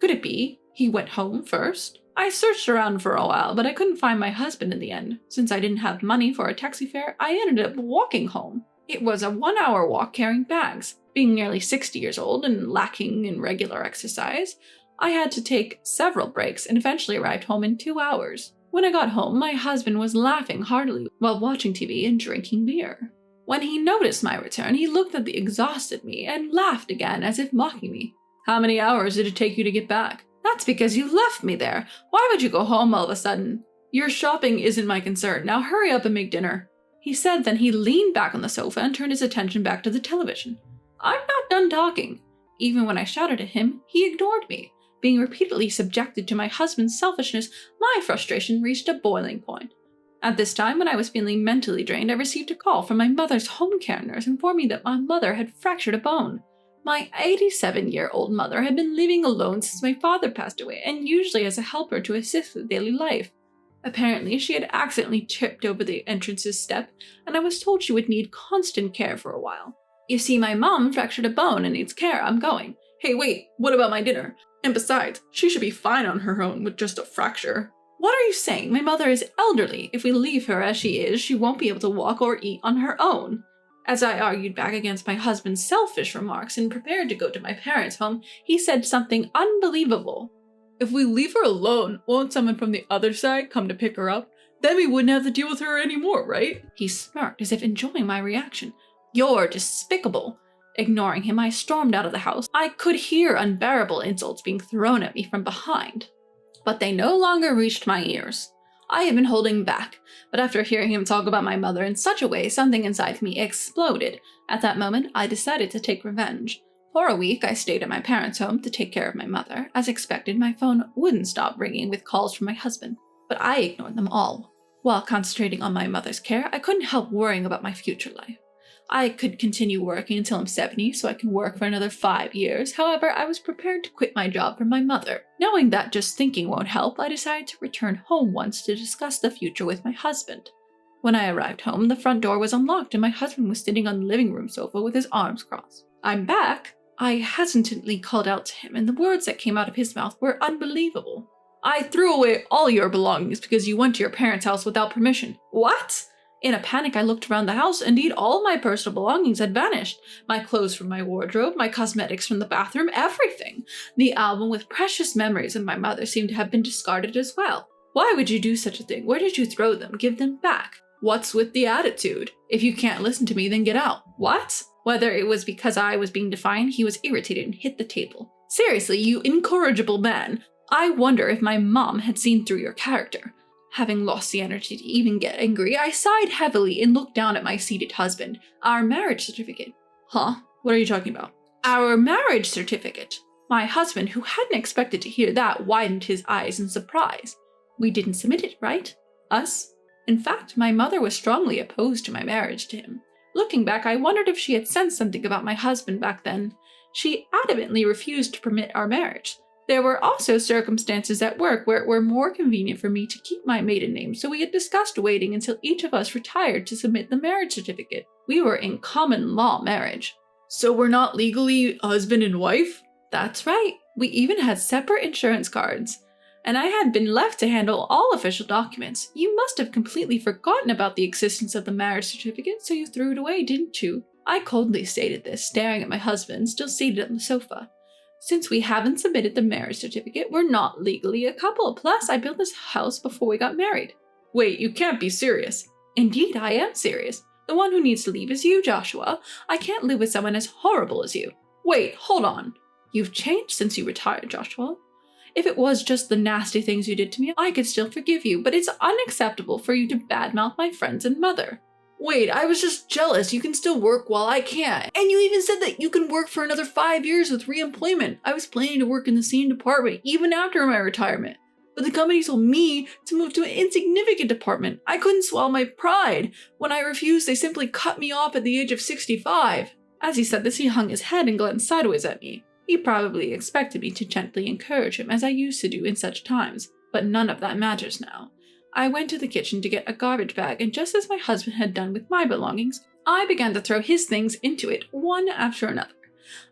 Could it be he went home first? I searched around for a while, but I couldn't find my husband in the end. Since I didn't have money for a taxi fare, I ended up walking home. It was a 1-hour walk carrying bags. Being nearly 60 years old and lacking in regular exercise, I had to take several breaks and eventually arrived home in 2 hours. When I got home, my husband was laughing heartily while watching TV and drinking beer. When he noticed my return, he looked at the exhausted me and laughed again as if mocking me. How many hours did it take you to get back? That's because you left me there. Why would you go home all of a sudden? Your shopping isn't my concern. Now hurry up and make dinner. He said, then he leaned back on the sofa and turned his attention back to the television. I'm not done talking. Even when I shouted at him, he ignored me. Being repeatedly subjected to my husband's selfishness, my frustration reached a boiling point. At this time, when I was feeling mentally drained, I received a call from my mother's home care nurse informing me that my mother had fractured a bone. My 87-year-old mother had been living alone since my father passed away, and usually as a helper to assist with daily life. Apparently, she had accidentally tripped over the entrance's step, and I was told she would need constant care for a while. You see, my mom fractured a bone and needs care. I'm going. Hey, wait, what about my dinner? And besides, she should be fine on her own with just a fracture. What are you saying? My mother is elderly. If we leave her as she is, she won't be able to walk or eat on her own. As I argued back against my husband's selfish remarks and prepared to go to my parents' home, he said something unbelievable. If we leave her alone, won't someone from the other side come to pick her up? Then we wouldn't have to deal with her anymore, right? He smirked as if enjoying my reaction. You're despicable. Ignoring him, I stormed out of the house. I could hear unbearable insults being thrown at me from behind, but they no longer reached my ears. I had been holding back, but after hearing him talk about my mother in such a way, something inside me exploded. At that moment, I decided to take revenge. For a week, I stayed at my parents' home to take care of my mother. As expected, my phone wouldn't stop ringing with calls from my husband, but I ignored them all. While concentrating on my mother's care, I couldn't help worrying about my future life. I could continue working until I'm 70, so I could work for another 5 years. However, I was prepared to quit my job for my mother. Knowing that just thinking won't help, I decided to return home once to discuss the future with my husband. When I arrived home, the front door was unlocked and my husband was sitting on the living room sofa with his arms crossed. "I'm back," I hesitantly called out to him, and the words that came out of his mouth were unbelievable. "I threw away all your belongings because you went to your parents' house without permission." "What?" In a panic, I looked around the house. Indeed, all my personal belongings had vanished. My clothes from my wardrobe, my cosmetics from the bathroom, everything. The album with precious memories of my mother seemed to have been discarded as well. Why would you do such a thing? Where did you throw them? Give them back. What's with the attitude? If you can't listen to me, then get out. What? Whether it was because I was being defiant, he was irritated and hit the table. Seriously, you incorrigible man. I wonder if my mom had seen through your character. Having lost the energy to even get angry, I sighed heavily and looked down at my seated husband. Our marriage certificate. Huh? What are you talking about? Our marriage certificate. My husband, who hadn't expected to hear that, widened his eyes in surprise. We didn't submit it, right? Us? In fact, my mother was strongly opposed to my marriage to him. Looking back, I wondered if she had sensed something about my husband back then. She adamantly refused to permit our marriage. There were also circumstances at work where it were more convenient for me to keep my maiden name, so we had discussed waiting until each of us retired to submit the marriage certificate. We were in common law marriage. So we're not legally husband and wife? That's right. We even had separate insurance cards. And I had been left to handle all official documents. You must have completely forgotten about the existence of the marriage certificate, so you threw it away, didn't you? I coldly stated this, staring at my husband, still seated on the sofa. Since we haven't submitted the marriage certificate, we're not legally a couple. Plus, I built this house before we got married. Wait, you can't be serious. Indeed, I am serious. The one who needs to leave is you, Joshua. I can't live with someone as horrible as you. Wait, hold on. You've changed since you retired, Joshua. If it was just the nasty things you did to me, I could still forgive you, but it's unacceptable for you to badmouth my friends and mother. Wait, I was just jealous. You can still work while I can't. And you even said that you can work for another 5 years with re-employment. I was planning to work in the same department even after my retirement. But the company told me to move to an insignificant department. I couldn't swallow my pride. When I refused, they simply cut me off at the age of 65. As he said this, he hung his head and glanced sideways at me. He probably expected me to gently encourage him, as I used to do in such times. But none of that matters now. I went to the kitchen to get a garbage bag, and just as my husband had done with my belongings, I began to throw his things into it, one after another.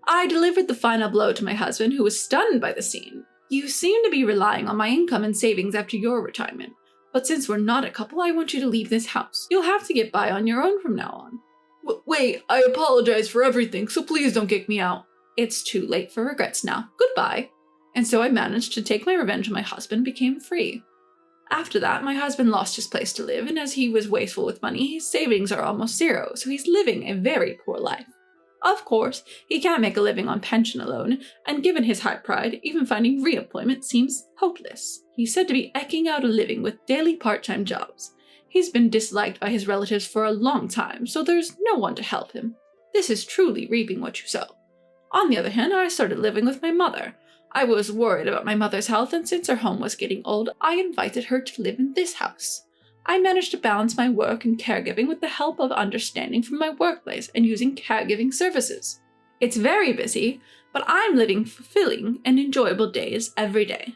I delivered the final blow to my husband, who was stunned by the scene. You seem to be relying on my income and savings after your retirement, but since we're not a couple, I want you to leave this house. You'll have to get by on your own from now on. Wait, I apologize for everything, so please don't kick me out. It's too late for regrets now. Goodbye. And so I managed to take my revenge on my husband and became free. After that, my husband lost his place to live, and as he was wasteful with money, his savings are almost zero, so he's living a very poor life. Of course, he can't make a living on pension alone, and given his high pride, even finding re-employment seems hopeless. He's said to be eking out a living with daily part-time jobs. He's been disliked by his relatives for a long time, so there's no one to help him. This is truly reaping what you sow. On the other hand, I started living with my mother. I was worried about my mother's health, and since her home was getting old, I invited her to live in this house. I manage to balance my work and caregiving with the help of understanding from my workplace and using caregiving services. It's very busy, but I'm living fulfilling and enjoyable days every day.